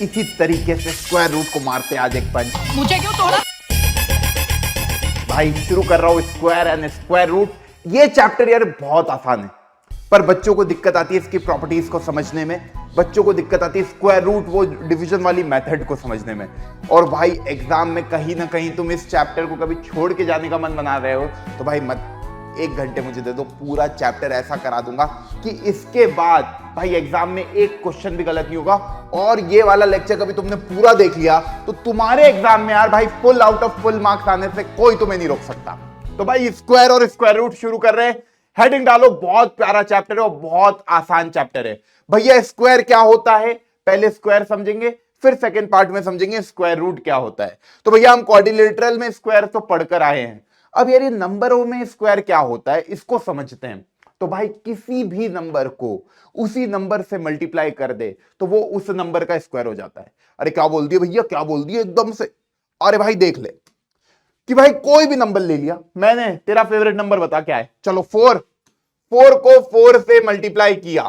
इसी तरीके से स्क्वायर रूट को मारते आज एक पंच। मुझे क्यों तोड़ा? भाई शुरू कर रहा हूं स्क्वायर एंड स्क्वायर रूट। ये चैप्टर यार बहुत आसान है, पर बच्चों को दिक्कत आती है इसकी प्रॉपर्टीज को समझने में, बच्चों को दिक्कत आती है स्क्वायर रूट वो डिवीजन वाली मेथड को समझने में। और भाई एग्जाम में कहीं ना कहीं तुम इस चैप्टर को कभी छोड़ के जाने का मन बना रहे हो तो भाई मत, 1 घंटे मुझे दे दो, पूरा चैप्टर ऐसा करा दूंगा कि इसके बाद भाई एग्जाम में एक क्वेश्चन भी गलत नहीं होगा। और ये वाला लेक्चर कभी तुमने पूरा देख लिया तो तुम्हारे एग्जाम में यार भाई full out of full marks आने से कोई तुम्हें नहीं रोक सकता। तो भाई स्क्वायर और स्क्वायर रूट शुरू कर रहे हैं। हेडिंग डालो, बहुत प्यारा चैप्टर है और बहुत आसान चैप्टर है। भैया स्क्वायर क्या होता है, पहले स्क्वायर समझेंगे, फिर सेकंड पार्ट में समझेंगे स्क्वायर रूट क्या होता है। तो भैया हम क्वाड्रिलेटरल में स्क्वायर तो पढ़कर आए हैं, अब यार ये नंबरों में स्क्वायर क्या होता है इसको समझते हैं। तो भाई किसी भी नंबर को उसी नंबर से मल्टीप्लाई कर दे तो वो उस नंबर का स्क्वायर हो जाता है। अरे क्या बोल दिया भैया, क्या बोल दिया एकदम से। अरे भाई देख ले कि भाई कोई भी नंबर ले लिया मैंने, तेरा फेवरेट नंबर बता क्या है, चलो 4 को 4 से मल्टीप्लाई किया।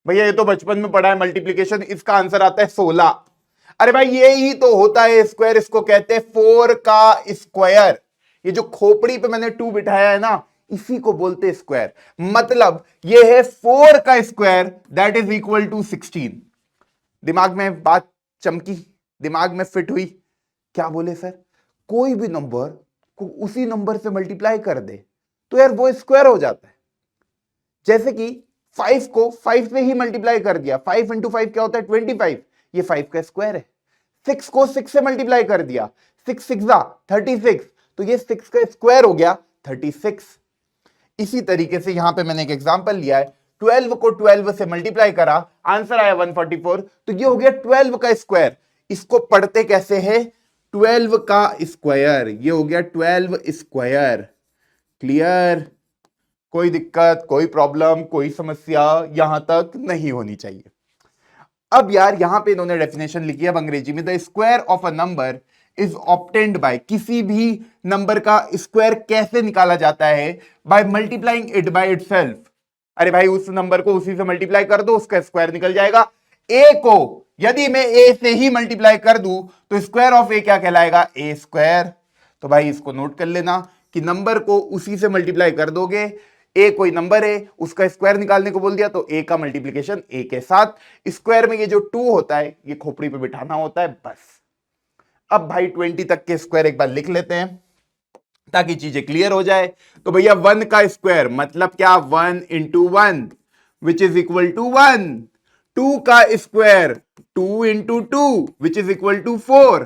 भैया ये तो बचपन में पढ़ा है मल्टीप्लीकेशन, इसका आंसर आता है 16। अरे भाई ये ही तो होता है स्क्वायर, इसको कहते हैं 4 का स्क्वायर। ये जो खोपड़ी पे मैंने 2 बिठाया है ना, इसी को बोलते हैं स्क्वायर। मतलब ये है 4 का square that is equal to 16। दिमाग में बात चमकी, दिमाग में फिट हुई। क्या बोले सर, कोई भी नंबर को उसी नंबर से मल्टीप्लाई कर दे तो यार वो स्क्वायर हो जाता है। जैसे कि 5 को 5 से ही मल्टीप्लाई कर दिया, 5 इंटू 5 क्या होता है 25, ये 5 का स्क्वायर है। 6 को 6 से मल्टीप्लाई कर दिया, 6 6 36, तो ये 6 का स्क्वायर हो गया 36। इसी तरीके से यहां पे मैंने एक एग्जांपल लिया है, 12 को 12 से मल्टीप्लाई करा, आंसर आया 144, तो ये हो गया 12 का स्क्वायर। इसको पढ़ते कैसे है, 12 का स्क्वायर, ये हो गया 12 स्क्वायर। क्लियर, कोई दिक्कत, कोई प्रॉब्लम, कोई समस्या यहां तक नहीं होनी चाहिए। अब यार यहां पे इन्होंने डेफिनेशन लिखी है अंग्रेजी में, the square of a number is obtained by, किसी भी नंबर का स्क्वायर कैसे निकाला जाता है, by multiplying it by itself. अरे भाई उस नंबर को उसी से मल्टीप्लाई कर दो, उसका स्क्वायर निकल जाएगा। ए को यदि मैं ए से ही मल्टीप्लाई कर दूं तो स्क्वायर ऑफ ए क्या कहलाएगा, ए स्क्वायर। तो भाई इसको नोट कर लेना कि नंबर को उसी से मल्टीप्लाई कर दोगे, ए कोई नंबर है उसका स्क्वायर निकालने को बोल दिया तो ए का मल्टीप्लिकेशन ए के साथ। स्क्वायर में ये जो 2 होता है ये खोपड़ी पे बिठाना होता है बस। अब भाई 20 तक के स्क्वायर एक बार लिख लेते हैं ताकि चीजें क्लियर हो जाए। तो भैया 1 का स्क्वायर मतलब क्या, 1 into 1 which is equal to 1। 2 का square 2 into 2 which is equal to 4।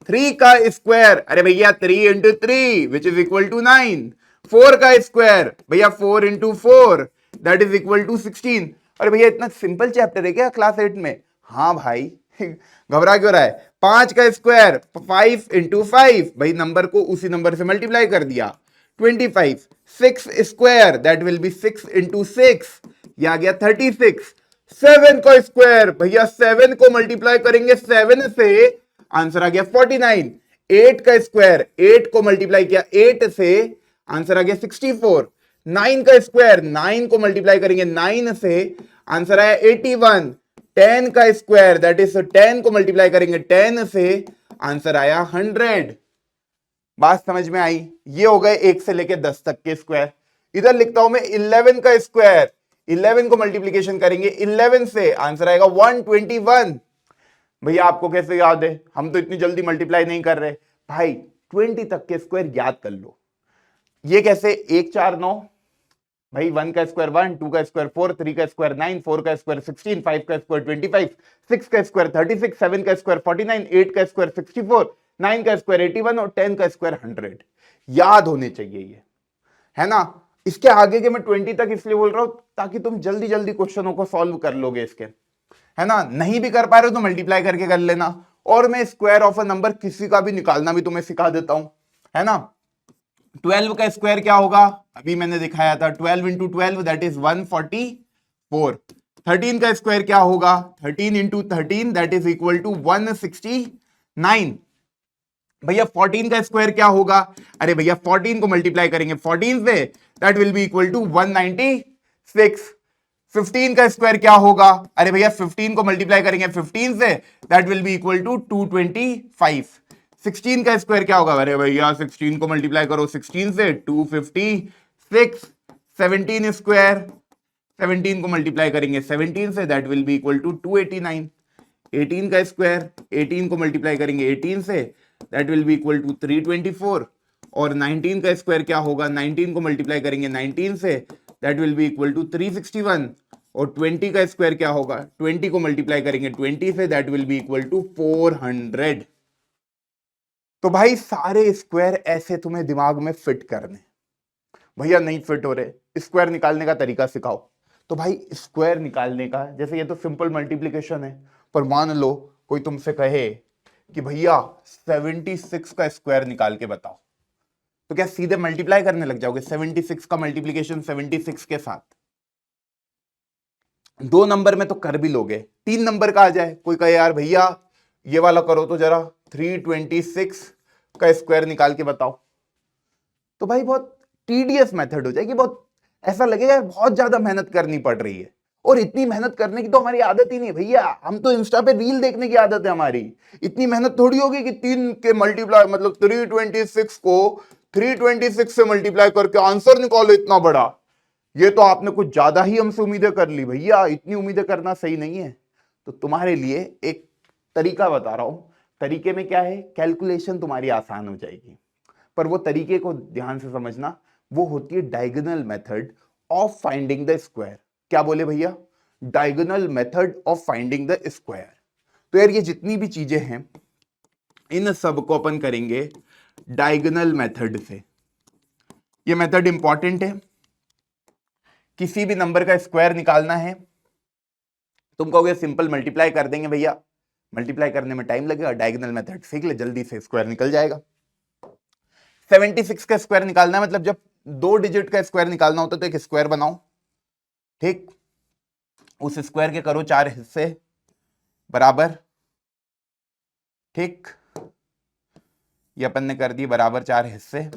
3 का स्क्वायर, अरे भैया 3 into 3 which is equal to 9। 4 का स्क्वायर भैया 4 into 4 that is equal to 16। अरे भैया इतना सिंपल चैप्टर है क्या क्लास 8 में? हाँ भाई घबरा क्यों रहा है। 5 का स्क्वायर 5 इंटू 5, भाई नंबर को उसी नंबर से मल्टीप्लाई कर दिया 25। 6 square that will B 6 into 6, ये आ गया 36। 7 का स्क्वायर भैया 7 को मल्टीप्लाई करेंगे 7 से, आंसर आ गया 49। 8 का स्क्वायर 8 को मल्टीप्लाई किया 8 से, आंसर आ गया 64। 9 का स्क्वायर 9 को मल्टीप्लाई करेंगे 9 से, आंसर आया 81। 10 का स्क्वायर दैट इज 10 को मल्टीप्लाई करेंगे 10 से, आंसर आया 100। बात समझ में आई? ये हो गए 1 से लेके 10 तक के स्क्वायर। इधर लिखता हूं मैं 11 का स्क्वायर, 11 को मल्टीप्लीकेशन करेंगे 11 से, आंसर आएगा 121। भैया आपको कैसे याद है, हम तो इतनी जल्दी मल्टीप्लाई नहीं कर रहे। भाई 20 तक के स्क्वायर याद कर लो। ये कैसे, 1 4 9, भाई 1 का स्क्वायर 1, 2 का स्क्वायर 4, 3 का स्क्वायर 9, 4 का स्क्वायर 16, 5 का स्क्वायर 25, 6 का स्क्वायर 36, 7 का स्क्वायर 49, 8 का स्क्वायर 64, 9 का स्क्वायर 81 और 10 का स्क्वायर 100। याद होने चाहिए ये, है ना। इसके आगे के मैं 20 तक इसलिए बोल रहा हूं ताकि तुम जल्दी जल्दी क्वेश्चनों को सॉल्व कर लोगे इसके, है ना। नहीं भी कर पा रहे हो तो मल्टीप्लाई करके कर लेना। और मैं स्क्वायर ऑफ अ नंबर किसी का भी निकालना भी तुम्हें सिखा देता हूं, है ना। 12 का स्क्वायर क्या होगा, अभी मैंने दिखाया था, 12 इंटू 12 दैट इज 144। 13 का स्क्वायर क्या होगा, 13 into 13 that is equal to 169। भैया 14 का स्क्वायर क्या होगा, अरे भैया 14 को मल्टीप्लाई करेंगे 14 से, that will be equal to 196। 15 का स्क्वायर क्या होगा? अरे भैया 15 को मल्टीप्लाई करेंगे 15 से, that will be equal to 225। 16 का स्क्वायर क्या होगा? अरे भैया 16 को मल्टीप्लाई करो 16 से, 256। 17 स्क्वायर, 17 को मल्टीप्लाई करेंगे 17 से, that will be equal to 289। 18 का स्क्वायर, 18 को मल्टीप्लाई करेंगे 18 से, that will be equal to 324। और 19 का स्क्वायर क्या होगा? 19 को मल्टीप्लाई करेंगे 19 से, that will be equal to 361। और 20 का स्क्वायर क्या होगा? 20 को मल्टीप्लाई करेंगे 20 से, that will be equal to 400। तो भाई सारे स्क्वायर ऐसे तुम्हें दिमाग में फिट करने। भैया नहीं फिट हो रहे, स्क्वायर निकालने का तरीका सिखाओ। तो भाई स्क्वायर निकालने का, जैसे ये तो सिंपल मल्टीप्लिकेशन है, पर मान लो कोई तुमसे कहे कि भैया 76 का स्क्वायर निकाल के बताओ, तो क्या सीधे मल्टीप्लाई करने लग जाओगे 76 का मल्टीप्लिकेशन 76 के साथ? 2 नंबर में तो कर भी लोगे, 3 नंबर का आ जाए, कोई कहे यार भैया ये वाला करो तो जरा 326 का स्क्वायर निकाल के बताओ, तो भाई बहुत टीडियस मेथड हो जाएगी, बहुत ऐसा लगेगा बहुत ज्यादा मेहनत करनी पड़ रही है। और इतनी मेहनत करने की तो हमारी आदत ही नहीं है भैया, हम तो इंस्टा पे रील देखने की आदत है हमारी। इतनी मेहनत थोड़ी होगी कि 3 के मल्टीप्लाई मतलब 326 को 326 से मल्टीप्लाई करके आंसर निकालो इतना बड़ा। ये तो आपने कुछ ज्यादा ही हमसे उम्मीदें कर ली भैया, इतनी उम्मीदें करना सही नहीं है। तो तुम्हारे लिए एक तरीका बता रहा हूं, तरीके में क्या है, कैलकुलेशन तुम्हारी आसान हो जाएगी, पर वो तरीके को ध्यान से समझना। वो होती है diagonal method of finding the square. क्या बोले भैया? Diagonal method of finding the square. तो यार ये जितनी भी चीजें हैं इन सब को अपन करेंगे डायगोनल मेथड से। ये मेथड इंपॉर्टेंट है। किसी भी नंबर का स्क्वायर निकालना है, तुम कहोगे सिंपल मल्टीप्लाई कर देंगे भैया, मल्टीप्लाई करने में टाइम लगेगा, डायगोनल मेथड सीख ले जल्दी से स्क्वायर निकल जाएगा। 76 का स्क्वायर निकालना है, मतलब जब 2 डिजिट का स्क्वायर निकालना होता है तो एक स्क्वायर बनाओ, ठीक, उस स्क्वायर के करो 4 हिस्से बराबर, ठीक, ये अपन ने कर दी बराबर 4 हिस्से।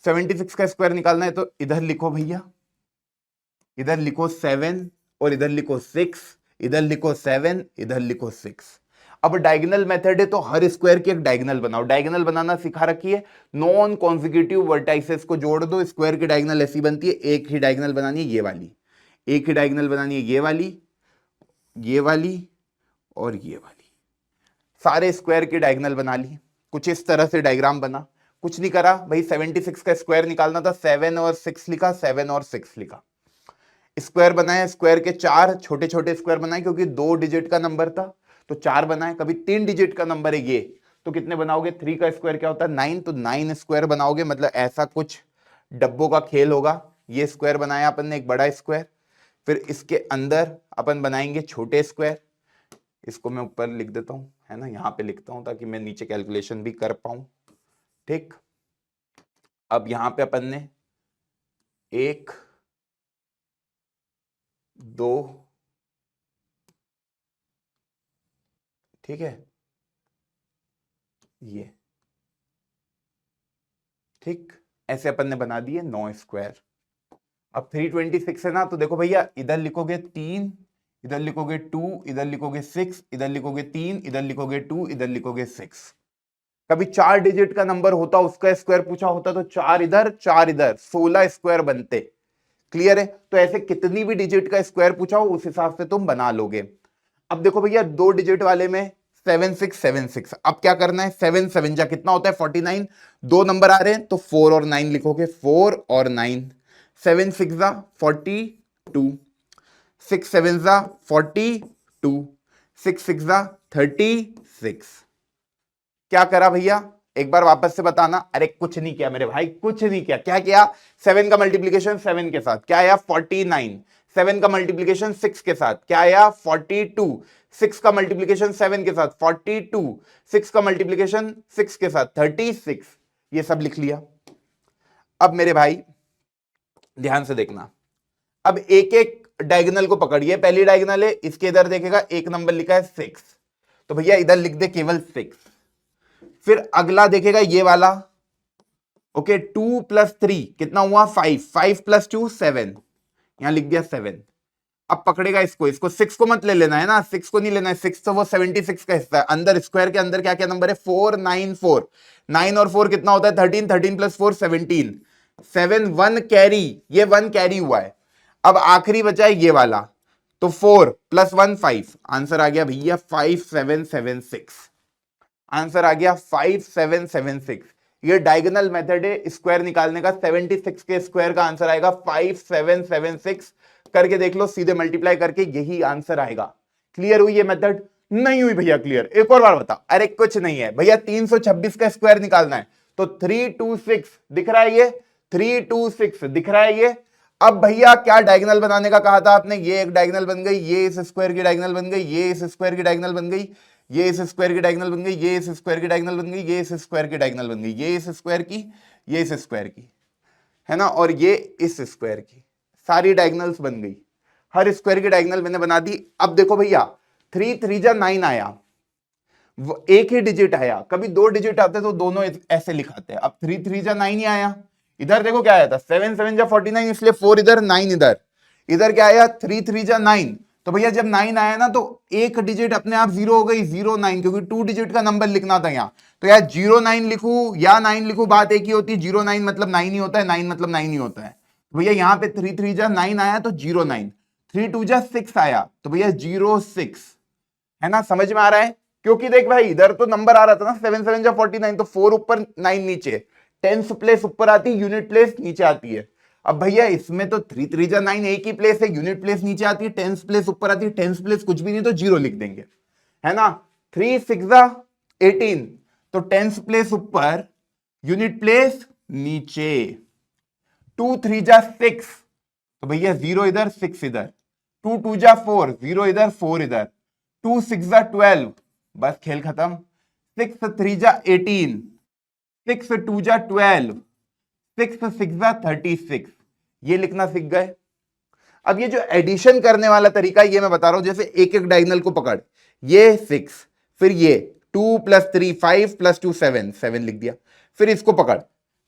76 का स्क्वायर निकालना है तो इधर लिखो भैया, इधर लिखो 7 और इधर लिखो 6, इधर लिखो 7, इधर लिखो 6। अब डायगोनल मेथड है तो हर स्क्वायर की एक डायगोनल बनाओ। डायगोनल बनाना सिखा रखी है, नॉन कॉन्जिक्यूटिव वर्टाइसेस को जोड़ दो, स्क्वायर की डायगोनल ऐसी बनती है। एक ही डायगोनल बनानी है ये वाली, एक ही डायगोनल बनानी है ये वाली, ये वाली और ये वाली। सारे स्क्वायर की डायगोनल बना ली, कुछ इस तरह से डायग्राम बना। कुछ नहीं करा भाई, 76 का स्क्वायर निकालना था, 7 और 6 लिखा, 7 और 6 लिखा, स्क्वायर बनाए, स्क्वायर के 4 छोटे छोटे स्क्वायर बनाए, क्योंकि 2 डिजिट का नंबर था तो 4 बनाए। कभी 3 डिजिट का नंबर है ये, तो कितने बनाओगे? 3 का स्क्वायर क्या होता है? 9, तो 9 स्क्वायर बनाओगे, मतलब ऐसा कुछ डब्बों का खेल होगा। ये स्क्वायर बनाया अपन ने एक बड़ा स्क्वायर, फिर इसके अंदर अपन बनाएंगे छोटे स्क्वायर। इसको मैं ऊपर लिख देता हूं, है ना, यहां पे लिखता हूं ताकि मैं नीचे कैलकुलेशन भी कर पाऊं, ठीक। अब यहां पे अपन ने 1 2, ठीक है, ये ठीक, ऐसे अपन ने बना दिए 9 स्क्वायर। अब 326 है ना, तो देखो भैया इधर लिखोगे 3, इधर लिखोगे 2, इधर लिखोगे 6, इधर लिखोगे 3, इधर लिखोगे 2, इधर लिखोगे 6। कभी 4 डिजिट का नंबर होता, उसका स्क्वायर पूछा होता तो 4 इधर 4 इधर, 16 स्क्वायर बनते। क्लियर है? तो ऐसे कितनी भी डिजिट का स्क्वायर पूछा हो उस हिसाब से तुम बना लोगे। अब देखो भैया 2 डिजिट वाले में 7676, अब क्या करना है, 7 7 जा कितना होता है 49, 2 नंबर आ रहे हैं तो 4 और 9 लिखोगे, 4 और 9, 7 6 जा 42, 6 7 जा 42, 6 6 जा 36। क्या करा भैया, एक बार वापस से बताना। अरे कुछ नहीं किया मेरे भाई, कुछ नहीं किया। क्या किया? 7 का मल्टीप्लीकेशन 7 के साथ क्या आया? 49। 7 का मल्टीप्लीकेशन 6 के साथ क्या आया? 42। 6 का मल्टीप्लीकेशन 7 के साथ 42। 6 का मल्टीप्लीकेशन 6 के साथ 36। ये सब लिख लिया। अब मेरे भाई ध्यान से देखना, अब एक एक डायगोनल को पकड़िए। पहली डायगोनल है, इसके इधर देखेगा एक नंबर लिखा है 6, तो भैया इधर लिख दे केवल 6। फिर अगला देखेगा ये वाला, ओके, 2 + 3 कितना हुआ? 5, 5 + 2 7, यहां लिख दिया 7। अब पकड़ेगा इसको, इसको 6 को मत ले लेना है ना, 6 को नहीं लेना है, 6 तो वो 76 का हिस्सा है। अंदर स्क्वायर के अंदर क्या क्या नंबर है, 4 9 4, 9 और 4 कितना होता है 13, 13 प्लस 4 17, 7 1 कैरी, ये 1 कैरी हुआ है। अब आखिरी बचा है ये वाला, तो 4 प्लस 1 5, आंसर आ गया भैया 5776। आंसर आ गया 5776। ये डायगोनल मेथड है स्क्वायर निकालने का, 76 के स्क्वायर का आंसर आएगा 5776। करके देख लो, सीधे मल्टीप्लाई करके यही आंसर आएगा। क्लियर हुई ये मेथड? नहीं हुई भैया क्लियर? एक और बार बता। अरे कुछ नहीं है भैया, 326 का स्क्वायर निकालना है, तो 326 दिख रहा है, ये 326 दिख रहा है ये। अब भैया क्या डायगोनल बनाने का कहा था आपने, ये एक डायगोनल बन गई, ये इस स्क्वायर की डायगोनल बन गई, ये इस स्क्वायर की डायगोनल बन गई, ये इस स्क्वायर की डायगोनल बन गई, ये इस स्क्वायर की डायगोनल बन गई, ये इस स्क्वायर की डायगोनल बन गई, ये इस स्क्वायर की, ये इस स्क्वायर की, है ना, और ये इस स्क्वायर की, सारी डायगोनल्स बन गई। हर स्क्वायर की डायगोनल मैंने बना दी। अब देखो भैया 3 3 जा 9 आया, एक ही डिजिट आया, कभी 2 डिजिट आते तो दोनों ऐसे लिखाते हैं। अब 3 3 जा 9 ही आया। इधर देखो क्या आया था, 7 7 जा 49, इसलिए 4 इधर 9 इधर। इधर क्या आया 3 3 जा 9, तो भैया जब 9 आया ना तो एक डिजिट अपने आप 0 हो गई, 0 9, क्योंकि 2 डिजिट का नंबर लिखना था यहाँ। तो यार 0 9 लिखू या 9 लिखू, बात एक ही होती है। 0 9 मतलब 9 ही होता है, 9 मतलब 9 ही होता है। भैया यहाँ पे 3 3 जा 9 आया तो 0 9, 3 2 जा 6 आया तो भैया 0 6, है ना, समझ में आ रहा है? क्योंकि देख भाई इधर तो नंबर आ रहा था ना 7 7 जा 49, तो 4 ऊपर 9 नीचे, टेंस प्लेस ऊपर आती है, यूनिट प्लेस नीचे आती है। अब भैया इसमें तो 3 3 जा 9 एक ही प्लेस है, यूनिट प्लेस नीचे आती है, टेंस प्लेस ऊपर आती है, टेंस प्लेस कुछ भी नहीं तो 0 लिख देंगे, है ना। 3 6 जा 18, तो टेंस प्लेस ऊपर, यूनिट प्लेस नीचे। 2 3 जा 6, तो भैया 0 इधर 6 इधर। 2 2 जा 4, 0 इधर 4 इधर। 2 6 जा 12, बस खेल खत्म। 6 3 जा 18, 6 2 जा 12, 6 6 जा 36। ये लिखना सीख गए। अब ये जो एडिशन करने वाला तरीका ये मैं बता रहा हूं, जैसे एक एक डायगोनल को पकड़, ये 6, फिर ये 2 प्लस 3 5 प्लस 2 7, 7 लिख दिया। फिर इसको पकड़,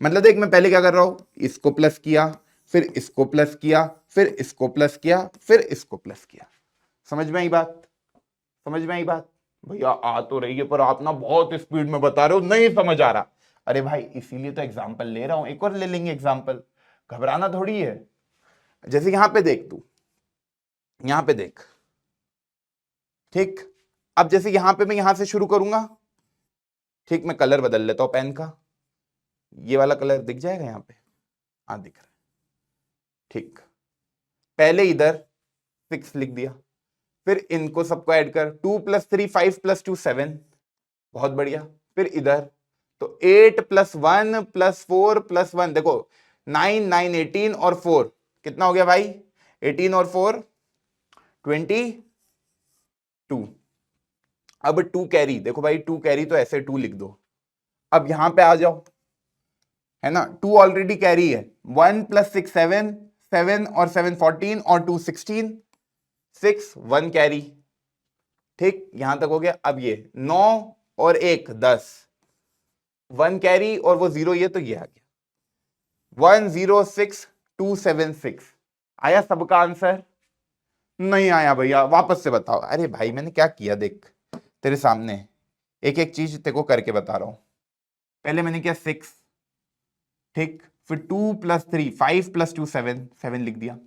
मतलब देख मैं पहले क्या कर रहा हूं, इसको प्लस किया, फिर इसको प्लस किया, फिर इसको प्लस किया, फिर इसको प्लस किया। समझ में आई बात? समझ में आई बात? भैया आ तो रही है पर आप ना बहुत स्पीड में बता रहे हो, नहीं समझ आ रहा। अरे भाई इसीलिए तो एग्जाम्पल ले रहा हूं, एक और ले लेंगे एग्जाम्पल, घबराना थोड़ी है। जैसे यहां पे देख, तू यहां पे देख, ठीक। अब जैसे यहां पे मैं यहां से शुरू करूंगा, ठीक, मैं कलर बदल लेता हूं पेन का, ये वाला कलर दिख जाएगा यहां पे, हाँ दिख रहा है, ठीक। पहले इधर 6 लिख दिया, फिर इनको सबको ऐड कर, 2 प्लस 3 5 प्लस 2 7, बहुत बढ़िया। फिर इधर तो 8 प्लस 1 प्लस 4 प्लस 1, देखो 9 9 18 और 4 कितना हो गया भाई, 18 और 4 22। अब 2 कैरी, देखो भाई 2 कैरी तो ऐसे 2 लिख दो। अब यहां पे आ जाओ, है ना, 2 ऑलरेडी कैरी है, 1 प्लस 6 7, 7 और 7 14 और 2 16, 6 1 कैरी, ठीक, यहां तक हो गया। अब ये 9 और 1 10, 1 कैरी और वो 0, ये तो ये आ गया 106276। आया सबका आंसर? नहीं आया भैया, वापस से बताओ। अरे भाई मैंने क्या किया देख तेरे सामने, एक एक चीज तेरे को करके बता रहा हूं। पहले मैंने किया 6, ठीक, फिर 2 प्लस 3 5 प्लस 2 7, 7 लिख दिया।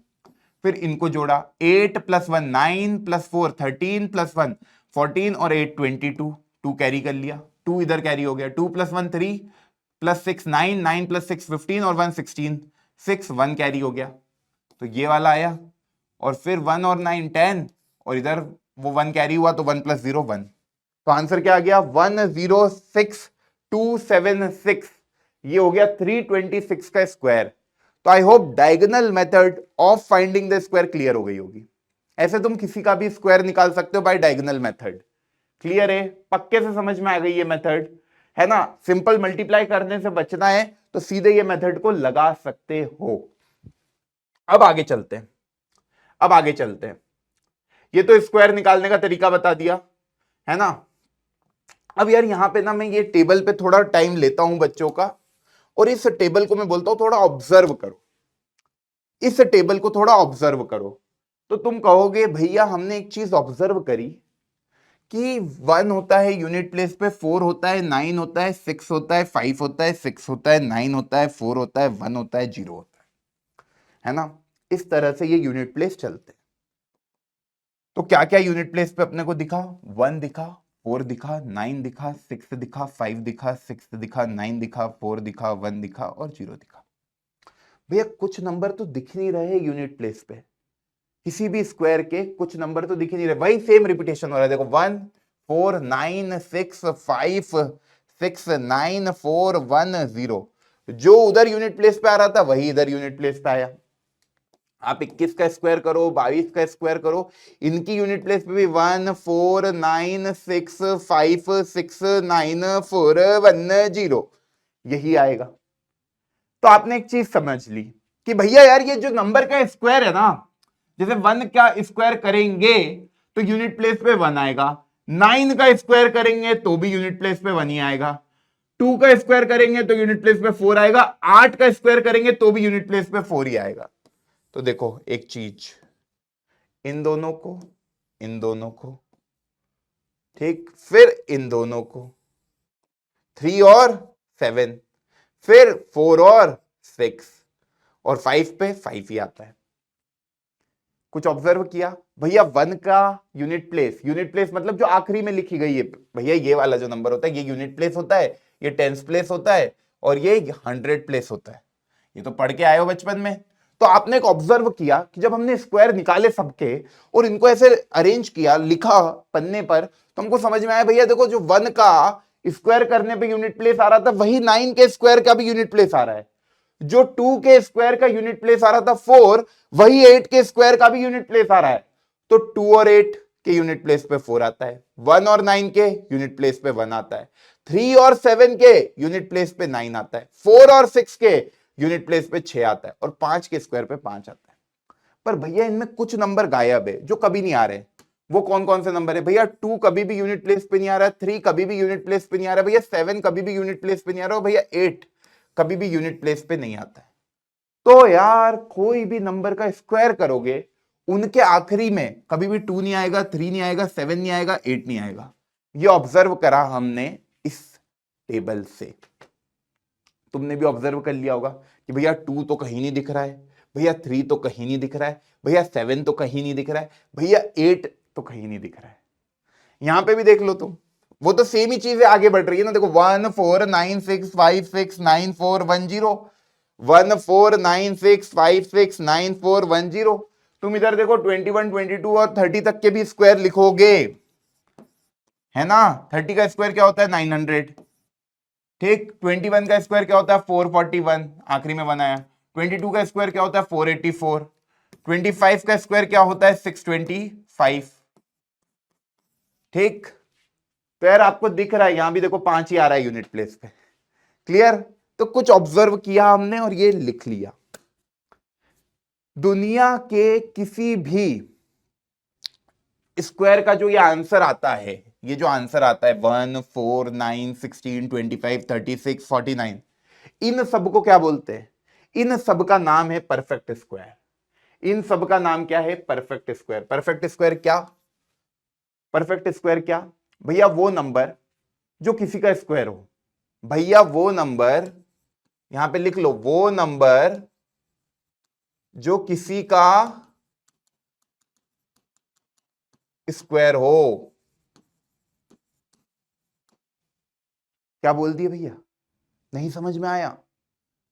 फिर इनको जोड़ा, 8 प्लस 1 9 प्लस 4 13 प्लस 1 14 और 8 22, 2 कैरी कर लिया, 2 इधर कैरी हो गया। 2 प्लस 1 3 प्लस 6 9, 9 प्लस 6 15 और 1 16, 6 1 कैरी हो गया, तो ये वाला आया। और फिर 1 और 9 10, और इधर वो 1 कैरी हुआ तो 1 प्लस 0 1, तो आंसर क्या आ गया 106276। ये हो गया 326 का स्क्वायर। तो I hope diagonal method of finding the square clear हो गई होगी। ऐसे तुम किसी का भी स्क्वायर निकाल सकते हो बाय डायगोनल मेथड। क्लियर है? पक्के से समझ में आ गई ये मेथड, है ना। सिंपल मल्टीप्लाई करने से बचना है तो सीधे ये मेथड को लगा सकते हो। अब आगे चलते हैं, अब आगे चलते हैं। ये तो स्क्वायर निकालने का तरीका बता दिया, है ना। अब यार यहां पे ना मैं ये टेबल पे थोड़ा टाइम लेता हूं बच्चों का, और इस टेबल को मैं बोलता हूं थोड़ा ऑब्जर्व करो। इस टेबल को थोड़ा ऑब्जर्व करो तो तुम कहोगे भैया हमने एक चीज ऑब्जर्व करी कि 1 होता है यूनिट प्लेस पे, 4 होता है, 9 होता है, 6 होता है, 5 होता है, 6 होता है, 9 होता है, 4 होता है, 1 होता है, 0 होता है ना। इस तरह से ये यूनिट प्लेस चलते हैं। तो क्या क्या यूनिट प्लेस पे अपने को दिखा? 1 दिखा, 4 दिखा, 9 दिखा, 6 दिखा, 5 दिखा, 6 दिखा, 9 दिखा, 4 दिखा, 1 दिखा और 0 दिखा। भैया कुछ नंबर तो दिख नहीं रहे यूनिट प्लेस पे, किसी भी स्क्वायर के कुछ नंबर तो दिख नहीं रहे, वही सेम रिपीटेशन हो रहा है। देखो 1 4 9 6 5 6 9 4 1 0, जो उधर यूनिट प्लेस पे आ रहा था वही इधर यूनिट प्लेस पे आया। आप 21 का स्क्वायर करो, 22 का स्क्वायर करो, इनकी यूनिट प्लेस पे भी 1 4 9 6 5 6 9 4 1 0 यही आएगा। तो आपने एक चीज समझ ली कि भैया यार ये जो नंबर का स्क्वायर है ना, जैसे 1 का स्क्वायर करेंगे तो यूनिट प्लेस पे 1 आएगा, 9 का स्क्वायर करेंगे तो भी यूनिट प्लेस पे 1 ही आएगा, 2 का स्क्वायर करेंगे तो यूनिट प्लेस पे 4 आएगा, 8 का स्क्वायर करेंगे तो भी यूनिट प्लेस पे 4 ही आएगा। तो देखो एक चीज, इन दोनों को, इन दोनों को, ठीक, फिर इन दोनों को, 3 और 7, फिर 4 और 6 और 5 पे 5 ही आता है। कुछ ऑब्जर्व किया भैया? 1 का यूनिट प्लेस मतलब जो आखिरी में लिखी गई है भैया, ये वाला जो नंबर होता है ये यूनिट प्लेस होता है, ये टेंस प्लेस होता है और ये 100 प्लेस होता है। ये तो पढ़ के आए हो बचपन में। तो आपने एक ऑब्जर्व किया कि जब हमने स्क्वायर निकाले सबके और इनको ऐसे अरेंज किया, लिखा पन्ने पर, तो हमको समझ में आया भैया देखो जो 1 का स्क्वायर करने पे यूनिट प्लेस आ रहा था वही 9 के स्क्वायर का भी यूनिट प्लेस आ रहा है, जो 2 के स्क्वायर का यूनिट प्लेस आ रहा था 4, वही 8 के स्क्वायर का भी यूनिट प्लेस आ रहा है। तो 2 और 8 के यूनिट प्लेस पे 4 आता है, 1 और 9 के यूनिट प्लेस पे 1 आता है, 3 और 7 के यूनिट प्लेस पे 9 आता है, 4 और 6 के यूनिट प्लेस पे 6 आता है और 5 के स्क्वायर पे 5 आता है। पर भैया इनमें कुछ नंबर गायब है जो कभी नहीं आ रहे। वो कौन कौन से नंबर है भैया? 2 कभी भी यूनिट प्लेस पे नहीं आ रहा है, 3 कभी भी यूनिट प्लेस पे नहीं आ रहा है भैया, 7 कभी भी यूनिट प्लेस पे नहीं आ रहा है भैया, 8 कभी भी यूनिट प्लेस पे नहीं आता है। तो यार कोई भी नंबर का स्क्वायर करोगे उनके आखिरी में कभी भी 2 नहीं आएगा, 3 नहीं आएगा, 7 नहीं आएगा, 8 नहीं आएगा। ये ऑब्जर्व करा हमने इस टेबल से। तुमने भी ऑब्जर्व कर लिया होगा कि भैया 2 तो कहीं नहीं दिख रहा है, भैया 3 तो कहीं नहीं दिख रहा है, भैया 7 तो कहीं नहीं दिख रहा है, भैया 8 तो कहीं नहीं दिख रहा है। यहां पे भी देख लो तुम, वो तो सेम ही चीजें आगे बढ़ रही है ना। देखो 1 4 9 6 5 6 9 4 1 0, 1 4 9 6 5 6 9 4 1 0। तुम इधर देखो 21 22 और 30 तक के भी स्क्वायर लिखोगे, है ना। 30 का स्क्वायर क्या होता है? 900, ठीक। 21 का स्क्वायर क्या होता है? 441, आखिरी में 1 आया। 22 का स्क्वायर क्या होता है? 484। 25 का स्क्वायर क्या होता है? 625, ठीक। तो यार आपको दिख रहा है यहां भी देखो 5 ही आ रहा है यूनिट प्लेस पे, क्लियर। तो कुछ ऑब्जर्व किया हमने और ये लिख लिया। दुनिया के किसी भी स्क्वायर का जो ये आंसर आता है, ये जो आंसर आता है 1 4 9 16 25 36 49, इन सब को क्या बोलते हैं? इन सब का नाम है परफेक्ट स्क्वायर। इन सब का नाम क्या है? Perfect square. परफेक्ट स्क्वायर क्या? परफेक्ट स्क्वायर क्या भैया? वो नंबर जो किसी का स्क्वायर हो। भैया वो नंबर, यहां पे लिख लो, वो नंबर जो किसी का स्क्वायर हो। क्या बोल दिए भैया? नहीं समझ में आया?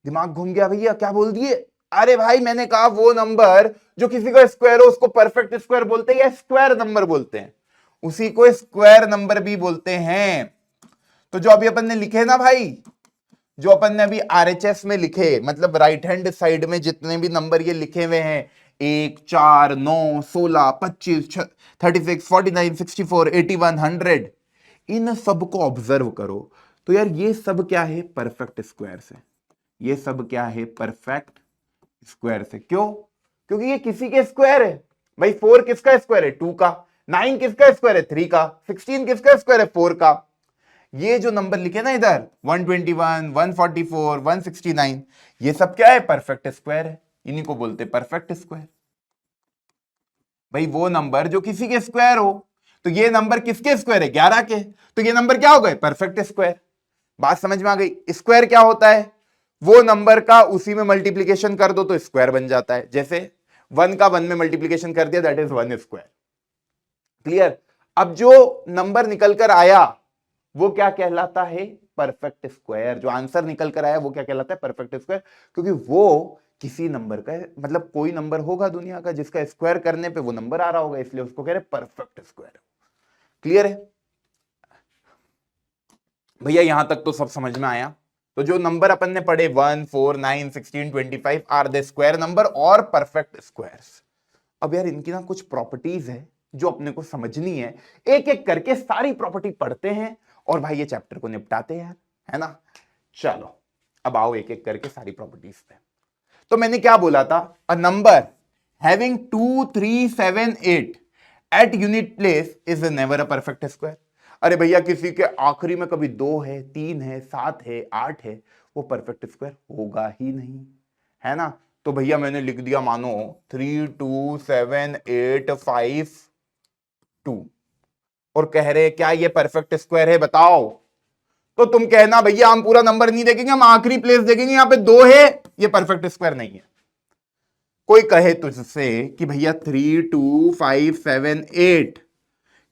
दिमाग घूम गया भैया? क्या बोल दिए? अरे भाई मैंने कहा वो नंबर जो किसी का स्क्वायर हो उसको परफेक्ट स्क्वायर बोलते हैं या स्क्वायर नंबर बोलते हैं, उसी को स्क्वायर नंबर भी बोलते हैं। तो जो अभी अपन ने लिखे ना भाई, जो अपन ने अभी आरएचएस में लिखे, मतलब राइट हैंड साइड में जितने भी नंबर ये लिखे हुए हैं, 1 4 9 16 25 36 49 64 81 100, इन सब को ऑब्जर्व करो। तो यार ये सब क्या है? परफेक्ट स्क्वायर से। ये सब क्या है? परफेक्ट स्क्वायर से। क्यों? क्योंकि ये किसी के स्क्वायर है। भाई 4 किसका स्क्वायर है? 2 का। 9 किसका स्क्वायर है? 3 का। 16 किसका स्क्वायर है? 4 का। ये जो नंबर लिखे ना इधर 121 144 169, ये सब क्या है? परफेक्ट स्क्वायर है। इन्हीं को बोलते परफेक्ट स्क्वायर। भाई वो नंबर जो किसी के स्क्वायर हो, तो ये नंबर किसके स्क्वायर है? 11 के, तो ये नंबर क्या हो गए? Perfect square. बात समझ में आ गई? स्क्वायर क्या होता है? वो नंबर का उसी में मल्टीप्लीकेशन कर दो तो स्क्वायर बन जाता है। जैसे 1 का 1 में मल्टीप्लीकेशन कर दिया, दैट इज 1 स्क्वायर। क्लियर? अब जो नंबर निकल कर आया वो क्या कहलाता है? Perfect square. जो आंसर निकल कर आया वो क्या कहलाता है? Perfect square. क्योंकि वो किसी नंबर का है, मतलब कोई नंबर होगा दुनिया का जिसका स्क्वायर करने पे वो नंबर आ रहा होगा, इसलिए उसको कह रहे हैं परफेक्ट स्क्वायर। क्लियर है भैया? यहां तक तो सब समझ में आया। तो जो नंबर अपन ने पढ़े 1, 4, 9, 16, 25 आर द स्क्वायर नंबर और परफेक्ट स्क्वायर्स। अब यार इनकी ना कुछ प्रॉपर्टीज है जो अपने को समझनी है। एक एक करके सारी प्रॉपर्टी पढ़ते हैं और भाई ये चैप्टर को निपटाते हैं यार, है ना? चलो अब आओ एक एक करके सारी प्रॉपर्टीज पे। तो मैंने क्या बोला था? A number having 2, 3, 7, 8 at unit place is never a perfect square. अरे भैया किसी के आखिरी में कभी 2 है, 3 है, 7 है, 8 है, वो परफेक्ट स्क्वायर होगा ही नहीं, है ना? तो भैया मैंने लिख दिया मानो 3, 2, 7, 8, 5, 2 और कह रहे क्या ये परफेक्ट स्क्वायर है? बताओ। तो तुम कहना भैया हम पूरा नंबर नहीं देखेंगे, हम आखिरी प्लेस देखेंगे, यहां पे 2 है, ये परफेक्ट स्क्वायर नहीं है। कोई कहे तुझसे कि भैया 3, 2, 5, 7, 8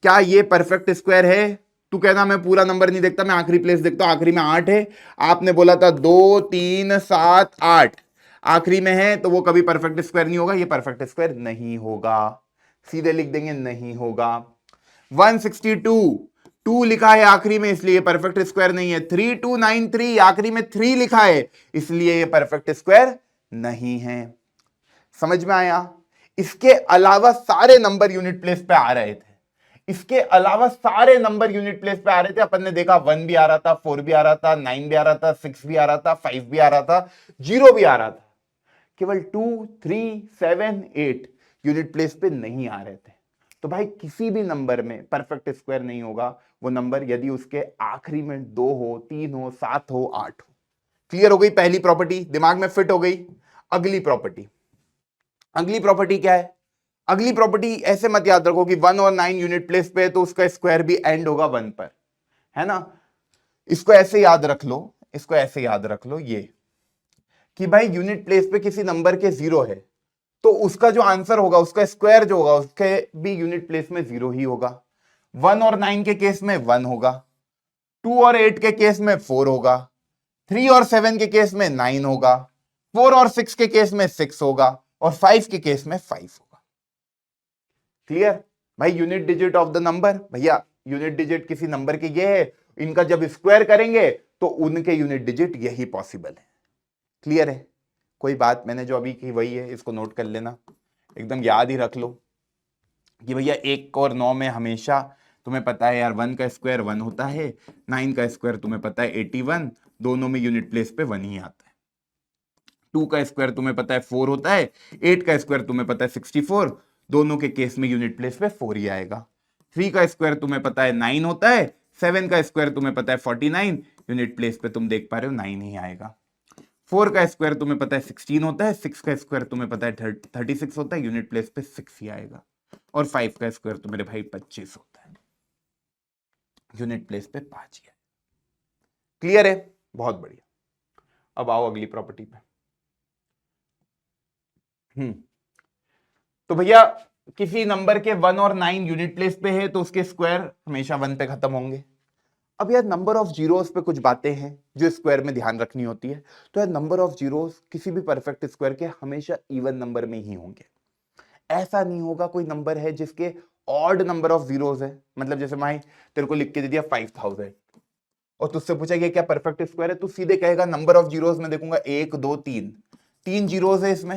क्या ये परफेक्ट स्क्वायर है? तू कहना मैं पूरा नंबर नहीं देखता, मैं आखिरी प्लेस देखता हूं, आखिरी में 8 है। आपने बोला था 2, 3, 7, 8 आखिरी में है, तो वो कभी परफेक्ट स्क्वायर नहीं होगा, ये परफेक्ट स्क्वायर नहीं होगा। सीधे लिख देंगे नहीं होगा। 162 2 लिखा है आखिरी में, इसलिए परफेक्ट स्क्वायर नहीं है। 3293 आखिरी में 3 लिखा है, इसलिए ये परफेक्ट स्क्वायर नहीं है। समझ में आया? इसके अलावा सारे नंबर यूनिट प्लेस पे आ रहे थे। इसके अलावा सारे नंबर यूनिट प्लेस पे आ रहे थे। अपन ने देखा 1 भी आ रहा था, 4 भी आ रहा था, 9 भी आ रहा था, 6 भी आ रहा था, 5 भी आ रहा था, 0 भी आ रहा था। केवल 2, 3, 7, 8 यूनिट प्लेस पे नहीं आ रहे थे। तो भाई किसी भी नंबर में परफेक्ट स्क्वायर नहीं होगा वो नंबर यदि उसके आखिरी में 2 हो, 3 हो, 7 हो, 8 हो। क्लियर हो गई पहली प्रॉपर्टी? दिमाग में फिट हो गई? अगली प्रॉपर्टी, अगली प्रॉपर्टी क्या है? अगली प्रॉपर्टी ऐसे मत याद रखो कि 1 और 9 यूनिट प्लेस पे है तो उसका स्क्वायर भी एंड होगा 1 पर, है ना? इसको ऐसे याद रख लो, इसको ऐसे याद रख लो ये कि भाई यूनिट प्लेस पे किसी नंबर के 0 है तो उसका जो आंसर होगा, उसका स्क्वायर जो होगा, उसके भी यूनिट प्लेस में 0 ही होगा। 1 और 9 के केस में 1 होगा, 2 और 8 के केस में 4 होगा, 3 और 7 के केस में 9 होगा, 4 और 6 के केस में 6 होगा और 5 के केस में 5 होगा। क्लियर? भाई unit digit of the number, भैया यूनिट डिजिट किसी नंबर के ये है, इनका जब स्क्वायर करेंगे तो उनके यूनिट डिजिट यही पॉसिबल है। क्लियर है? कोई बात मैंने जो अभी की वही है, इसको नोट कर लेना, एकदम याद ही रख लो कि भैया 1 और 9 में हमेशा तुम्हें पता है यार 1 का स्क्वायर 1 होता है, 9 का स्क्वायर तुम्हें पता है 81, दोनों में यूनिट प्लेस पे 1 ही आता है। 2 का स्क्वायर तुम्हें पता है 4 होता है, 8 का स्क्वायर तुम्हें पता है 64, दोनों के केस में यूनिट प्लेस पे 4 ही आएगा। 3 का स्क्वायर तुम्हें पता है 9 होता है, 7 का स्क्वायर तुम्हें पता है 49, यूनिट प्लेस पे तुम देख पा रहे हो 9 ही आएगा। 4 का स्क्वायर तुम्हें पता है 16 होता है, 6 का स्क्वायर तुम्हें पता है 36 होता है, यूनिट प्लेस पे 6 ही आएगा। और 5 का स्क्वायर तो मेरे भाई 25 होता है, यूनिट प्लेस पे 5 ही आएगा। क्लियर है? बहुत बढ़िया। अब आओ अगली प्रॉपर्टी पे। तो भैया किसी नंबर के 1 और 9 यूनिट प्लेस पे है तो उसके स्क्वायर हमेशा 1 पे खत्म होंगे। अब यार नंबर ऑफ जीरोस पे कुछ बातें हैं जो स्क्वायर में ध्यान रखनी होती है। तो यार नंबर ऑफ जीरोस किसी भी परफेक्ट स्क्वायर के हमेशा इवन नंबर में ही होंगे। ऐसा नहीं होगा कोई नंबर है जिसके ऑड नंबर ऑफ जीरोस है, मतलब जैसे मैं तेरे को लिख के दे दिया 5000 और तुझसे पूछा गया क्या परफेक्ट स्क्वायर है, तू सीधे कहेगा नंबर ऑफ जीरोस में देखूंगा 1, 2, 3, 3 जीरोस है इसमें,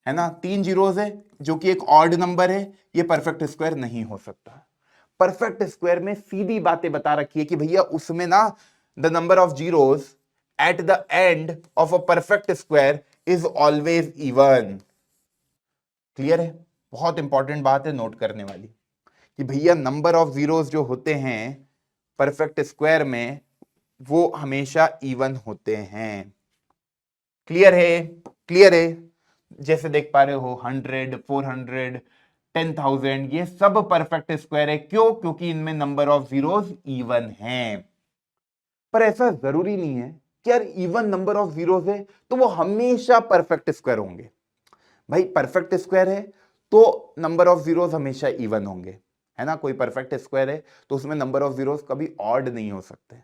है ना? 3 जीरोस है जो कि एक ऑड नंबर है, ये परफेक्ट स्क्वायर नहीं हो सकता। परफेक्ट स्क्वायर में सीधी बातें बता रखी है कि भैया उसमें ना the number of zeros at the end of a perfect square is always even. Clear है? बहुत इंपॉर्टेंट बात है नोट करने वाली कि भैया नंबर ऑफ जीरोस जो होते हैं परफेक्ट स्क्वायर में वो हमेशा इवन होते हैं। क्लियर है? क्लियर है? जैसे देख पा रहे हो 100, 400, 10,000 ये सब परफेक्ट स्क्वायर है। क्यों? क्योंकि इनमें नंबर ऑफ जीरोस इवन हैं। पर ऐसा जरूरी नहीं है कि यार इवन नंबर ऑफ जीरोस है तो वो हमेशा परफेक्ट स्क्वायर होंगे। भाई परफेक्ट स्क्वायर है तो नंबर ऑफ जीरोस हमेशा इवन होंगे, है ना। कोई परफेक्ट स्क्वायर है तो उसमें नंबर ऑफ जीरोस कभी ऑड नहीं हो सकते।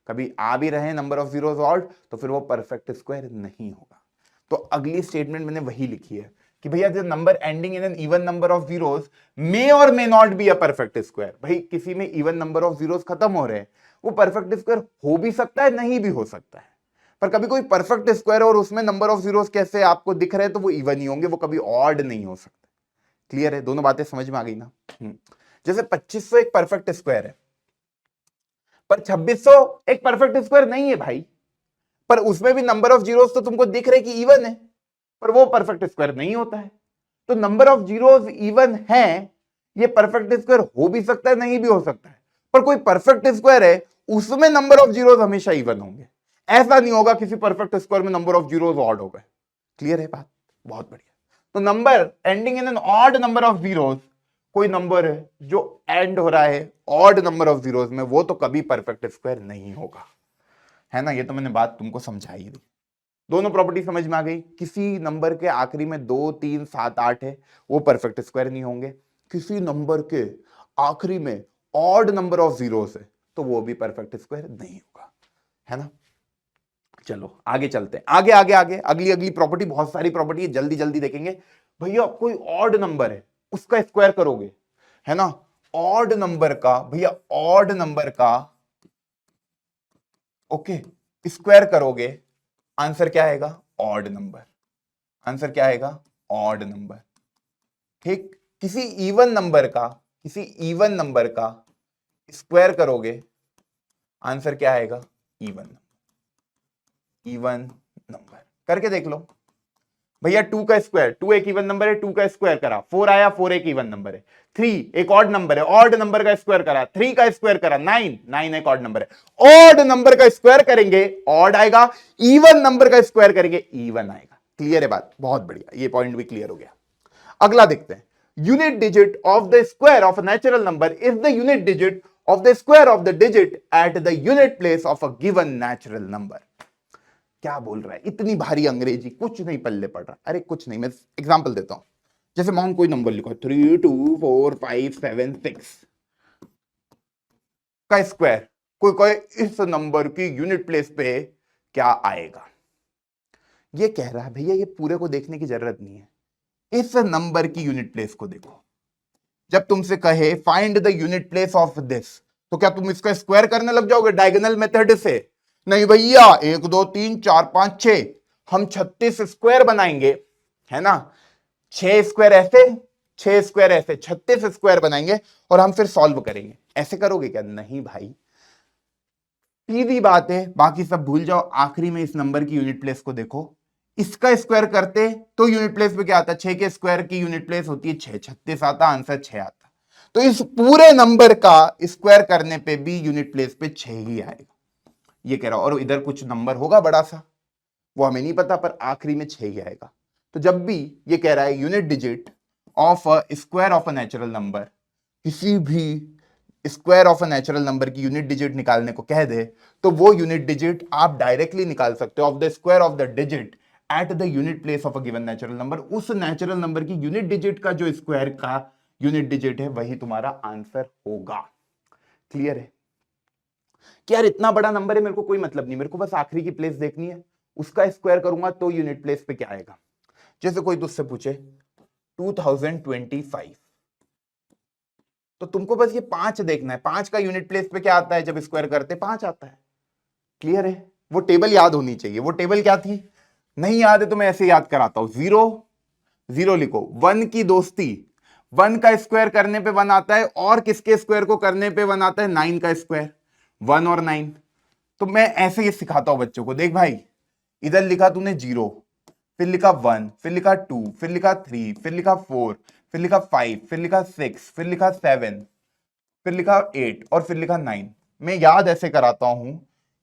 कभी आ भी रहे नंबर ऑफ जीरोस ऑड तो फिर वो परफेक्ट स्क्वायर नहीं होगा। तो अगली स्टेटमेंट मैंने वही लिखी है कि भैया the number ending in an even number of zeros may और may not be a perfect square. भाई किसी में इवन नंबर ऑफ जीरोस खत्म हो रहे हैं, वो परफेक्ट स्क्वायर हो भी सकता है, नहीं भी हो सकता है। पर कभी कोई परफेक्ट स्क्वायर और उसमें नंबर ऑफ जीरोस कैसे आपको दिख रहे हैं तो वो इवन ही होंगे, वो कभी ऑड नहीं हो सकते। क्लियर है? दोनों बातें समझ में आ गई ना। जैसे 2500 एक परफेक्ट स्क्वायर है पर 2600 एक परफेक्ट स्क्वायर नहीं है भाई। पर उसमें भी नंबर ऑफ जीरोस तो तुमको दिख रहे कि इवन है, पर वो परफेक्ट स्क्वायर नहीं होता है। तो नंबर ऑफ जीरोस इवन है, ये परफेक्ट स्क्वायर हो भी सकता है, नहीं भी हो सकता है। पर कोई परफेक्ट स्क्वायर है उसमें नंबर ऑफ जीरोस हमेशा इवन होंगे। ऐसा नहीं होगा किसी परफेक्ट स्क्वायर में नंबर ऑफ जीरोस ऑड हो गए। क्लियर है बात? बहुत बढ़िया। तो number ending in N odd number of zeros, कोई नंबर है जो एंड हो रहा है ऑड नंबर ऑफ जीरोस में, वो तो कभी परफेक्ट स्क्वायर नहीं होगा, है ना। ये तो मैंने बात तुमको समझाई दी। दोनों प्रॉपर्टी समझ में आ गई। किसी नंबर के आखिरी में 2, 3, 7, 8 है वो परफेक्ट स्क्वायर नहीं होंगे। किसी नंबर के आखिरी में ऑड नंबर ऑफ जीरोस है तो वो भी परफेक्ट स्क्वायर नहीं होगा, है ना। चलो आगे चलते हैं, आगे आगे आगे अगली अगली प्रॉपर्टी, बहुत सारी प्रॉपर्टी है, जल्दी जल्दी देखेंगे। भैया कोई ऑड नंबर है उसका स्क्वायर करोगे, है ना। ऑड नंबर का, भैया ऑड नंबर का ओके स्क्वायर करोगे, आंसर क्या आएगा? Odd number. आंसर क्या आएगा? Odd number. ठीक। किसी इवन नंबर का, किसी इवन नंबर का स्क्वायर करोगे, आंसर क्या आएगा? Even number. इवन नंबर करके देख लो। भैया 2 का स्क्वायर, 2 एक इवन नंबर है, 2 का स्क्वायर करा 4 आया, 4 एक इवन नंबर है। 3 एक ऑड नंबर है, ऑड नंबर का स्क्वायर करा, 3 का स्क्वायर करा 9, 9 एक ऑड नंबर है। ऑड नंबर का स्क्वायर करेंगे ऑड आएगा, इवन नंबर का स्क्वायर करेंगे इवन आएगा। क्लियर है बात? बहुत बढ़िया, ये पॉइंट भी क्लियर हो गया। अगला देखते हैं। Unit digit of the square of a natural number is the unit digit of the square of the digit at the unit place of a given natural number. क्या बोल रहा है? इतनी भारी अंग्रेजी, कुछ नहीं पल्ले पड़ रहा। अरे कुछ नहीं, मैं एग्जांपल देता हूं। जैसे मान कोई नंबर लिखो 3, 2, 4, 5, 7, 6 का स्क्वायर, कोई कोई इस नंबर की यूनिट प्लेस पे क्या आएगा? ये कह रहा है भैया ये पूरे को देखने की जरूरत नहीं है, इस नंबर की यूनिट प्लेस को देखो। जब तुमसे कहे find the unit place of this, तो क्या तुम इसका स्क्वायर करने लग जाओगे डायगोनल मेथड से? नहीं भैया, 1, 2, 3, 4, 5, 6, हम 36 स्क्वायर बनाएंगे, है ना। 6 स्क्वायर ऐसे, 6 स्क्वायर ऐसे, 36 स्क्वायर बनाएंगे और हम फिर सॉल्व करेंगे। ऐसे करोगे क्या? नहीं भाई, सीधी बात है, बाकी सब भूल जाओ। आखिरी में इस नंबर की यूनिट प्लेस को देखो। इसका स्क्वायर करते तो यूनिट प्लेस पे क्या आता? 6 के स्क्वायर की यूनिट प्लेस होती है 6, 36 आता, आंसर 6 आता। तो इस पूरे नंबर का स्क्वायर करने पे भी यूनिट प्लेस पे 6 ही आएगा, ये कह रहा हूं। और इधर कुछ नंबर होगा बड़ा सा, वो हमें नहीं पता, पर आखिरी में 6 ही आएगा। तो जब भी ये कह रहा है unit digit of a square of a natural number, किसी भी square of a natural number की यूनिट डिजिट निकालने को कह दे, तो वो यूनिट डिजिट आप डायरेक्टली निकाल सकते हो of the square of the digit at the unit place of a given natural number. उस नेचुरल नंबर की यूनिट डिजिट का जो स्क्वायर का यूनिट डिजिट है वही तुम्हारा आंसर होगा। क्लियर है कि यार इतना बड़ा नंबर है, मेरे को कोई मतलब नहीं, मेरे को बस आखिरी की प्लेस देखनी है, उसका स्क्वायर करूंगा तो यूनिट प्लेस पे क्या आएगा। जैसे कोई तुझसे पूछे 2025, तो तुमको बस ये 5 देखना है, 5 का यूनिट प्लेस पे क्या आता है जब स्क्वायर करते? 5 आता है। क्लियर है? वो टेबल याद होनी चाहिए। वो टेबल क्या थी? नहीं याद है तो मैं ऐसे याद कराता हूं। 0, 0 लिखो। 1 की दोस्ती, 1 का स्क्वायर करने पे 1 आता है, और किसके स्क्वायर को करने पे 1 आता है? 9 का स्क्वायर। 1 और 9, तो मैं ऐसे ही सिखाता हूं बच्चों को। देख भाई, इधर लिखा तूने 0, फिर लिखा 1, फिर लिखा 2, फिर लिखा 3, फिर लिखा 4, फिर लिखा 5, फिर लिखा 6, फिर लिखा 7, फिर लिखा 8 और फिर लिखा 9। मैं याद ऐसे कराता हूं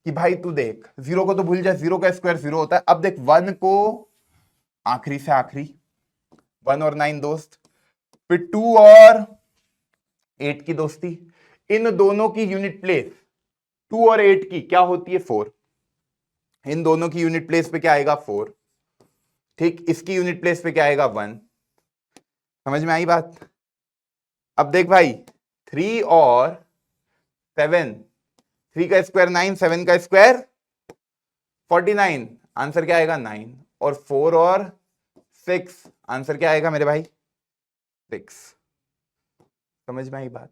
कि भाई तू देख, 0 को तो भूल जाए, 0 का स्क्वायर 0 होता है। अब देख 1 को आखिरी से आखिरी, 1 और 9 दोस्त, फिर 2 और 8 की दोस्ती, इन दोनों की यूनिट प्लेस 2 और 8 की क्या होती है 4, इन दोनों की यूनिट प्लेस पे क्या आएगा 4, ठीक, इसकी यूनिट प्लेस पे क्या आएगा 1। समझ में आई बात? अब देख भाई 3 और 7, 3 का स्क्वायर 9, 7 का स्क्वायर 49, आंसर क्या आएगा 9, और 4 और 6, आंसर क्या आएगा मेरे भाई 6। समझ में आई बात?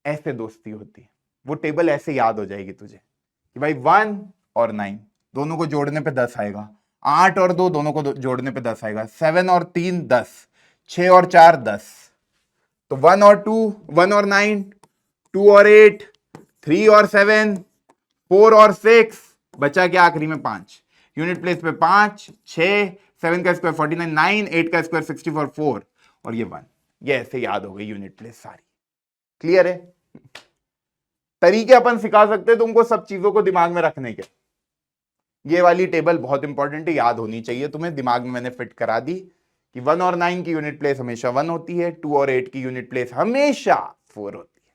ऐसे दोस्ती होती है, वो टेबल ऐसे याद हो जाएगी तुझे कि भाई 1 और 9 दोनों को जोड़ने पे 10 आएगा, 8 और 2 दोनों को जोड़ने पे 10 आएगा, 7 और 3 10, 6 और 4 10, तो 1 और 2, 1 और 9, 2 और 8, 3 और 7, 4 और 6, बचा क्या आखिरी में 5, यूनिट प्लेस पे 5, 6, 7 का स्क्वायर 49, 9, 8 का स्क्वायर 64, 4 और ये 1, ये ऐसे याद हो गई यूनिट प्लेस सारी। क्लियर है? तरीके अपन सिखा सकते हैं तुमको सब चीजों को दिमाग में रखने के। ये वाली टेबल बहुत इंपॉर्टेंट है, याद होनी चाहिए तुम्हें, दिमाग में मैंने फिट करा दी कि 1 और 9 की यूनिट प्लेस हमेशा 1 होती है, 2 और 8 की यूनिट प्लेस हमेशा 4 होती है,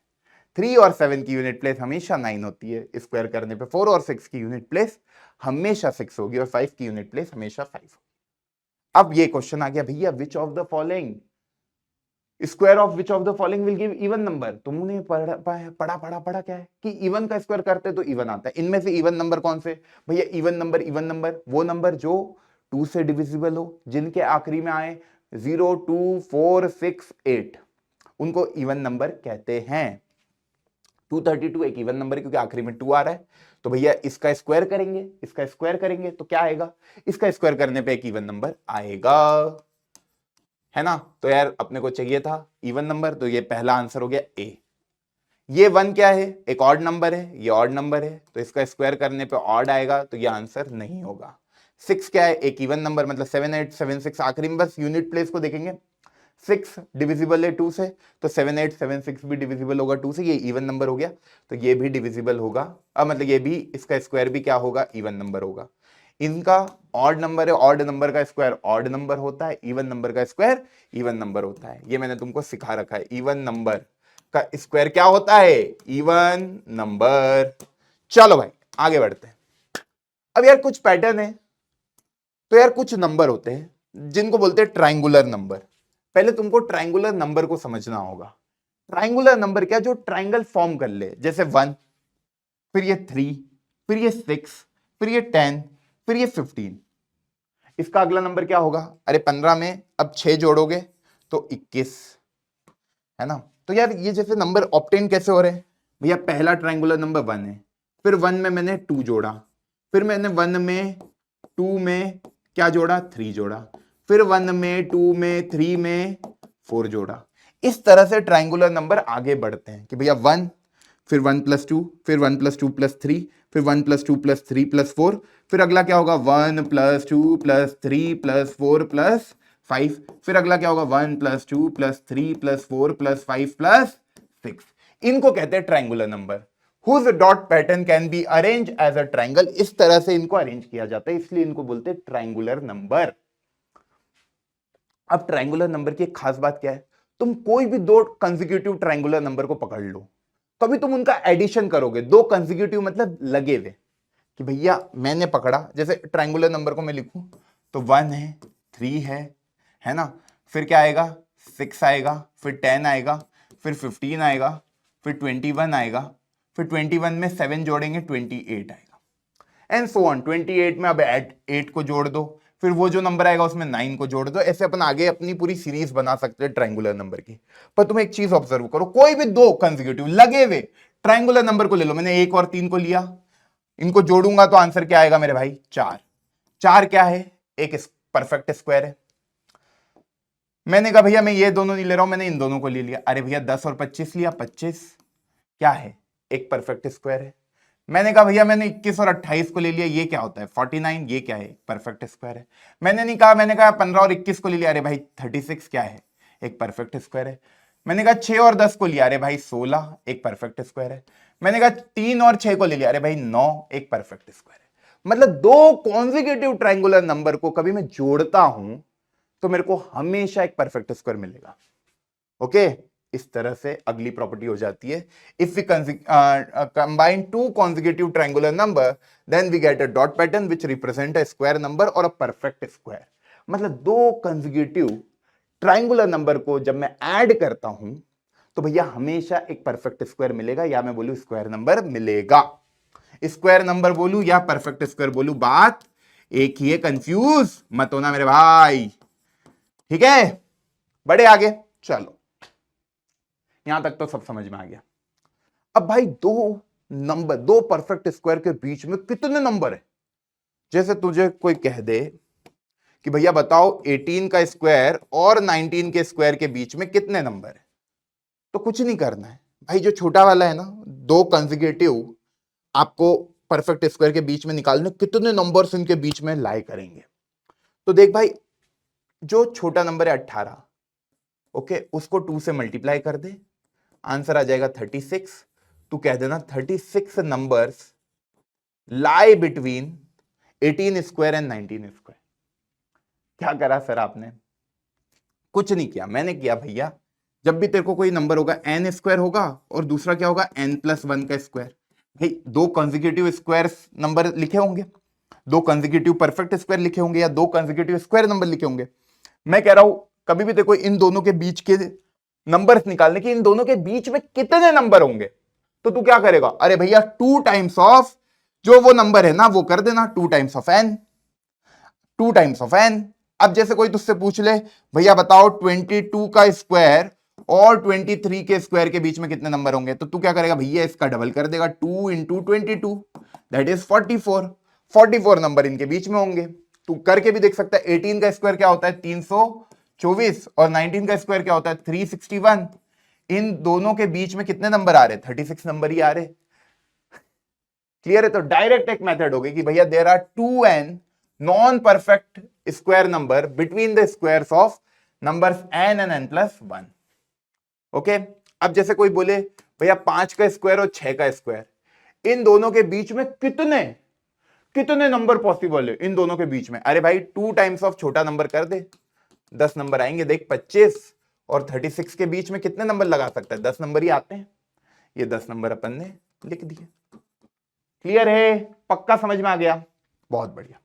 3 और 7 की यूनिट प्लेस हमेशा 9 होती है, स्क्वायर करने पे 4 और 6 की यूनिट प्लेस हमेशा 6 होगी, और 5 की यूनिट प्लेस हमेशा 5 होगी। अब ये क्वेश्चन आ गया भैया, which of the following square of which of the following will give even number. तुमने पढ़ा क्या है कि इवन का स्क्वायर करते तो इवन आता है, इनमें से इवन नंबर कौन से भैया? इवन नंबर वो नंबर जो 2 से डिविजिबल हो, जिनके आखिरी में आए 0, 2, 4, 6, 8, उनको इवन नंबर कहते हैं। 232 एक इवन नंबर है क्योंकि आखिरी में 2 आ रहा है, तो भैया इसका स्क्वायर करेंगे, इसका स्क्वायर करेंगे तो क्या आएगा? इसका स्क्वायर करने पे एक इवन नंबर आएगा, है ना? तो यार अपने को चाहिए था इवन नंबर, तो ये पहला आंसर हो गया ए। ये 1 क्या है? एक ऑड नंबर है, ये ऑड नंबर है, तो इसका स्क्वायर करने पे ऑड आएगा, तो ये आंसर नहीं होगा। 6 क्या है? एक इवन नंबर, मतलब 7, 8, 7, 6, आखिरी में बस यूनिट प्लेस को देखेंगे। 6 डिविजिबल है 2 से, तो 7, 8, 7, 6 भी डिविजिबल होगा 2 से, ये इवन नंबर हो गया, तो ये भी डिविजिबल होगा। अब मतलब ये भी, इसका स्क्वायर भी क्या होगा? इवन नंबर होगा। इनका ऑड नंबर है, ऑड नंबर का स्क्वायर ऑड नंबर होता है, इवन नंबर का स्क्वायर इवन नंबर होता है, ये मैंने तुमको सिखा रखा है। इवन नंबर का स्क्वायर क्या होता है? Even number. चलो भाई आगे बढ़ते हैं। अब यार कुछ पैटर्न है, तो यार कुछ नंबर होते हैं जिनको बोलते हैं ट्रायंगुलर नंबर। पहले तुमको ट्रायंगुलर नंबर को समझना होगा। ट्रायंगुलर नंबर क्या? जो ट्रायंगल फॉर्म कर ले, जैसे 1, फिर ये 3, फिर ये 6, फिर ये 10, फिर ये 15। इसका अगला नंबर क्या होगा? अरे 15 में अब 6 जोड़ोगे तो 21, है ना? तो यार ये जैसे नंबर ऑब्टेन कैसे हो रहे हैं भैया? पहला ट्रायंगुलर नंबर 1 है, फिर 1 में मैंने 2 जोड़ा, फिर मैंने 1 में 2 में क्या जोड़ा? 3 जोड़ा, फिर 1 में 2 में 3 में 4 जोड़ा। इस तरह से ट्रायंगुलर नंबर आगे बढ़ते हैं कि भैया 1, फिर 1 + 2, फिर 1 + 2 + 3, फिर 1 + 2 + 3 + 4, फिर अगला क्या होगा? 1 + 2 + 3 + 4 + 5, फिर अगला क्या होगा? 1 + 2 + 3 + 4 + 5 + 6। इनको कहते हैं triangular number. Whose dot pattern can be arrange as a triangle. इस तरह से इनको अरेंज किया जाता है, इसलिए इनको बोलते हैं ट्रायंगुलर नंबर। अब ट्रायंगुलर नंबर की एक खास बात क्या है? तुम कोई भी दो कंसेक्यूटिव ट्रायंगुलर नंबर को पकड़ लो, कभी तुम उनका एडिशन करोगे, दो कंसेक्यूटिव मतलब लगे हुए, कि भैया मैंने पकड़ा, जैसे ट्रायंगुलर नंबर को मैं लिखूं तो 1 है, 3 है ना? फिर क्या आएगा? 6 आएगा, फिर 10 आएगा, फिर 15 आएगा, फिर 21 आएगा, फिर 21 में 7 जोड़ेंगे 28 आएगा, एंड सो ऑन। 28 में अब 8 को जोड़ दो, फिर वो जो नंबर आएगा उसमें 9 को जोड़ दो। ऐसे अपन आगे अपनी पूरी सीरीज बना सकते हैं ट्रायंगुलर नंबर की। पर तुम एक चीज ऑब्जर्व करो, कोई भी दो कंसेक्यूटिव लगे हुए ट्रायंगुलर नंबर को ले लो, मैंने 1 और 3 को लिया, इनको जोड़ूंगा तो आंसर क्या आएगा मेरे भाई? 4। 4 क्या है? एक परफेक्ट स्क्वायर है। मैंने कहा भैया मैं ये दोनों नहीं ले रहा हूं, मैंने इन दोनों को ले लिया। अरे भैया 10 और 25 लिया, 25 क्या है? एक परफेक्ट स्क्वायर है। मैंने कहा भैया मैंने 21 और 28 को ले लिया, ये क्या होता है? 49, ये क्या है? परफेक्ट स्क्वायर है। मैंने कहा 15 और 21 को ले लिया, अरे भाई 36 क्या है? एक परफेक्ट स्क्वायर है। मैंने कहा 6 और 10 को लिया, अरे भाई 16, एक परफेक्ट स्क्वायर है। मैंने कहा 3 और 6 को ले लिया, अरे भाई 9, एक परफेक्ट स्क्वायर है। मतलब दो कॉन्जिक्यूटिव ट्रायंगुलर नंबर को कभी मैं जोड़ता हूं तो मेरे को हमेशा एक परफेक्ट स्क्वायर मिलेगा। ओके, इस तरह से अगली प्रॉपर्टी हो जाती है, if we combine two consecutive triangular number then we get a dot pattern which represent a square number और अ परफेक्ट स्क्वायर। मतलब दो कॉन्जिक्यूटिव ट्रायंगुलर नंबर को जब मैं ऐड करता हूं तो भैया हमेशा एक परफेक्ट स्क्वायर मिलेगा, या मैं बोलूं स्क्वायर नंबर मिलेगा। स्क्वायर नंबर बोलूं या परफेक्ट स्क्वायर बोलूं, बात एक ही है, कंफ्यूज मत होना मेरे भाई, ठीक है। बड़े आगे चलो, यहां तक तो सब समझ में आ गया। अब भाई दो परफेक्ट स्क्वायर के बीच में कितने नंबर है? जैसे तुझे कोई कह दे कि भैया बताओ 18 का स्क्वायर और 19 के स्क्वायर के बीच में कितने नंबर है, तो कुछ नहीं करना है भाई, जो छोटा वाला है ना, दो कंसेक्यूटिव आपको परफेक्ट स्क्वायर के बीच में निकालने, कितने नंबर्स इनके बीच में लाई करेंगे। तो देख भाई, जो छोटा नंबर है 18, ओके, उसको 2 से मल्टीप्लाई कर दे, आंसर आ जाएगा 36। तू कह देना 36 numbers lie between 18 square and 19 square. क्या करा सर आपने? कुछ नहीं किया, मैंने किया भैया, जब भी तेरे को कोई नंबर होगा एन स्क्वायर होगा और दूसरा क्या होगा n+1 का स्क्वायर, भाई दो कंसेक्यूटिव स्क्वायर नंबर लिखे होंगे, दो कंसेक्यूटिव परफेक्ट स्क्वायर लिखे होंगे, या दो कंसेक्यूटिव स्क्वायर नंबर लिखे होंगे। मैं कह रहा हूं कभी भी देखो इन दोनों के बीच के नंबर्स निकालने की, इन दोनों के बीच में कितने नंबर होंगे, तो तू क्या करेगा, अरे भैया 2 टाइम्स ऑफ जो वो नंबर है ना वो कर देना, 2 times of n, 2 times of n। अब जैसे कोई तुझसे पूछ ले भैया बताओ 22 का स्क्वायर और 23 के स्क्वायर के बीच में कितने नंबर होंगे, तो तू क्या करेगा भैया, इसका डबल कर देगा, 2 इंटू 22, दैट इज 44। 44 नंबर इनके बीच में होंगे। तू करके भी देख सकता है, 18 का स्क्वायर क्या होता है 324, और 19 का स्क्वायर क्या होता है 361। इन दोनों के बीच में कितने नंबर आ रहे, 36 नंबर ही आ रहे। क्लियर है? तो डायरेक्ट एक मेथड होगी कि भैया there are 2n non perfect square number between the squares of numbers n and n+1। Okay, अब जैसे कोई बोले भैया 5 का स्क्वायर और 6 का स्क्वायर, इन दोनों के बीच में कितने कितने नंबर पॉसिबल है इन दोनों के बीच में, अरे भाई 2 टाइम्स ऑफ छोटा नंबर कर दे, 10 नंबर आएंगे। देख 25 और 36 के बीच में कितने नंबर लगा सकता है, 10 नंबर ही आते हैं। ये 10 नंबर अपन ने लिख दिए। क्लियर है? पक्का समझ में आ गया? बहुत बढ़िया।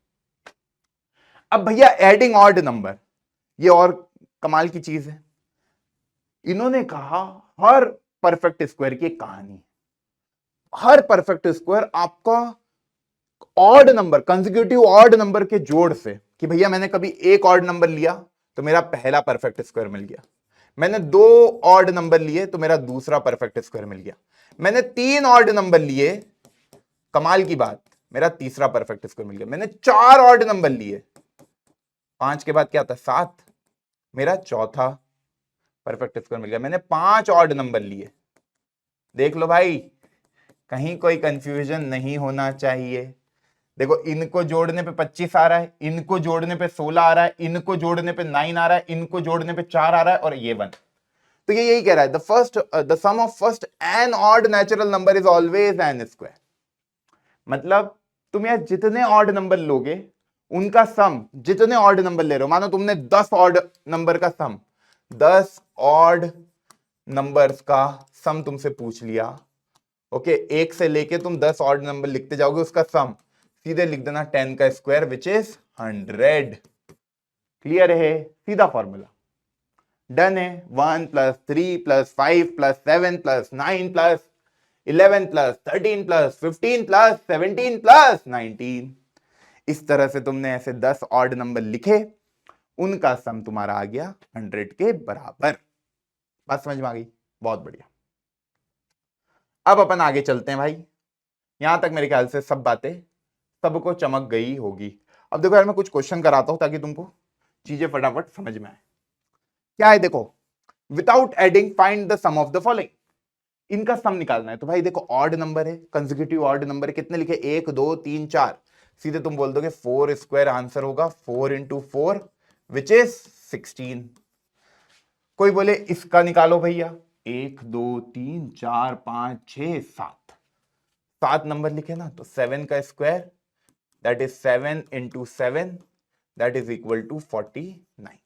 अब भैया एडिंग ऑड नंबर, ये और कमाल की चीज है। इन्होंने कहा हर परफेक्ट स्क्वायर की एक कहानी, हर परफेक्ट स्क्वायर आपका odd number, consecutive odd number के जोड़ से, कि भैया मैंने कभी एक ऑड नंबर लिया तो मेरा पहला परफेक्ट स्क्वायर मिल गया, मैंने 2 ऑड नंबर लिए तो मेरा दूसरा परफेक्ट स्क्वायर मिल गया, मैंने 3 ऑड नंबर लिए, कमाल की बात, मेरा तीसरा परफेक्ट स्क्वायर मिल गया, मैंने 4 ऑड नंबर लिए, 5 के बाद क्या आता है 7, मेरा चौथा परफेक्ट स्क्वायर मिल गया, मैंने 5 ऑड नंबर लिए। देख लो भाई, कहीं कोई कंफ्यूजन नहीं होना चाहिए। देखो इनको जोड़ने पे 25 आ रहा है, इनको जोड़ने पे 16 आ रहा है, इनको जोड़ने पे 9 आ रहा है, इनको जोड़ने पे 4 आ रहा है, और ये 1। तो ये यही कह रहा है, the sum of first n odd natural number is always n square. मतलब तुम यार जितने ऑड नंबर लोगे उनका सम, जितने ऑड नंबर ले रहे हो, मानो तुमने 10 ऑड नंबर का सम, 10 ऑड नंबर्स का सम तुमसे पूछ लिया, ओके, एक से लेके तुम 10 ऑड नंबर लिखते जाओगे, उसका सम सीधे लिख देना 10 का स्क्वायर विच इज 100। क्लियर है? सीधा फॉर्मूला, डन है। 1 + 3 + 5 + 7 + 9 + 11 + 13 + 15 + 17 + 19। इस तरह से तुमने ऐसे 10 ऑड नंबर लिखे, उनका सम तुम्हारा आ गया 100 के बराबर। बात समझ में आ गई? बहुत बढ़िया। अब अपन आगे चलते हैं भाई, यहां तक मेरे ख्याल से सब बातें सबको चमक गई होगी। अब देखो यार, मैं कुछ क्वेश्चन कराता हूं ताकि तुमको चीजें फटाफट समझ में आए। क्या है देखो, without adding find the sum of the following, इनका सम निकालना है। तो भाई देखो ऑड नंबर है, कंसेक्यूटिव ऑड नंबर है, कितने लिखे 1 2 3 4, सीधे तुम बोल दोगे 4 स्क्वायर, आंसर होगा 4 × 4 विच इज 16। कोई बोले इसका निकालो भैया, 1 2 3 4 5 6 7, 7 नंबर लिखे ना, तो 7 का square that is 7 × 7 that is equal to 49।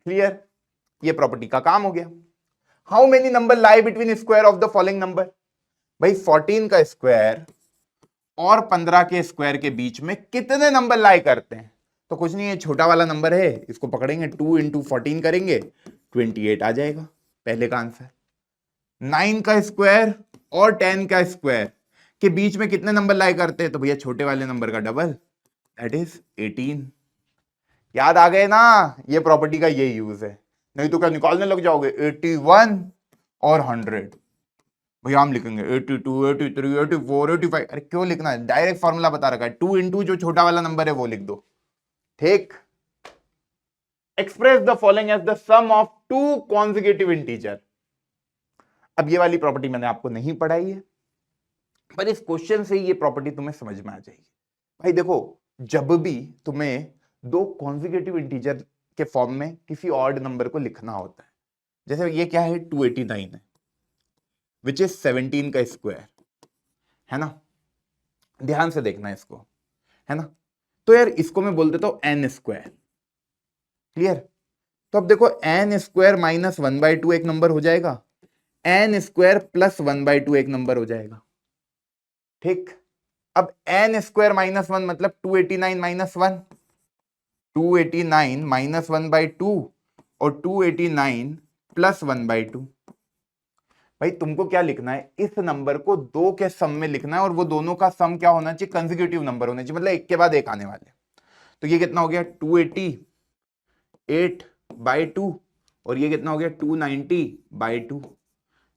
Clear, ये प्रॉपर्टी का काम हो गया। How many number lie between square of the following number, भाई 14 का स्क्वायर और 15 के स्क्वायर के बीच में कितने नंबर लाई करते हैं? तो कुछ नहीं है, छोटा वाला नंबर है, इसको पकड़ेंगे, 2 इंटू 14 करेंगे, 28 आ जाएगा, पहले का आंसर। 9 का स्क्वायर और 10 का स्क्वायर के बीच में कितने नंबर लाई करते हैं? तो भैया छोटे वाले नंबर का डबल, दैट इज 18। याद आ गए ना, ये प्रॉपर्टी का ये यूज है, नहीं तो क्या निकालने लग जाओगे 81 और 100। भैया हम लिखेंगे 82, 83, 84, 85, अरे क्यों लिखना है, डायरेक्ट फॉर्मूला बता रखा है, 2 इंटू जो छोटा वाला नंबर है वो लिख दो, ठीक। Express the following as the sum of two consecutive integer. अब ये वाली प्रॉपर्टी मैंने आपको नहीं पढ़ाई है, पर इस क्वेश्चन से ये प्रॉपर्टी तुम्हें समझ में आ जाएगी। भाई देखो, जब भी तुम्हें दो कॉन्जिक्यूटिव इंटीजर के फॉर्म में किसी ऑड नंबर को लिखना होता है, जैसे ये क्या है, 289 है, विच इज 17 का स्क्वायर, है ना, ध्यान से देखना इसको, है ना। तो यार इसको मैं बोल देता हूं एन स्क्वायर, क्लियर। तो अब देखो एन स्क्वायर माइनस 1/2 एक नंबर हो जाएगा, एन स्क्वायर प्लस 1/2 एक नंबर हो जाएगा, ठीक। अब एन स्क्वायर माइनस 1 मतलब 289 माइनस 1, 289 माइनस 1/2 और 289 प्लस 1/2। भाई तुमको क्या लिखना है, इस नंबर को दो के सम में लिखना है, और वो दोनों का सम क्या होना चाहिए, कंसेक्यूटिव नंबर होना चाहिए, मतलब एक के बाद एक आने वाले। तो ये कितना हो गया, 288/2, और ये कितना हो गया, 290/2।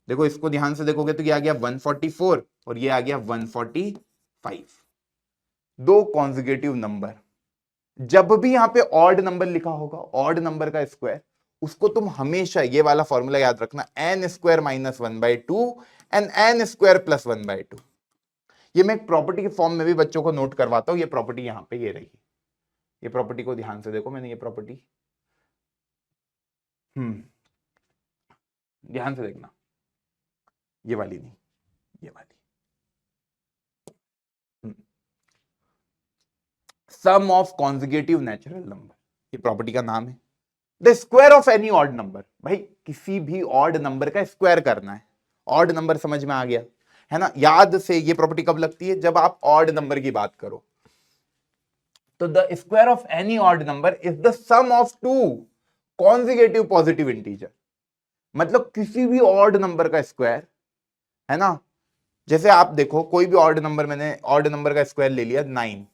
देखो इसको ध्यान से देखोगे तो ये आ गया 144 और ये आ गया 145। दो कॉन्जिक्यूटिव नंबर, जब भी यहां पे ऑड नंबर लिखा होगा, ऑड नंबर का स्क्वायर, उसको तुम हमेशा ये वाला फॉर्मूला याद रखना, n square minus 1/2 and n square plus 1/2। ये मैं एक प्रॉपर्टी के फॉर्म में भी बच्चों को नोट करवाता हूं, ये प्रॉपर्टी यहां पे ये रही, ये प्रॉपर्टी को ध्यान से देखो, मैंने ये प्रॉपर्टी ध्यान से देखना, ये वाली नहीं, ये वाली, सम ऑफ कॉन्जिक्यूटिव नेचुरल नंबर, ये प्रॉपर्टी का नाम है। The square of any odd number, भाई किसी भी ऑड नंबर का स्क्वायर करना है, ऑड नंबर समझ में आ गया, है ना। याद से ये प्रॉपर्टी कब लगती है, जब आप ऑड नंबर की बात करो। तो the square of any odd number is the sum of two consecutive positive integer, मतलब किसी भी ऑड नंबर का स्क्वायर, है ना। जैसे आप देखो कोई भी ऑड नंबर, मैंने ऑड नंबर का स्क्वायर ले लिया 9,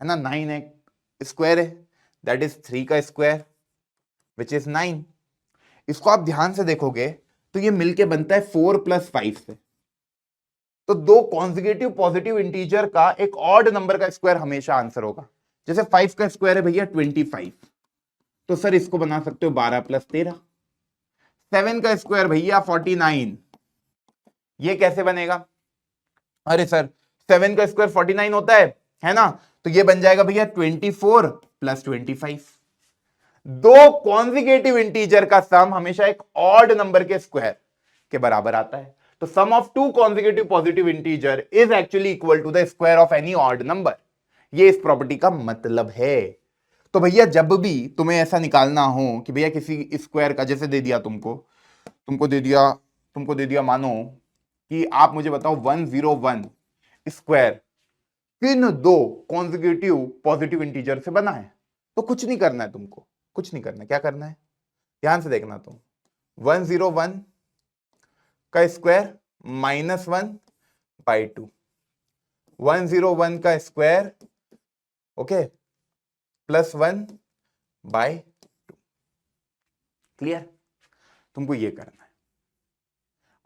है ना, 9 एक स्क्वायर है, दैट इज 3 का स्क्वायर विच इज 9। इसको आप ध्यान से देखोगे तो ये मिलके बनता है 4 + 5 से। तो दो कॉन्जिक्यूटिव पॉजिटिव इंटीजर का एक ऑड नंबर का स्क्वायर हमेशा आंसर होगा। जैसे 5 का स्क्वायर है भैया 25, तो सर इसको बना सकते हो 12 + 13। 7 का स्क्वायर भैया 49, ये कैसे बनेगा, अरे सर 7 का स्क्वायर 49 होता है ना, तो ये बन जाएगा भैया 24 + 25। दो कॉन्जिक्यूटिव इंटीजर का सम हमेशा एक ऑड नंबर के स्क्वायर के बराबर आता है। तो sum of two consecutive positive integer is actually equal to the square of any odd number, ये इस प्रॉपर्टी का मतलब है। तो भैया जब भी तुम्हें ऐसा निकालना हो कि भैया किसी स्क्वायर का, जैसे दे दिया तुमको दे दिया मानो कि आप मुझे बताओ 101 स्क्वायर किन दो कॉन्जिक्यूटिव पॉजिटिव इंटीजर से बना है, तो कुछ नहीं करना है तुमको, कुछ नहीं करना, क्या करना है, ध्यान से देखना तुम, 101 का स्क्वायर -1/2, 101 का स्क्वायर ओके +1/2, क्लियर। तुमको ये करना है।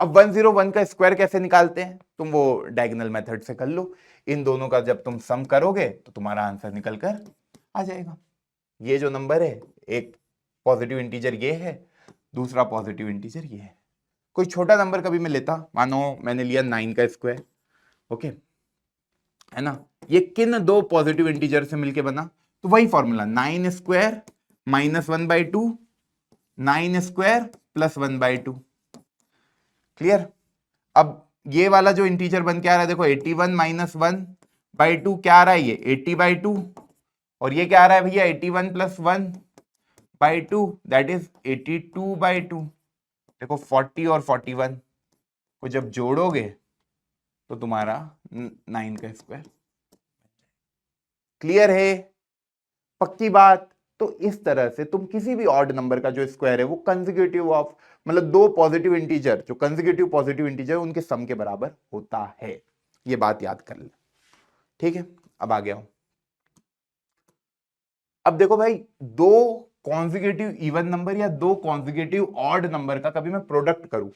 अब 101 का स्क्वायर कैसे निकालते हैं, तुम वो डायगोनल मेथड से कर लो, इन दोनों का जब तुम सम करोगे तो तुम्हारा आंसर निकल कर आ जाएगा। ये जो नंबर है, एक पॉजिटिव इंटीजर ये है, दूसरा पॉजिटिव इंटीजर ये है। कोई छोटा नंबर कभी मैं लेता, मानो मैंने लिया 9 का स्क्वायर, ओके, है ना, ये किन दो पॉजिटिव इंटीजर से मिलके बना, तो वही फॉर्मूला 9 स्क्वायर -1/2, 9 स्क्वायर +1/2, क्लियर। अब ये वाला जो इंटीजर बन के आ रहा है, देखो 81 - 1/2 क्या आ रहा है, ये 80/2, और ये क्या आ रहा है भैया 81 + 1/2, बाई टू दैट इज 82/2। देखो 40 और 41 को जब जोड़ोगे तो तुम्हारा 9 का स्क्वायर। क्लियर है? पक्की बात। तो इस तरह से तुम किसी भी ऑड नंबर का जो स्क्वायर है वो कंसेक्यूटिव ऑफ, मतलब दो पॉजिटिव इंटीजर, जो कंसेक्यूटिव पॉजिटिव इंटीजर उनके सम के बराबर होता है। ये बात याद कर ले, ठीक है। अब आ गया हूं। अब देखो भाई, दो कॉन्जिक्यूटिव इवन नंबर या दो कॉन्जिक्यूटिव ऑड नंबर का कभी मैं प्रोडक्ट करूं,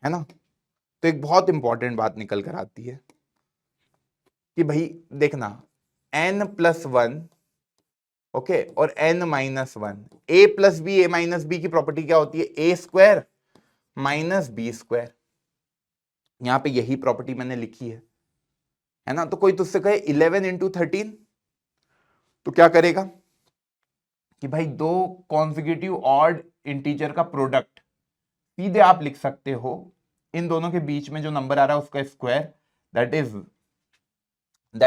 है ना, तो एक बहुत इंपॉर्टेंट बात निकल कर आती है कि भाई देखना, n+1 ओके और n-1, a+b की प्रॉपर्टी क्या होती है, a square minus b square. यहां पे यही प्रॉपर्टी मैंने लिखी है ना। तो कोई तुझसे कहे 11 × 13, तो क्या करेगा कि भाई दो कॉन्जिक्यूटिव ऑड इंटीजर का प्रोडक्ट सीधे आप लिख सकते हो, इन दोनों के बीच में जो नंबर आ रहा है उसका स्क्वायर, दैट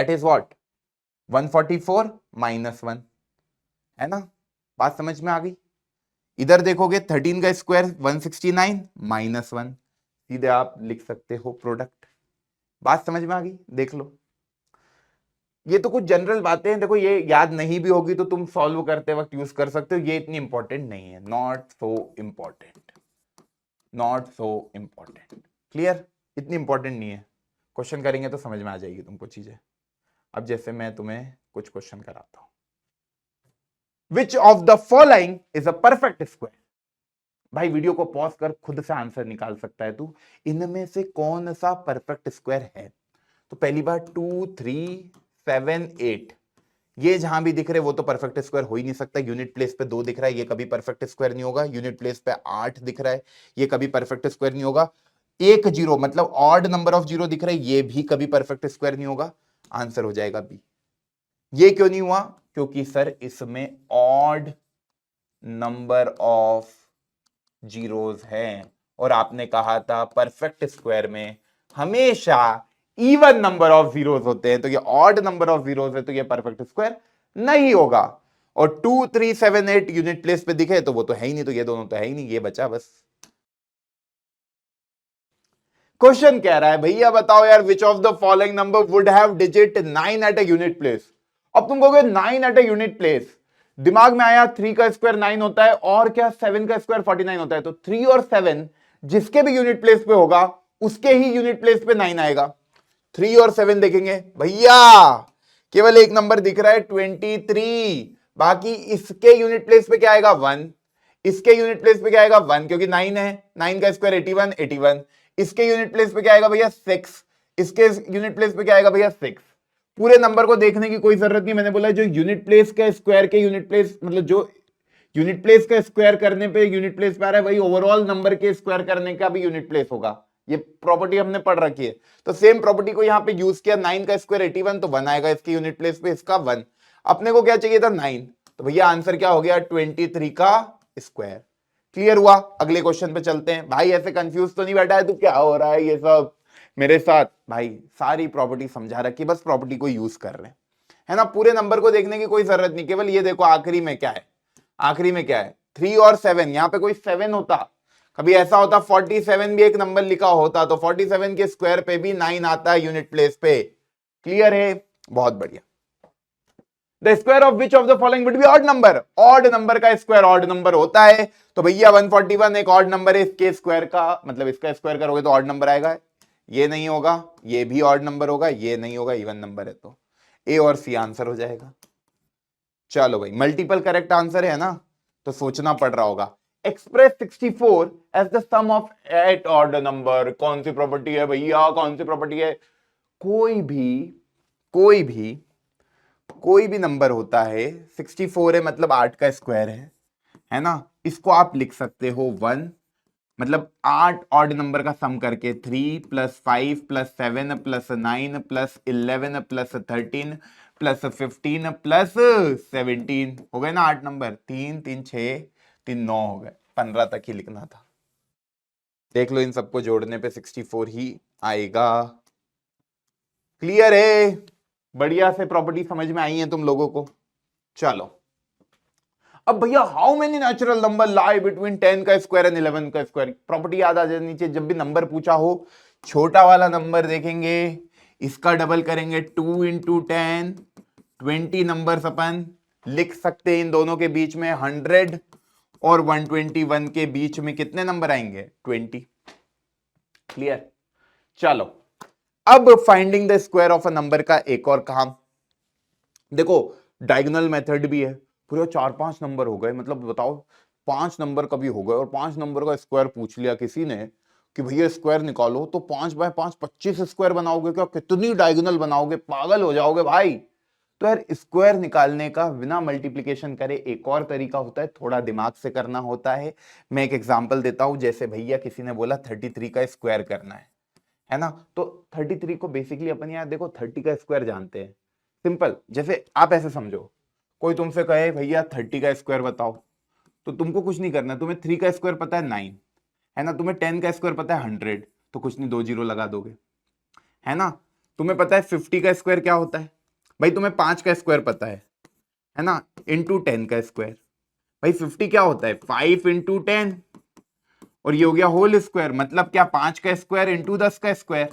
इज व्हाट, 144 - 1, है ना। बात समझ में आ गई? इधर देखोगे 13 का स्क्वायर 169 - 1, सीधे आप लिख सकते हो प्रोडक्ट। बात समझ में आ गई? देख लो, ये तो कुछ जनरल बातें हैं, देखो ये याद नहीं भी होगी तो तुम सॉल्व करते वक्त यूज कर सकते हो, ये इतनी इंपॉर्टेंट नहीं है, not so important, not so important. Clear? इतनी इंपॉर्टेंट नहीं है, क्वेश्चन करेंगे तो समझ में आ जाएगी तुमको चीजें। अब जैसे मैं तुम्हें कुछ क्वेश्चन कराता हूं, which of the following is a perfect square. भाई वीडियो को पॉज कर खुद से आंसर निकाल सकता है तू, इनमें से कौन सा परफेक्ट स्क्वायर है। तो पहली बात 2 3 7 8, ये जहां भी दिख रहे वो तो परफेक्ट स्क्वायर हो ही नहीं सकता। यूनिट प्लेस पे 2 दिख रहा है, ये कभी परफेक्ट स्क्वायर नहीं होगा। यूनिट प्लेस पे 8 दिख रहा है, ये कभी परफेक्ट स्क्वायर नहीं होगा। एक जीरो मतलब ऑड नंबर ऑफ जीरो दिख रहा है, ये भी कभी परफेक्ट स्क्वायर नहीं होगा। आंसर हो जाएगा बी। ये क्यों नहीं हुआ? क्योंकि सर इसमें ऑड नंबर ऑफ जीरोस हैं, और आपने कहा था परफेक्ट स्क्वायर में हमेशा इवन नंबर ऑफ जीरोस होते हैं, तो ये ऑड नंबर ऑफ जीरोस है, तो ये परफेक्ट स्क्वायर नहीं होगा। और 2 3 7 8 यूनिट प्लेस पे दिखे तो वो तो है ही नहीं, तो ये दोनों तो है ही नहीं, ये बचा बस। क्वेश्चन कह रहा है भैया बताओ यार, which of the following number would have digit 9 at a unit place. अब तुम कहोगे 9 एट अ यूनिट प्लेस, दिमाग में आया 3 का स्क्वायर 9 होता है, और क्या 7 का स्क्वायर 49 होता है, तो 3 और 7 जिसके भी यूनिट प्लेस पे होगा उसके ही यूनिट प्लेस पे 9 आएगा। 3 और 7 देखेंगे भैया, केवल एक नंबर दिख रहा है 23, बाकी इसके यूनिट प्लेस पे क्या आएगा 1, इसके यूनिट प्लेस पे क्या आएगा 1 क्योंकि 9 है, 9 का स्क्वायर 81 81, इसके यूनिट प्लेस पे क्या आएगा भैया 6, इसके यूनिट प्लेस पे क्या आएगा भैया 6। पूरे नंबर को देखने की कोई जरूरत नहीं, मैंने बोला जो यूनिट प्लेस का स्क्वायर के यूनिट प्लेस, मतलब जो यूनिट प्लेस का स्क्वायर करने पे यूनिट प्लेस पे आ रहा है वही ओवरऑल नंबर के स्क्वायर करने का भी यूनिट प्लेस होगा। ये प्रॉपर्टी हमने पढ़ रखी है, तो सेम प्रॉपर्टी को यहां पे यूज किया। 9 का स्क्वायर 81, तो 1 आएगा इसके यूनिट प्लेस पे, इसका 1। अपने को क्या चाहिए था 9, तो भैया आंसर क्या हो गया 23 का स्क्वायर। क्लियर हुआ? अगले क्वेश्चन पे चलते हैं। भाई ऐसे कंफ्यूज तो नहीं बैठा है तू, क्या हो रहा है ये सब मेरे साथ? भाई सारी प्रॉपर्टी समझा रखी, बस प्रॉपर्टी को यूज कर रहे हैं, है ना। पूरे नंबर को देखने की कोई जरूरत नहीं, केवल ये देखो आखिरी में क्या है, आखिरी में क्या है 3 और 7, यहां पे कोई 7 होता, कभी ऐसा होता 47 भी एक नंबर लिखा होता तो 47 के स्क्वायर पे भी 9 आता है यूनिट प्लेस पे। क्लियर है? बहुत बढ़िया। The square of which of the following would be odd number. Odd number का स्क्वायर ऑड नंबर होता है, तो भैया 141 एक ऑड नंबर है, इसके स्क्वायर का मतलब इसका स्क्वायर करोगे तो ऑड नंबर आएगा। ये नहीं होगा, ये भी ऑड नंबर होगा, ये नहीं होगा, इवन नंबर है, तो ए और सी आंसर हो जाएगा। चलो भाई, मल्टीपल करेक्ट आंसर है ना, तो सोचना पड़ रहा होगा। Express 64 as the sum of 8 odd number, कौन सी प्रॉपर्टी है भैया, कौन सी प्रॉपर्टी है? कोई भी कोई भी नंबर होता है, 64 है मतलब 8 का स्क्वायर है ना। इसको आप लिख सकते हो 1, मतलब 8 ऑड नंबर का सम करके 3 + 5 + 7 + 9 + 11 + 13 + 15 + 17 हो गए ना 8 नंबर। 3 3 6 3 9 हो गए, 15 तक ही लिखना था। देख लो इन सबको जोड़ने पे 64 ही आएगा। क्लियर है? बढ़िया से प्रॉपर्टी समझ में आई है तुम लोगों को। चलो अब भैया how many natural number lie between 10 का स्क्वायर एंड 11 का स्क्वायर, प्रॉपर्टी याद आ जानी चाहिए। जब भी नंबर पूछा हो, छोटा वाला नंबर देखेंगे, इसका डबल करेंगे, 2 इंटू 10, 20 नंबर अपन लिख सकते हैं। इन दोनों के बीच में 100 और 121 के बीच में कितने नंबर आएंगे? 20। क्लियर? चलो अब finding the square of a number का एक और काम। देखो डायगोनल मेथड भी है, पूरे 4-5 नंबर हो गए, मतलब बताओ 5 नंबर कभी हो गए और 5 नंबर का स्क्वायर पूछ लिया किसी ने कि भैया स्क्वायर निकालो, तो 5 बाय 5 25 स्क्वायर बनाओगे क्या? कितनी डायगोनल बनाओगे, पागल हो जाओगे भाई। तो यार स्क्वायर निकालने का बिना मल्टीप्लीकेशन करे एक और तरीका होता है, थोड़ा दिमाग से करना होता है। मैं एक एग्जांपल देता हूं, जैसे भैया किसी ने बोला 33 का स्क्वायर करना है ना, तो 33 को बेसिकली अपन यार देखो 30 का स्क्वायर जानते हैं, सिंपल। जैसे आप ऐसे समझो, कोई तुमसे कहे भैया 30 का स्क्वायर बताओ, तो तुमको कुछ नहीं करना, तुम्हें 3 का स्क्वायर पता है 9, है ना, तुम्हें 10 का स्क्वायर पता है 100, तो कुछ नहीं, 2 जीरो लगा दोगे, है ना। तुम्हें पता है 50 का स्क्वायर क्या होता है, भाई तुम्हें 5 का स्क्वायर पता है ना, इंटू 10 का स्क्वायर। भाई 50 क्या होता है? 5 इंटू 10, और ये हो गया होल स्क्वायर, मतलब क्या? 5 का स्क्वायर इंटू 10 का स्क्वायर।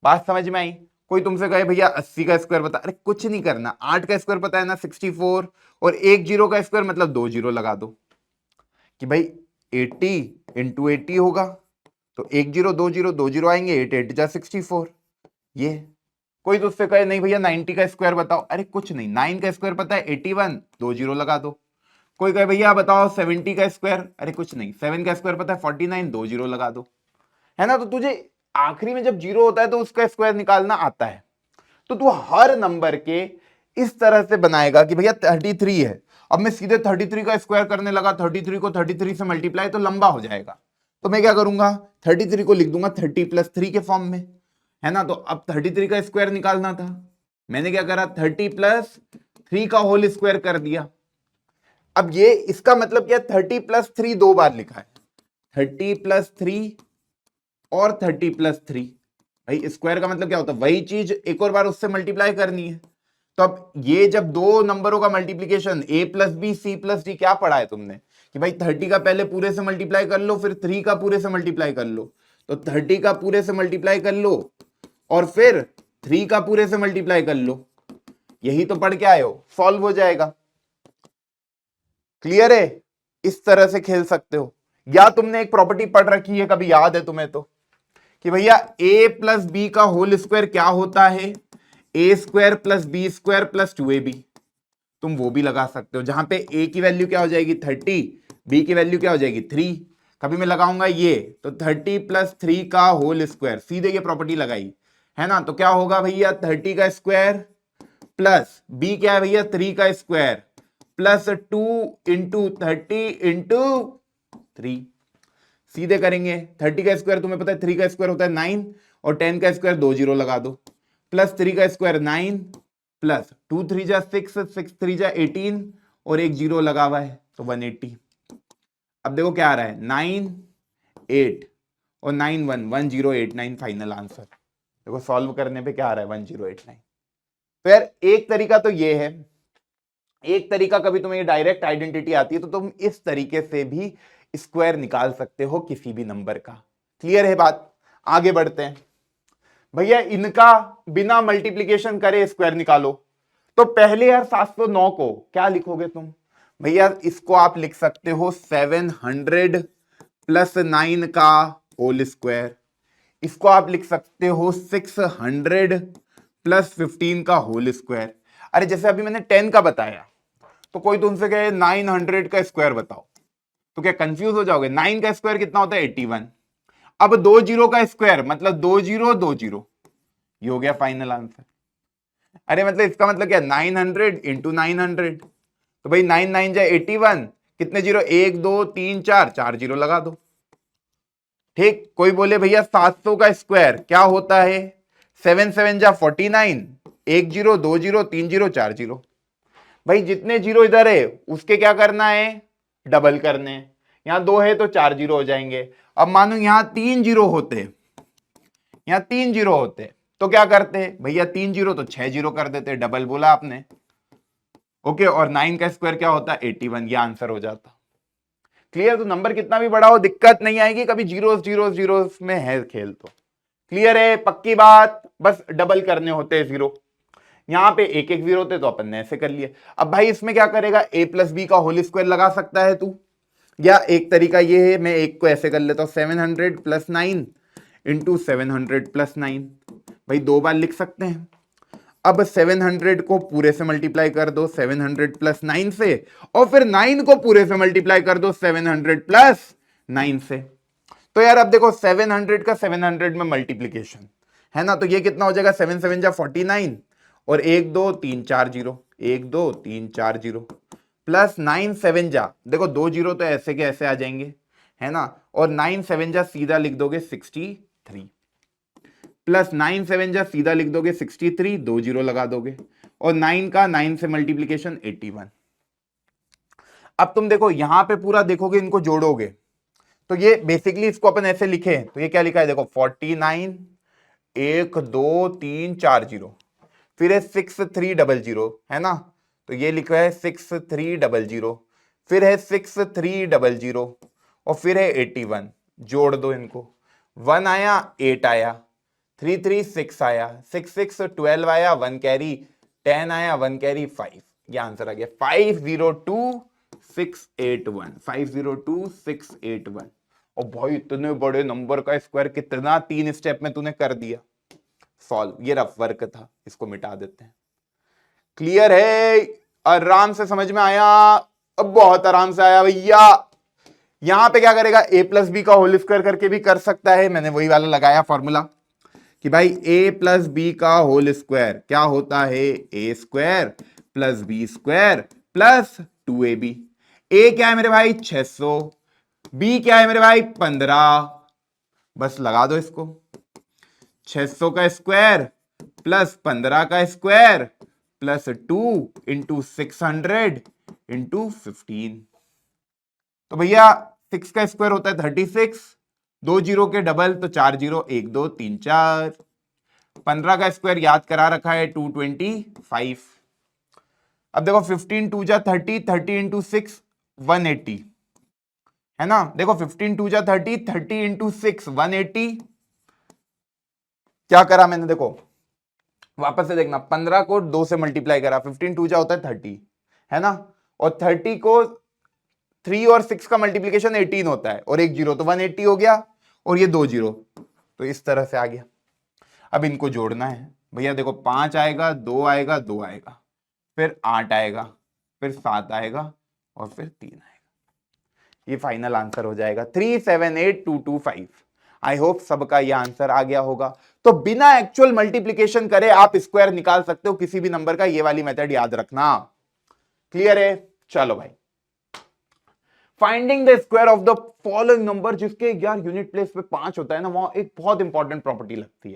बात समझ में आई? कोई तुमसे कहे भैया 80 का स्क्वायर बता, अरे कुछ नहीं करना, 8 का स्क्वायर पता है ना 64, और एक जीरो का स्क्वायर मतलब 2 जीरो लगा दो कि भाई 80 इंटू 80 होगा, तो एक जीरो, दो जीरो आएंगे, 8 8 जा 64। ये कोई तो उससे कहे नहीं भैया 90 का स्क्वायर बताओ, अरे कुछ नहीं, 9 का स्क्वायर पता है 81, 2 जीरो लगा दो। कोई कहे भैया बताओ 70 का स्क्वायर, अरे कुछ नहीं, 7 का स्क्वायर पता है 49, 2 जीरो लगा दो, है ना। तो तुझे आखिरी में जब जीरो होता है तो उसका स्क्वायर निकालना आता है, तो तू हर नंबर के इस तरह से बनाएगा कि भैया 33 है, अब मैं सीधे 33 का स्क्वायर करने लगा, 33 को 33 से मल्टीप्लाई, तो लंबा हो जाएगा। तो मैं क्या करूंगा, 33 को लिख दूंगा 30 प्लस 3 के फॉर्म में, है ना। तो अब 33 का स्क्वायर निकालना था, मैंने क्या करा, 30 प्लस 3 का होल स्क्वायर कर दिया। अब ये इसका मतलब क्या, 30 प्लस 3 दो बार लिखा है, 30 प्लस 3 और 30 प्लस 3। भाई स्क्वायर का मतलब क्या होता है, वही चीज एक और बार उससे मल्टीप्लाई करनी है। तो अब ये जब दो नंबरों का multiplication, a plus b c plus d, क्या पढ़ा है तुमने कि भाई 30 का पहले पूरे से मल्टीप्लाई कर लो, फिर 3 का पूरे से मल्टीप्लाई कर लो, तो 30 का पूरे से मल्टीप्लाई कर लो और फिर 3 का पूरे से मल्टीप्लाई कर लो, यही तो पढ़ के आए हो, सॉल्व हो जाएगा। क्लियर है? इस तरह से खेल सकते हो। या तुमने एक प्रॉपर्टी पढ़ रखी है, कभी याद है तुम्हें तो, कि भैया a प्लस बी का होल स्क्वायर क्या होता है, A square plus B square plus 2ab। तुम वो भी लगा सकते हो, जहां पे a की वैल्यू क्या हो जाएगी 30, b की वैल्यू क्या हो जाएगी 3। कभी मैं लगाऊंगा ये, तो 30 प्लस 3 का होल स्क्वायर, सीधे ये प्रॉपर्टी लगाई, है ना। तो क्या होगा भैया 30 का स्क्वायर प्लस b क्या है भैया 3 का स्क्वायर प्लस 2 इंटू 30 इंटू 3। सीधे करेंगे, 30 का स्क्वायर तुम्हें पता है 3 का स्क्वायर होता है 9, और 10 का स्क्वायर 2 जीरो लगा दो, प्लस 3 का स्क्वायर 9, प्लस 2 3 जा 6, 6 3 जा 18, और एक जीरो लगा हुआ है तो 180। अब देखो क्या आ रहा है, 9 8 और 9 1 1089, फाइनल आंसर। देखो सॉल्व करने पे क्या आ रहा है 1089। तो यार एक तरीका तो ये है, एक तरीका कभी तुम्हें ये डायरेक्ट आइडेंटिटी आती है तो तुम इस तरीके से भी स्क्वायर निकाल सकते हो किसी भी नंबर का। क्लियर है बात? आगे बढ़ते हैं। भैया इनका बिना मल्टीप्लीकेशन करे स्क्वायर निकालो, तो पहले यार 709 को क्या लिखोगे तुम? भैया इसको आप लिख सकते हो 700 प्लस 9 का होल स्क्वायर, इसको आप लिख सकते हो 600 प्लस 15 का होल स्क्वायर। अरे जैसे अभी मैंने 10 का बताया, तो कोई तुमसे कहे 900 का स्क्वायर बताओ, तो क्या कंफ्यूज हो जाओगे? 9 का स्क्वायर कितना होता है 81। अब 2 जीरो का स्क्वायर मतलब 2 जीरो 2 जीरो, ये हो गया फाइनल आंसर। अरे मतलब इसका मतलब क्या, 900 इंटू 900, तो भाई 9 9 जा 81, कितने जीरो, 1 2 3 4, 4 जीरो लगा दो। ठीक, कोई बोले भैया 700 का स्क्वायर क्या होता है, 7 7 जा 49, 1 जीरो 2 जीरो 3 जीरो 4 जीरो। भाई जितने जीरो इधर है उसके क्या करना है, डबल करने हैं। यहां 2 है तो 4 जीरो हो जाएंगे। अब मानो यहां 3 जीरो होते, यहां 3 जीरो होते, तो क्या करते भैया 3 जीरो तो 6 जीरो कर देते, डबल बोला आपने। ओके, और 9 का स्क्वायर क्या होता है 81, ये आंसर हो जाता। क्लियर? तो नंबर कितना भी बड़ा हो दिक्कत नहीं आएगी, कभी जीरो जीरो जीरो में है खेल तो। क्लियर है? पक्की बात, बस डबल करने होते हैं जीरो, यहां पे एक एक जीरो थे तो अपन ने ऐसे कर लिए। अब भाई इसमें क्या करेगा, a प्लस बी का होल स्क्वायर लगा सकता है तू, या एक तरीका ये है, मैं एक को ऐसे कर लेता हूं 700 प्लस 9 इंटू 700 प्लस 9, भाई दो बार लिख सकते हैं। अब 700 को पूरे से मल्टीप्लाई कर दो 700 प्लस 9 से, और फिर 9 को पूरे से मल्टीप्लाई कर दो 700 प्लस 9 से। तो यार अब देखो 700 का 700 में मल्टीप्लीकेशन है ना, तो ये कितना हो जाएगा 7 7 जा 49, और 1 2 3 4 जीरो, 1 2 3 4 जीरो, प्लस 9 7 जा, देखो दो जीरो तो ऐसे के ऐसे आ जाएंगे है ना, और 9 7 जा सीधा लिख दोगे 63, प्लस 9 7 जा सीधा लिख दोगे 63, दो जीरो लगा दोगे, और 9 का 9 से मल्टीप्लीकेशन 81। अब तुम देखो यहां पे पूरा देखोगे, इनको जोड़ोगे तो ये बेसिकली इसको अपन ऐसे लिखे, तो ये क्या लिखा है देखो 49 1 2 3 4 जीरो, फिर है 6300 है ना, तो ये लिखा है 6300, फिर है 6300, और फिर है 81, जोड़ दो इनको, 1 आया 8 आया, 3 3 6 आया, 6 6 12 आया, 1 कैरी 10 आया, 1 कैरी 5, ये आंसर आ गया 502681, 502681। और भाई इतने बड़े नंबर का स्क्वायर कितना 3 स्टेप में तूने कर दिया सॉल्व, ये रफ वर्क था, इसको मिटा देते हैं। क्लियर है? आराम से समझ में आया? अब बहुत आराम से आया भैया। यहां पे क्या करेगा, a प्लस बी का होल स्क्वायर करके भी कर सकता है, मैंने वही वाला लगाया फॉर्मूला कि भाई a प्लस बी का होल स्क्वायर क्या होता है, a square plus B square plus 2ab। a क्या है मेरे भाई 600, b क्या है मेरे भाई 15, बस लगा दो इसको, 600 का स्क्वायर प्लस 15 का स्क्वायर प्लस 2 इंटू 600 इंटू 15। तो भैया 6 का स्क्वायर होता है 36, दो जीरो के डबल तो 4 जीरो, 1 2 3 4, 15 का स्क्वायर याद करा रखा है 225। अब देखो 15 2 जा 30, 30 इंटू 6 180 है ना, देखो 15 2 जा 30, 30 इंटू 6 180। क्या करा मैंने देखो, वापस से देखना, 15 को 2 से मल्टीप्लाई करा, 15 2 जा होता है 30 है ना, और 30 को 3 और 6 का मल्टीप्लीकेशन 18 होता है, और एक जीरो तो 180 हो गया, और ये दो जीरो, तो इस तरह से आ गया। अब इनको जोड़ना है भैया, देखो 5 आएगा, 2 आएगा, 2 आएगा, फिर 8 आएगा, फिर 7 आएगा, और फिर 3 आएगा, ये फाइनल आंसर हो जाएगा 378225। आई होप सबका ये आंसर आ गया होगा। तो बिना एक्चुअल मल्टीप्लीकेशन करे आप स्क्वायर निकाल सकते हो किसी भी नंबर का, ये वाली मेथड याद रखना। क्लियर है? चलो भाई, finding the square of the following number, जिसके यार यूनिट प्लेस पे 5 होता है ना, वहां एक बहुत इंपॉर्टेंट प्रॉपर्टी लगती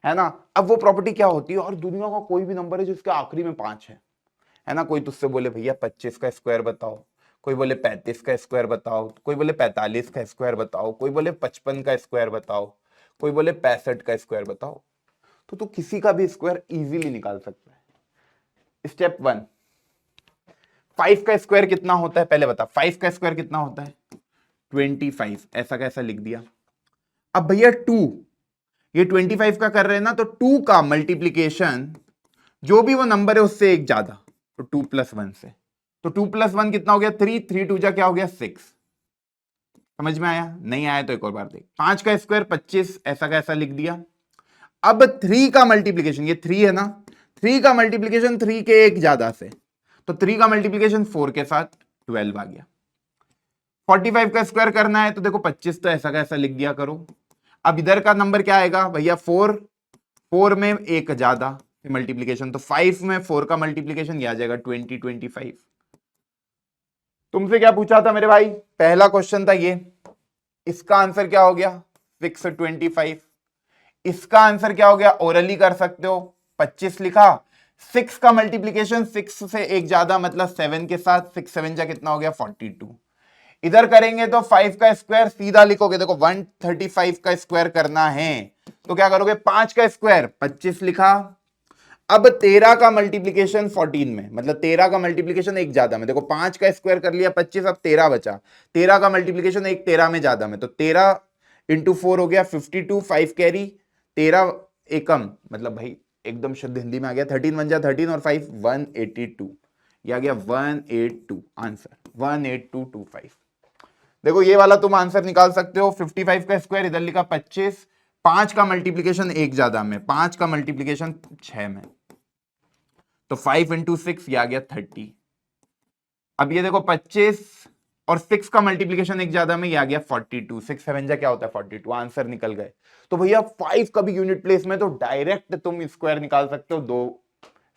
है ना। अब वो प्रॉपर्टी क्या होती है, और दुनिया का कोई भी नंबर है जिसके आखिरी में 5 है ना, कोई तुझसे बोले भैया 25 का स्क्वायर बताओ, कोई बोले 35 का स्क्वायर बताओ, कोई बोले 45 का स्क्वायर बताओ, कोई बोले 55 का स्क्वायर बताओ, कोई बोले 65 का स्क्वायर बताओ, तो तू किसी का भी स्क्वायर इजीली निकाल सकता है। स्टेप 1, 5 का स्क्वायर कितना होता है पहले बता, 5 का स्क्वायर कितना होता है 25, ऐसा कैसा लिख दिया। अब भैया 2, ये 25 का कर रहे हैं ना, तो 2 का मल्टीप्लीकेशन जो भी वो नंबर है उससे एक ज्यादा, तो 2 प्लस 1 से, तो 2 प्लस 1 कितना हो गया 3, 3 2 जा क्या हो गया 6। समझ में आया? नहीं आया तो एक और बार देख। 5 का स्क्वायर 25, ऐसा कैसा लिख दिया। अब 3 का मल्टीप्लीकेशन, ये 3 है ना, 3 का मल्टीप्लीकेशन 3 के एक ज्यादा से, तो 3 का मल्टीप्लीकेशन 4 के साथ 12 आ गया। 45 का स्क्वायर करना है तो देखो 25, तो ऐसा कैसा लिख दिया करो। अब इधर का नंबर क्या आएगा भैया 4, 4 में एक ज्यादा मल्टीप्लीकेशन, तो 5 में 4 का मल्टीप्लीकेशन ये आ जाएगा 20 25। तुमसे क्या पूछा था मेरे भाई, पहला क्वेश्चन था ये, इसका आंसर क्या हो गया 625। इसका आंसर क्या हो गया, ओरली कर सकते हो, 25 लिखा, 6 का मल्टीप्लीकेशन 6 से एक ज्यादा मतलब 7 के साथ, 6 7 जा कितना हो गया 42। इधर करेंगे तो 5 का स्क्वायर सीधा लिखोगे, देखो 135 का स्क्वायर करना है तो क्या करोगे, 5 का स्क्वायर 25 लिखा, अब 13 का मल्टीप्लीकेशन 14 में, मतलब 13 का मल्टीप्लीकेशन एक ज्यादा में, देखो 5 का स्क्वायर कर लिया 25, अब 13 बचा, 13 का मल्टीप्लीकेशन एक 13 में ज्यादा में, तो 13 इंटू 4 हो गया 52, 5 कैरी, 13 एकम, मतलब भाई एकदम शुद्ध हिंदी में आ गया, 13 बन जा 13 और 5 182, ये आ गया 182 आंसर 18225। देखो ये वाला तुम आंसर निकाल सकते हो, 55 का स्क्वायर इधर लिखा 25, 5 का मल्टीप्लीकेशन एक ज्यादा में, 5 का मल्टीप्लीकेशन 6 में, तो 5 इंटू 6 ये आ गया 30। अब ये देखो 25 और 6 का मल्टीप्लीकेशन एक ज्यादा में, ये आ गया 42, 6 7 जा क्या होता है 42, आंसर निकल गए। तो भैया 5 का भी यूनिट प्लेस में तो डायरेक्ट तुम स्क्वायर निकाल सकते हो 2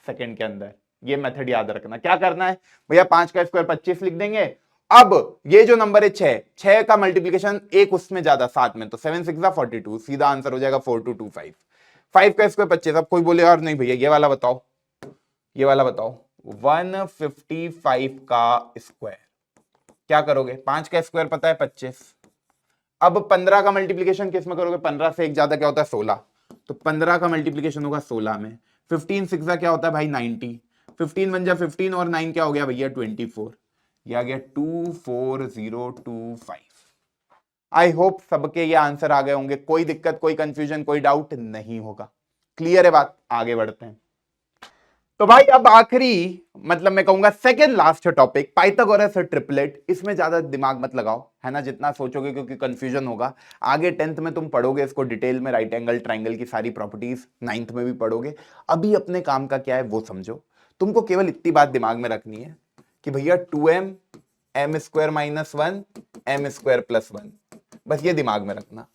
सेकंड के अंदर। ये मेथड याद रखना, क्या करना है भैया, 5 का स्क्वायर 25 लिख देंगे। अब ये जो नंबर है 6 का मल्टीप्लीकेशन एक उसमें ज्यादा 7 में, तो 7 6 42, सीधा आंसर हो जाएगा 4225। 5 का स्क्वायर 25, अब कोई बोले और नहीं भैया ये वाला बताओ, ये वाला बताओ 155 का स्क्वायर, क्या करोगे, 5 का स्क्वायर पता है 25, अब 15 का मल्टीप्लीकेशन किस में करोगे, 15 से एक ज्यादा क्या होता है 16, तो 15 का मल्टीप्लीकेशन होगा 16 में, 15 6 क्या होता है भाई 90, 15 बन जा 15 और 9 क्या हो गया भैया 24, ये आ गया 24025। आई होप सबके ये आंसर आ गए होंगे, कोई दिक्कत कोई कंफ्यूजन कोई डाउट नहीं होगा, क्लियर है बात, आगे बढ़ते हैं। तो भाई अब आखिरी, मतलब मैं कहूंगा second last topic, Pythagoras triplet, इसमें ज्यादा दिमाग मत लगाओ, है ना, जितना सोचोगे क्योंकि कंफ्यूजन होगा। आगे 10th में तुम पढ़ोगे इसको डिटेल में, राइट एंगल ट्राइंगल की सारी प्रॉपर्टीज 9th में भी पढ़ोगे। अभी अपने काम का क्या है वो समझो, तुमको केवल इतनी बात दिमाग में रखनी है कि भैया 2m m square minus 1 m square plus 1, बस ये दिमाग में रखना।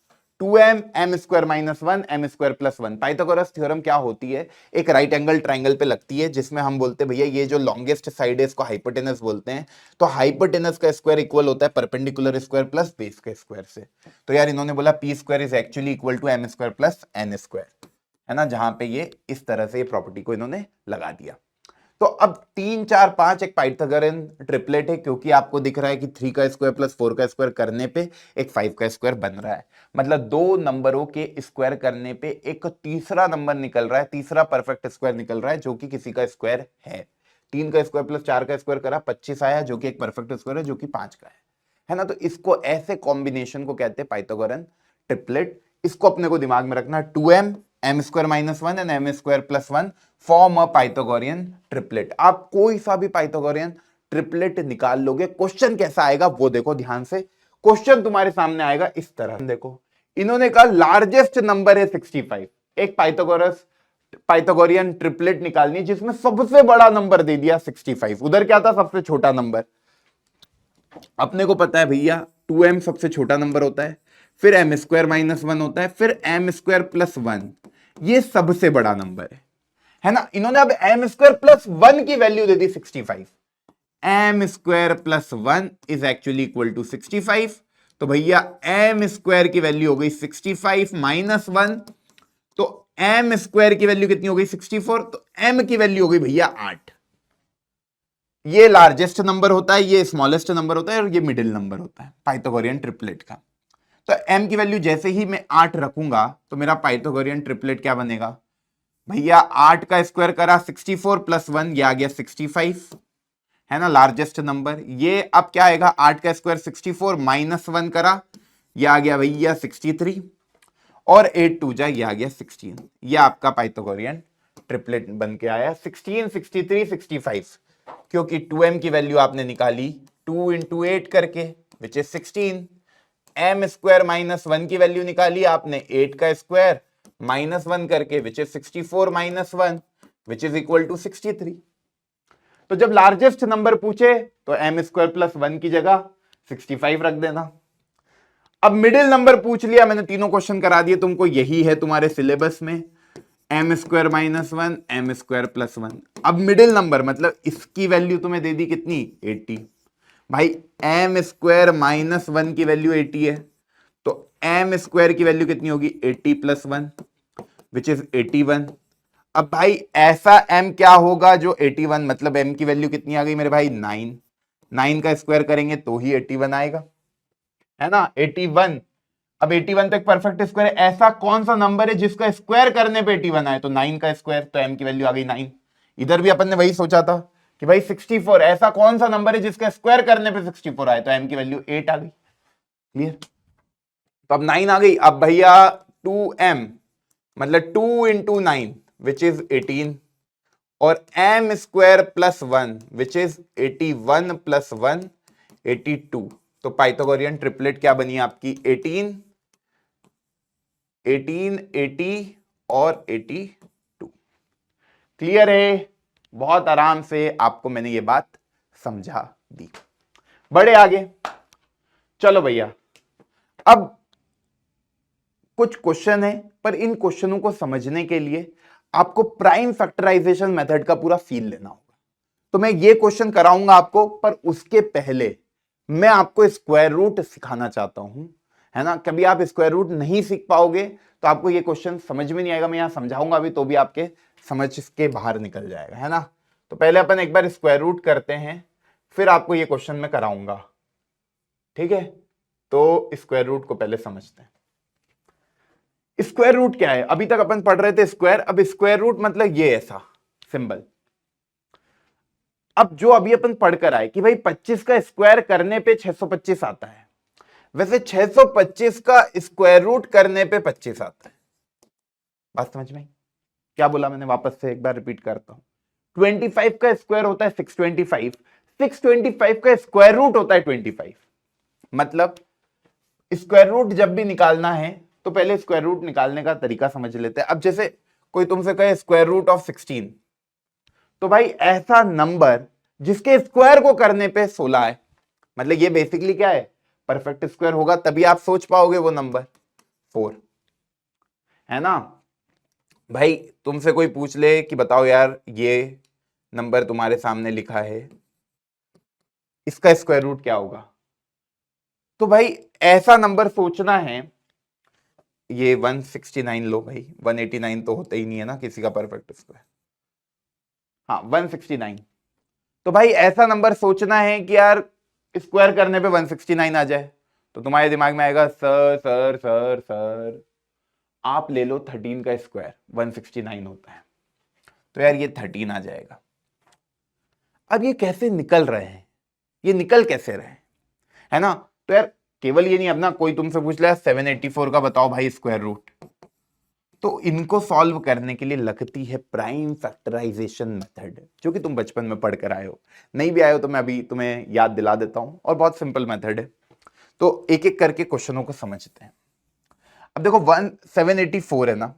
2m m square minus 1 m square plus 1। Pythagoras theorem क्या होती है, एक राइट एंगल ट्राइंगल पे लगती है, जिसमें हम बोलते हैं भैया ये जो लॉन्गेस्ट साइड है इसको हाइपोटेनस बोलते हैं, तो हाइपोटेनस का स्क्वायर इक्वल होता है परपेंडिकुलर स्क्वायर प्लस बेस के स्क्वायर से। तो यार इन्होंने बोला p square is actually equal to m square plus n square, है ना, जहां पे ये इस तरह से ये प्रॉपर्टी को इन्होंने लगा दिया। तो अब 3 4 5 एक पाइथागोरन ट्रिपलेट है, क्योंकि आपको दिख रहा है कि 3 का स्क्वायर प्लस 4 का स्क्वायर करने पे एक 5 का स्क्वायर बन रहा है, मतलब दो नंबरों के स्क्वायर करने पे एक तीसरा नंबर निकल रहा है, तीसरा परफेक्ट स्क्वायर निकल रहा है जो कि किसी का स्क्वायर है। 3 का स्क्वायर प्लस 4 का स्क्वायर करा 25 आया, जो कि एक परफेक्ट स्क्वायर है जो कि 5 का है ना। तो इसको ऐसे कॉम्बिनेशन को कहते हैं पाइथागोरन ट्रिपलेट। इसको अपने को दिमाग में रखना, 2m m square minus 1 and m square plus 1 form a Pythagorean triplet. आप कोई सा भी पाइथागोरियन ट्रिपलेट निकाल लोगे, क्वेश्चन कैसा आएगा वो देखो ध्यान से। क्वेश्चन तुम्हारे सामने आएगा इस तरह, देखो इन्होंने कहा लार्जेस्ट नंबर है 65, एक पाइथागोरियन ट्रिपलेट निकालनी जिसमें सबसे बड़ा नंबर दे दिया 65, उधर क्या था सबसे छोटा नंबर। अपने को पता है भैया 2m सबसे छोटा नंबर होता है, फिर m स्क्वायर माइनस 1 होता है, फिर m स्क्वायर प्लस 1 ये सबसे बड़ा नंबर है ना। इन्होंने अब m स्क्वायर प्लस 1 की वैल्यू दे दी 65, m square plus 1 is actually equal to 65, तो भैया m स्क्वायर की वैल्यू हो गई 65 माइनस 1, तो m स्क्वायर की वैल्यू कितनी हो गई 64, तो m की वैल्यू हो गई भैया 8। ये लार्जेस्ट नंबर होता है, ये स्मॉलेस्ट नंबर होता है, और ये मिडिल नंबर होता है पाइथागोरियन ट्रिपलेट का। तो m की वैल्यू जैसे ही मैं 8 रखूंगा तो मेरा पाइथागोरियन ट्रिपलेट क्या बनेगा भैया, 8 का स्क्वायर करा 64 प्लस 1 ये आ गया 65, है ना, लार्जेस्ट नंबर। ये अब क्या आएगा, 8 का स्क्वायर 64 माइनस 1 करा ये आ गया भैया 63, और 8 2 जा ये आ गया 16। ये आपका पाइथागोरियन ट्रिपलेट बन के आया 16 63 65, क्योंकि 2m की वैल्यू आपने निकाली 2 इंटू 8 करके which is 16, m square minus 1 की वैल्यू निकाली आपने 8 का स्क्वायर माइनस 1 करके which is 64 minus 1 which is equal to 63। तो जब लार्जेस्ट नंबर पूछे तो m स्क्वायर प्लस 1 की जगह 65 रख देना। अब मिडिल नंबर पूछ लिया, मैंने तीनों क्वेश्चन करा दिए तुमको, यही है तुम्हारे सिलेबस में, m square minus 1 m square plus 1। अब मिडिल नंबर मतलब इसकी वैल्यू तुम्हें दे दी कितनी 80, भाई m स्क्वायर माइनस 1 की वैल्यू 80 है, तो m स्क्वायर की वैल्यू कितनी होगी 80 प्लस 1 विच इज 81। अब भाई ऐसा m क्या होगा जो 81, मतलब m की वैल्यू कितनी आ गई मेरे भाई 9, 9 का स्क्वायर करेंगे तो ही 81 आएगा, है ना 81। अब 81 तो एक परफेक्ट स्क्वायर है, ऐसा कौन सा नंबर है जिसका स्क्वायर करने पे 81 आए? तो 9 का स्क्वायर, तो m की वैल्यू आ गई 9। इधर भी अपन ने वही सोचा था कि भाई 64, ऐसा कौन सा नंबर है जिसका स्क्वायर करने पे 64 आए? तो m की वैल्यू 8 आ गई। क्लियर? तो अब 9 आ गई। अब भैया 2m मतलब 2 इंटू 9 विच इज 18 और m square plus 1 which is 81 plus 1 82। तो पाइथागोरियन ट्रिपलेट क्या बनी आपकी? 18 18 80 और 82। क्लियर है? बहुत आराम से आपको मैंने ये बात समझा दी। बड़े आगे चलो भैया, अब कुछ क्वेश्चन है, पर इन क्वेश्चनों को समझने के लिए आपको प्राइम फैक्टराइजेशन मेथड का पूरा फील लेना होगा। तो मैं ये क्वेश्चन कराऊंगा आपको, पर उसके पहले मैं आपको स्क्वायर रूट सिखाना चाहता हूं, है ना। कभी आप स्क्वायर रूट नहीं सीख पाओगे तो आपको ये क्वेश्चन समझ में नहीं आएगा। मैं यहां समझाऊंगा अभी तो भी आपके समझ के बाहर निकल जाएगा, है ना। तो पहले अपन एक बार स्क्वायर रूट करते हैं, फिर आपको ये क्वेश्चन मैं कराऊंगा, ठीक है। तो स्क्वायर रूट को पहले समझते हैं। स्क्वायर रूट क्या है? अभी तक अपन पढ़ रहे थे स्क्वायर, अब स्क्वायर रूट मतलब ये ऐसा सिंबल। अब जो अभी अपन पढ़कर आए कि भाई 25 का स्क्वायर करने पे 625 आता है, वैसे 625 का स्क्वायर रूट करने पे 25 आता है। बात समझ में? क्या बोला मैंने? वापस से एक बार रिपीट करता हूं। 25 का स्क्वायर होता है 625, 625 का स्क्वायर रूट होता है 25। मतलब स्क्वायर रूट जब भी निकालना है तो पहले स्क्वायर रूट निकालने का तरीका समझ लेते हैं। अब जैसे कोई तुमसे कहे स्क्वायर रूट ऑफ 16, तो भाई ऐसा नंबर जिसके स्क्वायर को करने पे 16 है, मतलब ये बेसिकली क्या है? परफेक्ट स्क्वायर होगा, तभी आप सोच पाओगे वो नंबर 4, है ना। भाई तुमसे कोई पूछ ले कि बताओ यार ये नंबर तुम्हारे सामने लिखा है, इसका स्क्वायर रूट क्या होगा? तो भाई ऐसा नंबर सोचना है, ये 169 लो भाई, 189 तो होता ही नहीं है ना किसी का परफेक्ट स्क्वायर। हाँ 169। तो भाई ऐसा नंबर सोचना है कि यार स्क्वायर करने पे 169 आ जाए। तो तुम्हारे दिमाग में आएगा सर सर सर सर आप ले लो 13 का स्क्वायर, 169 होता है, तो यार ये 13 आ जाएगा। अब ये कैसे निकल रहे हैं? ये निकल कैसे रहे हैं, है ना। तो यार केवल ये नहीं, अपना कोई तुमसे पूछ लिया 784 का बताओ भाई स्क्वायर रूट, तो इनको सॉल्व करने के लिए लगती है प्राइम फैक्टराइजेशन मेथड, जो कि तुम बचपन में पढ़कर आए हो। नहीं भी आए हो तो मैं अभी तुम्हें याद दिला देता हूं, और बहुत सिंपल मेथड है। तो एक एक करके क्वेश्चनों को समझते हैं। अब देखो 784 है ना,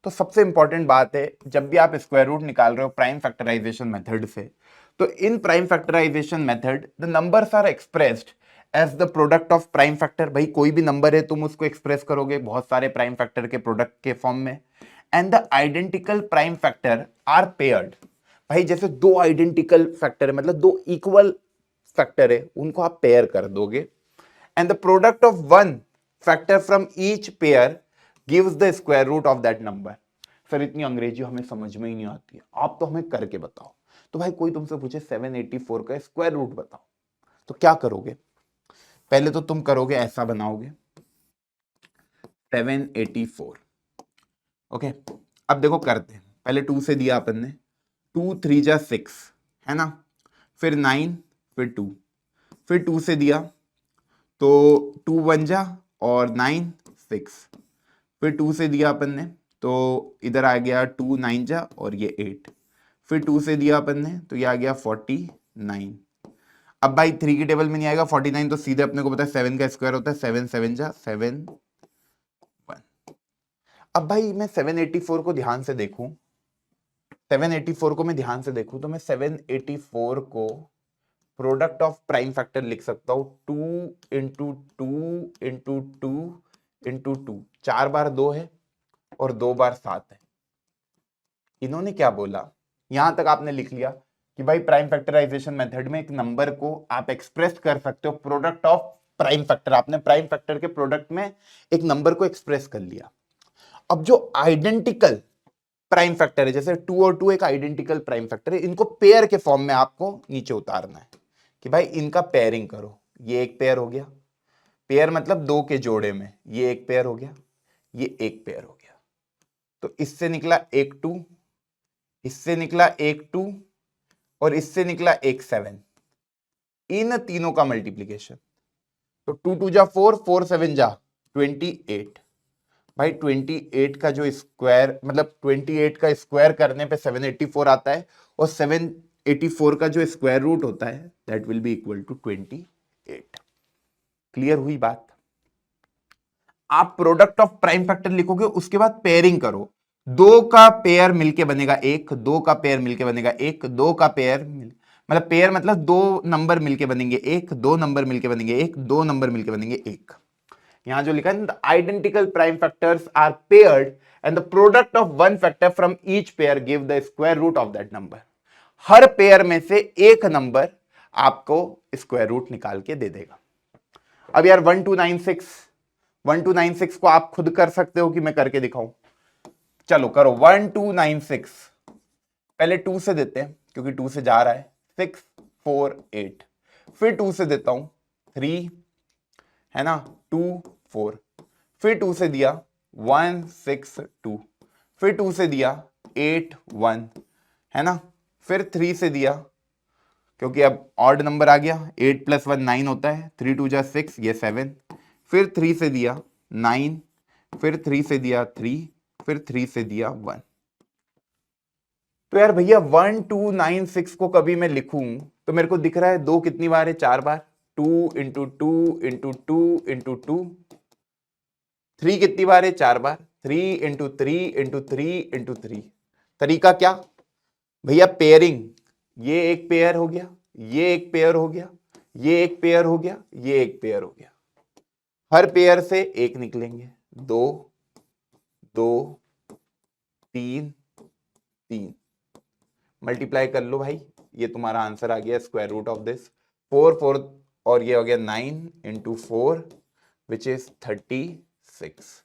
तो सबसे इंपॉर्टेंट बात है जब भी आप स्क्वायर रूट निकाल रहे हो प्राइम फैक्टराइजेशन मेथड से, तो in prime factorization method the numbers are expressed as the product of prime factor. भाई कोई भी नंबर है तुम उसको एक्सप्रेस करोगे बहुत सारे प्राइम फैक्टर के प्रोडक्ट के फॉर्म में। And the identical prime factor are paired. भाई जैसे दो आइडेंटिकल फैक्टर है, मतलब दो इक्वल फैक्टर है, उनको आप पेयर कर दोगे। And the product of one factor from each pair gives the square root of that number. Sir इतनी अंग्रेजी हमें समझ में ही नहीं आती है, आप तो हमें करके बताओ। तो भाई कोई तुमसे पूछे 784 का स्क्वायर रूट बताओ, तो क्या करोगे? पहले तो तुम करोगे ऐसा बनाओगे 784। ओके, अब देखो करते हैं। पहले 2 से दिया अपन ने, 2 3 जा 6, है ना। फिर 9, फिर 2, फिर 2 से दिया तो 2 1 जा और 9 6, फिर 2 से दिया अपन ने तो इधर आ गया 2 9 जा और ये 8, फिर 2 से दिया अपन ने तो ये आ गया 49। अब भाई 3 की टेबल में नहीं आएगा 49, तो सीधे अपने को पता है 7 का स्क्वायर होता है 7 7 जा 7 1। अब भाई मैं 784 को ध्यान से देखूं, 784 को मैं ध्यान से देखूं तो मैं 784 को प्रोडक्ट ऑफ प्राइम फैक्टर लिख सकता हूं 2 इंटू 2 इंटू 2 इंटू 2। 4 बार 2 है और 2 बार 7 है। इन्होंने क्या बोला, यहां तक आपने लिख लिया कि भाई प्राइम फैक्टराइजेशन मेथड में एक नंबर को आप एक्सप्रेस कर सकते हो प्रोडक्ट ऑफ प्राइम फैक्टर। आपने प्राइम फैक्टर के प्रोडक्ट में एक नंबर को एक्सप्रेस कर लिया। अब जो आइडेंटिकल प्राइम फैक्टर है, जैसे 2 और 2 एक आइडेंटिकल प्राइम फैक्टर है, इनको पेयर के फॉर्म में आपको नीचे उतारना है कि भाई इनका पेयरिंग करो। ये एक पेयर हो गया, पेयर मतलब दो के जोड़े में, ये एक पेयर हो गया, ये एक पेयर हो गया, तो इससे निकला एक 2, इससे निकला एक 2 और इससे निकला एक 7, इन तीनों का मल्टीप्लीकेशन। तो 2 2 जा 4, 4 7 जा 28। भाई 28 का जो स्क्वायर मतलब 28 का स्क्वायर करने पे 784 आता है, और 784 का जो स्क्वायर रूट होता है that will be equal to 28। Clear हुई बात? आप प्रोडक्ट ऑफ प्राइम फैक्टर लिखोगे, उसके बाद पेयरिंग करो। दो का पेयर मिलके बनेगा एक, दो का पेयर मिलके बनेगा एक, दो का पेयर मतलब पेयर मतलब दो नंबर मिलके बनेंगे एक, दो नंबर मिलके बनेंगे एक, दो नंबर मिलके बनेंगे एक। यहां जो लिखा है the identical prime factors are paired and the product of one factor from each pair give the square root of that number. हर पेयर में से एक नंबर आपको स्क्वायर रूट निकाल के दे देगा। अब यार 1296 को आप खुद कर सकते हो कि मैं करके दिखाऊं? चलो करो। 1296 पहले 2 से देते हैं क्योंकि 2 से जा रहा है, 6 4 8, फिर 2 से देता हूं 3 है ना, 2 4, फिर 2 से दिया 1 6 2, फिर 2 से दिया 8 1 है ना, फिर 3 से दिया, क्योंकि अब ऑड नंबर आ गया, 8 + 1 9 होता है, 3 2 जा 6 ये 7, फिर 3 से दिया 9, फिर 3 से दिया 3, फिर 3 से दिया 1। तो यार भैया 1296 को कभी मैं लिखूं तो मेरे को दिख रहा है दो कितनी बार है, 4 बार, 2 × 2 × 2 × 2, 3 कितनी बार है, 4 बार, 3 × 3 × 3 × 3। तरीका क्या भैया? पेयरिंग। ये एक पेयर हो गया, ये एक पेयर हो गया, ये एक पेयर हो गया, ये एक पेयर हो गया। हर पेयर से एक निकलेंगे, 2 2 3 3, मल्टीप्लाई कर लो भाई, ये तुम्हारा आंसर आ गया स्क्वायर रूट ऑफ दिस 4 4 और ये हो गया 9 × 4 विच इज 36।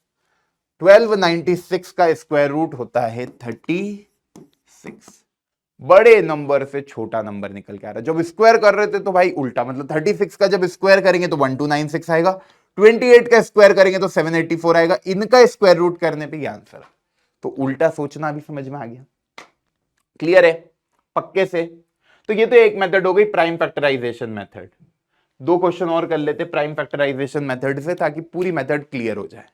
1296 का स्क्वायर रूट होता है 36। बड़े नंबर से छोटा नंबर निकल के आ रहा है। जब स्क्वायर कर रहे थे तो भाई उल्टा, मतलब 36 का जब स्क्वायर करेंगे तो 1296 आएगा, 28 का स्क्वायर करेंगे तो 784 आएगा, इनका स्क्वायर रूट करने पे ये आंसर। तो उल्टा सोचना भी समझ में आ गया। क्लियर है पक्के से? तो ये तो एक मेथड हो गई प्राइम फैक्टराइजेशन मेथड। दो क्वेश्चन और कर लेते प्राइम फैक्टराइजेशन मेथड से ताकि पूरी मेथड क्लियर हो जाए।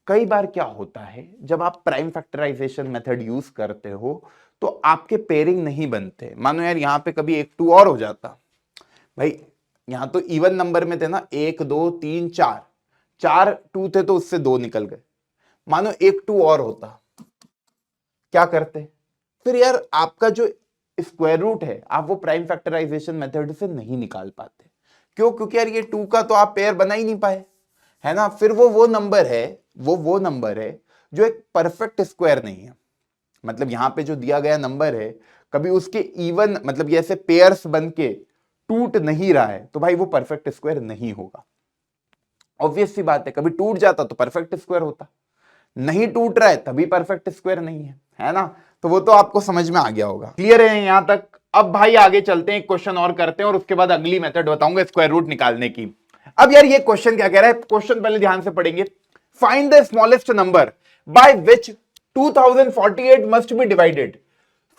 कई बार क्या होता है जब आप प्राइम फैक्टराइजेशन मेथड यूज करते हो तो आपके पेयरिंग नहीं बनते। मानो यार यहां पे कभी एक 2 और हो जाता, भाई यहां तो इवन नंबर में थे ना, 1 2 3 4, 4 2 थे तो उससे 2 निकल गए। मानो एक 2 और होता, क्या करते फिर? यार आपका जो स्क्वायर रूट है आप वो प्राइम फैक्टराइजेशन मेथड से नहीं निकाल पाते। क्यों? क्योंकि यार ये 2 का तो आप पेयर बना ही नहीं पाए, है ना। फिर वो नंबर है, वो नंबर है जो एक परफेक्ट स्क्वायर नहीं है। मतलब यहां पे जो दिया गया नंबर है कभी उसके इवन मतलब ये ऐसे पेयर्स बन के टूट नहीं रहा है तो भाई वो परफेक्ट स्क्वायर नहीं होगा। ऑब्वियस सी बात है, कभी टूट जाता तो परफेक्ट स्क्वायर होता, नहीं टूट रहा है तभी परफेक्ट स्क्वायर नहीं है ना। तो वो तो आपको समझ में आ गया होगा। क्लियर है यहां तक? अब भाई आगे चलते हैं, एक क्वेश्चन और करते हैं और उसके बाद अगली मेथड बताऊंगा स्क्वायर रूट निकालने की। अब यार ये क्वेश्चन क्या कह रहा है, क्वेश्चन पहले ध्यान से पढ़ेंगे। Find the smallest number by which 2048 must be divided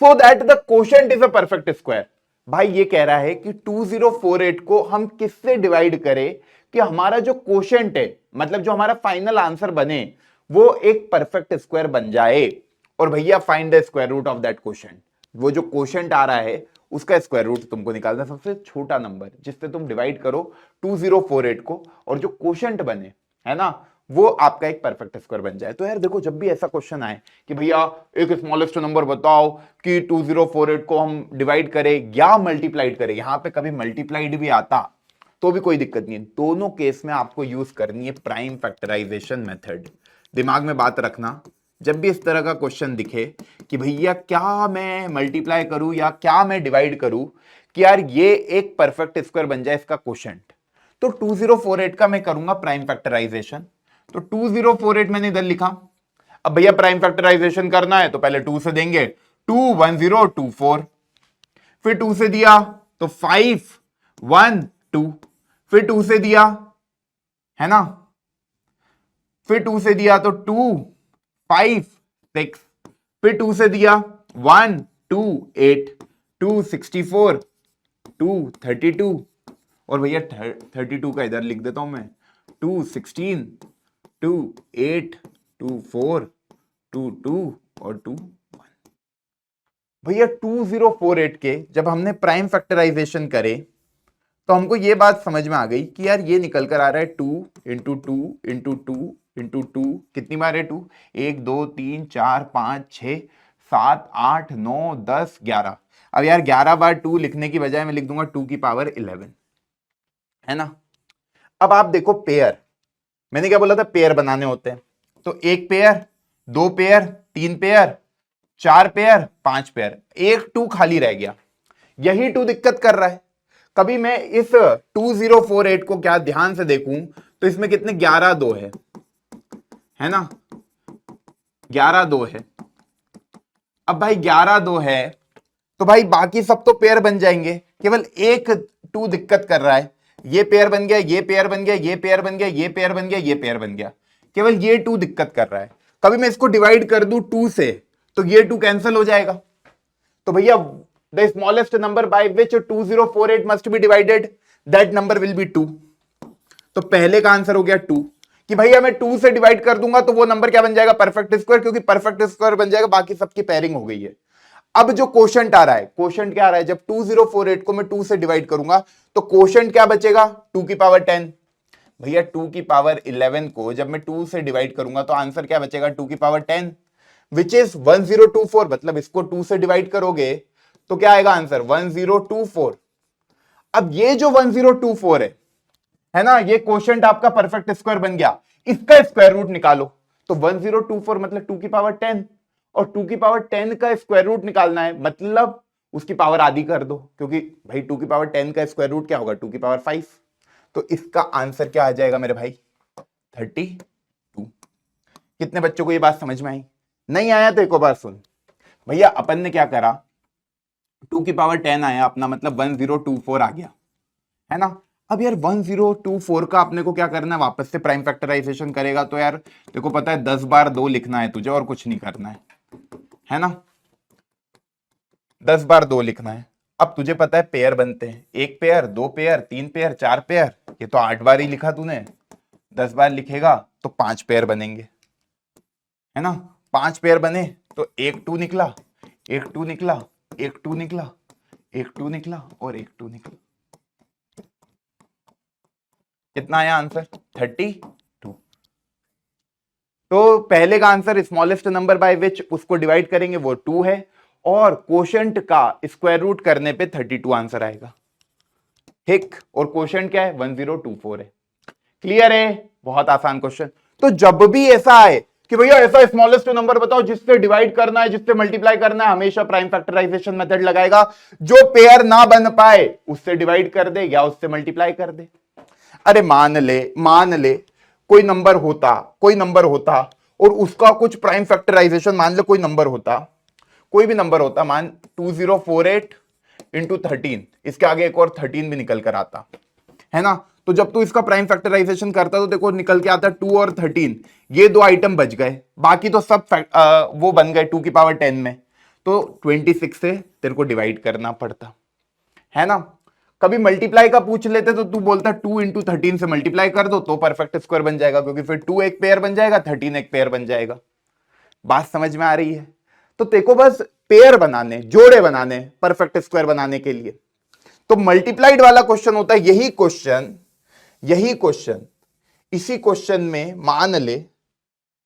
so that the quotient is a perfect square. भाई ये कह रहा है कि 2048 को हम किससे डिवाइड करें कि हमारा जो क्वोशिएंट है, मतलब जो हमारा फाइनल आंसर बने, वो एक परफेक्ट स्क्वायर बन जाए। और भैया find the square root of that quotient. वो जो क्वोशिएंट आ रहा है उसका स्क्वायर रूट तुमको निकालना, सबसे छोटा नंबर जिससे तुम डिवाइड करो 2048 को और जो क्वोशिएंट बने, है ना, वो आपका एक परफेक्ट स्क्वायर बन जाए। तो यार देखो, जब भी ऐसा क्वेश्चन आए कि भैया एक स्मॉलेस्ट नंबर बताओ कि 2048 को हम डिवाइड करें या मल्टीप्लाइड करें, यहां पे कभी मल्टीप्लाइड भी आता तो भी कोई दिक्कत नहीं है। दोनों केस में आपको यूज करनी है प्राइम फैक्टराइजेशन मेथड। दिमाग में बात रखना, जब भी इस तरह का क्वेश्चन दिखे कि भैया क्या मैं मल्टीप्लाई करूं या क्या मैं डिवाइड करूं कि यार ये एक परफेक्ट स्क्वायर बन जाए इसका क्वोशिएंट, तो 2048 का मैं करूंगा प्राइम फैक्टराइजेशन। तो 2048 मैंने इधर लिखा। अब भैया प्राइम फैक्टराइजेशन करना है तो पहले 2 से देंगे, 2 1 0 2 4, फिर 2 से दिया तो 5 1 2, फिर 2 से दिया, है ना। फिर 2 से दिया तो 2 5 6, फिर 2 से दिया 1 2 8 2 64 2 32, और भैया 32 का इधर लिख देता हूं मैं, 2 16 2 8 2 4 2 2 और 2 1। भैया 2048 के जब हमने प्राइम फैक्टराइजेशन करे तो हमको ये बात समझ में आ गई कि यार ये निकल कर आ रहा है 2 इंटू 2 इंटू 2 इंटू 2, कितनी बार है 2, 1 2 3 4 5 6 7 8 9 10 11। अब यार 11 बार 2 लिखने की बजाय मैं लिख दूंगा 2 की पावर 11, है ना। अब आप देखो पेयर, मैंने क्या बोला था, पेयर बनाने होते हैं। तो एक पेयर, दो पेयर, तीन पेयर, चार पेयर, पांच पेयर, एक 2 खाली रह गया। यही 2 दिक्कत कर रहा है। कभी मैं इस 2048 को क्या ध्यान से देखूं तो इसमें कितने 11 2 है ना, 11 2 है। अब भाई 11 2 है तो भाई बाकी सब तो पेयर बन जाएंगे, केवल एक 2 दिक्कत कर रहा है। ये पेयर बन गया, ये पेयर बन गया, ये पेयर बन गया, ये पेयर बन गया, ये पेयर बन गया, केवल ये 2 दिक्कत कर रहा है। कभी मैं इसको डिवाइड कर दूं 2 से तो ये 2 कैंसिल हो जाएगा। तो भैया the smallest number by which 2048 must be divided, that number will be 2। तो पहले का आंसर हो गया 2 कि भैया मैं 2 से डिवाइड कर दूंगा तो वो नंबर क्या बन जाएगा, परफेक्ट स्क्वायर, क्योंकि परफेक्ट स्क्वायर बन जाएगा, बाकी सबकी पेयरिंग हो गई है। अब जो क्वोशंट आ रहा है, क्वोशंट क्या आ रहा है, जब 2048 को मैं 2 से डिवाइड करूंगा तो क्वोशंट क्या बचेगा, 2 की पावर 10। भैया 2 की पावर 11 को जब मैं 2 से डिवाइड करूंगा तो आंसर क्या बचेगा, 2 की पावर 10, विच इज 1024। मतलब इसको 2 से डिवाइड करोगे तो क्या आएगा आंसर, 1024। अब ये जो 1024 है ना, ये क्वोशंट आपका परफेक्ट स्क्वायर बन गया, इसका स्क्वायर रूट निकालो। तो 1024 मतलब 2 की पावर 10, और 2 की पावर 10 का स्क्वायर रूट निकालना है, मतलब उसकी पावर आधी कर दो, क्योंकि भाई 2 की पावर 10 का स्क्वायर रूट क्या होगा, 2 की पावर 5। तो इसका आंसर क्या आ जाएगा मेरे भाई, 32। कितने बच्चों को ये बात समझ में आई? नहीं आया तो एक और बार सुन। भैया अपन ने क्या करा, 2 की पावर 10 आया अपना, मतलब 1024 आ गया, है ना। अब यार 1024 का अपने को क्या करना है, वापस से प्राइम फैक्टराइजेशन करेगा तो यार देखो पता है 10 बार 2 लिखना है तुझे, और कुछ नहीं करना है ना, 10 बार 2 लिखना है। अब तुझे पता है पेयर बनते हैं, एक पेयर, दो पेयर, तीन पेयर, चार पेयर, ये तो 8 बार ही लिखा तूने, 10 बार लिखेगा तो 5 पेयर बनेंगे, है ना। 5 पेयर बने तो एक 2 निकला, एक 2 निकला, एक 2 निकला, एक 2 निकला और एक 2 निकला। कितना आया आंसर, 32। तो पहले का answer smallest number by which उसको डिवाइड करेंगे वो 2 है, और क्वोशंट का स्क्वायर रूट करने पे 32 आंसर आएगा, ठीक। और क्वोशंट क्या है, 1024 है। क्लियर है, बहुत आसान क्वेश्चन। तो जब भी ऐसा आए कि भैया ऐसा स्मॉलेस्ट नंबर बताओ जिससे डिवाइड करना है, जिससे मल्टीप्लाई करना है, हमेशा प्राइम फैक्टराइजेशन मेथड लगाएगा। जो पेयर ना बन पाए उससे डिवाइड कर दे या उससे मल्टीप्लाई कर दे। अरे मान ले कोई नंबर होता और उसका कुछ प्राइम फैक्टराइजेशन, मान लो कोई नंबर होता, कोई भी नंबर होता, मान 2048 इंटू 13, इसके आगे एक और 13 भी निकल कर आता, है ना। तो जब तू इसका प्राइम फैक्टराइजेशन करता तो देखो निकल के आता 2 और 13, ये दो आइटम बच गए, बाकी तो सब वो बन गए 2 की पावर 10 में। तो 26 से तेरे को डिवाइड करना पड़ता, है ना। कभी मल्टीप्लाई का पूछ लेते तो तू बोलता 2 इंटू 13 से मल्टीप्लाई कर दो तो परफेक्ट स्क्वायर बन जाएगा, क्योंकि फिर 2 एक पेयर बन जाएगा, 13 एक पेयर बन जाएगा। बात समझ में आ रही है? तो देखो बस पेयर बनाने, जोड़े बनाने, परफेक्ट स्क्वायर बनाने के लिए तो मल्टीप्लाइड वाला क्वेश्चन होता है। यही क्वेश्चन इसी क्वेश्चन में मान ले,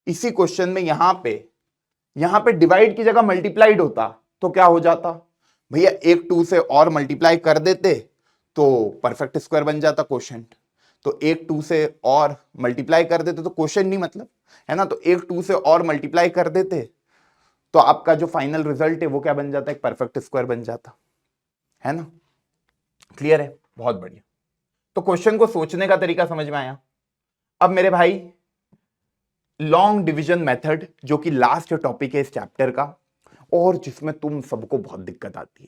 इसी क्वेश्चन में यहां पे डिवाइड की जगह मल्टीप्लाइड होता तो क्या हो जाता भैया, एक 2 से और मल्टीप्लाई कर देते तो परफेक्ट स्क्वायर बन जाता क्वोशंट। तो एक 2 से और मल्टीप्लाई कर देते तो क्वोशंट नहीं मतलब, है ना। तो एक 2 से और मल्टीप्लाई कर देते तो आपका जो फाइनल रिजल्ट है वो क्या बन जाता है, एक परफेक्ट स्क्वायर बन जाता, है ना। क्लियर है, बहुत बढ़िया। तो क्वेश्चन को सोचने का तरीका समझ में आया। अब मेरे भाई लॉन्ग डिवीजन मेथड, जो कि लास्ट टॉपिक है इस चैप्टर का, और जिसमें तुम सबको बहुत दिक्कत आती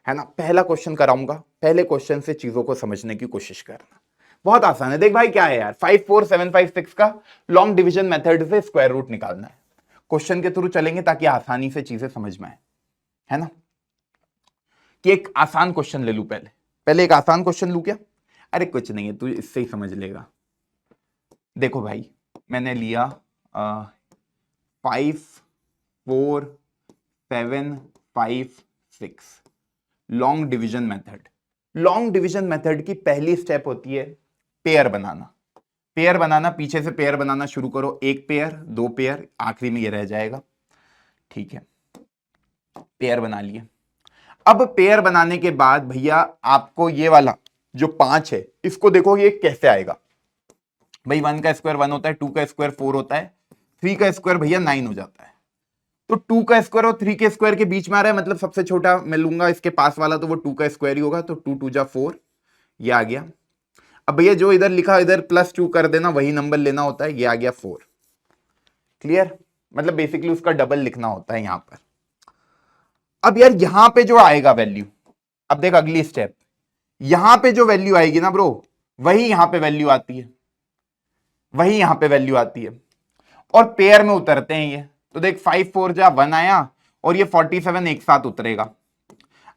है ना। पहला क्वेश्चन कराऊंगा, पहले क्वेश्चन से चीजों को समझने की कोशिश करना। बहुत आसान है। देख भाई क्या है यार, 5 4 7 5 6 का लॉन्ग डिवीजन मेथड से स्क्वायर रूट निकालना है। क्वेश्चन के थ्रू चलेंगे ताकि आसानी से चीजें समझ में आए, है ना। कि एक आसान क्वेश्चन ले लू, पहले पहले एक आसान क्वेश्चन लू क्या? अरे कुछ नहीं है, तू इससे ही समझ लेगा। देखो भाई मैंने लिया 5 4 7 5 6 long division method. Long division method की पहली स्टेप होती है पेयर बनाना। पेयर बनाना, पीछे से पेयर बनाना शुरू करो, एक पेयर, दो पेयर, आखिरी में ये रह जाएगा। ठीक है, पेयर बना लिए। अब पेयर बनाने के बाद भैया आपको ये वाला जो 5 है इसको देखो ये कैसे आएगा। भाई 1 का स्क्वायर 1 होता है, 2 का स्क्वायर 4 होता है, 3 का स्क्वायर भैया 9 हो जाता है। तो 2 का स्क्वायर और 3 के स्क्वायर के बीच में आ रहा है, मतलब सबसे छोटा मैं लूंगा इसके पास वाला, तो वो 2 का स्क्वायर ही होगा। तो 2 2 जा 4, ये आ गया। अब भैया जो इधर लिखा इधर +2 कर देना, वही नंबर लेना होता है, ये आ गया 4। क्लियर? मतलब बेसिकली उसका डबल लिखना होता है यहां पर। अब यार यहां पे जो आएगा वैल्यू, अब देख अगली स्टेप, यहां पे जो वैल्यू आएगी ना ब्रो, वही यहां पे वैल्यू आती है, वही यहां पे वैल्यू आती है, और पेयर में उतरते हैं ये। तो देख 5 4 जा 1 आया, और ये 47 एक साथ उतरेगा।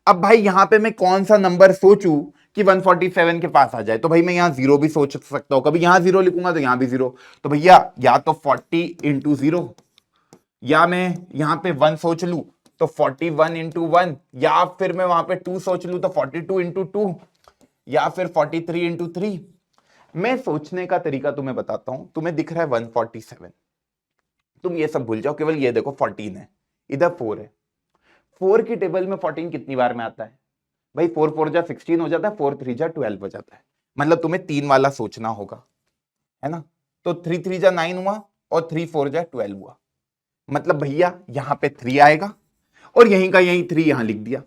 अब भाई यहां पे मैं कौन सा नंबर सोचूं कि 147 के पास आ जाए? तो भाई मैं यहां 0 भी सोच सकता हूं, कभी यहां 0 लिखूंगा तो यहां भी 0। तो भैया या तो 40 इंटू 0, या मैं यहां पे 1 सोच लूं तो 41 इंटू 1, या फिर मैं वहां पे 2 सोच लूं तो 42 इंटू 2, या फिर 43 इंटू 3। मैं सोचने का तरीका तुम्हें बताता हूं। तुम्हें दिख रहा है 147, तुम ये सब भूल जाओ, केवल ये देखो 14 है, इधर 4 है। 4 की टेबल में 14 कितनी बार में आता है भाई? 4 4 जा 16 हो जाता है, 4 3 जा 12 हो जाता है। मतलब तुम्हें 3 वाला सोचना होगा, है ना। तो 3 3 जा 9 हुआ, और 3 4 जा 12 हुआ। मतलब भैया यहां पे 3 आएगा, और यहीं का यहीं 3 यहां लिख दिया।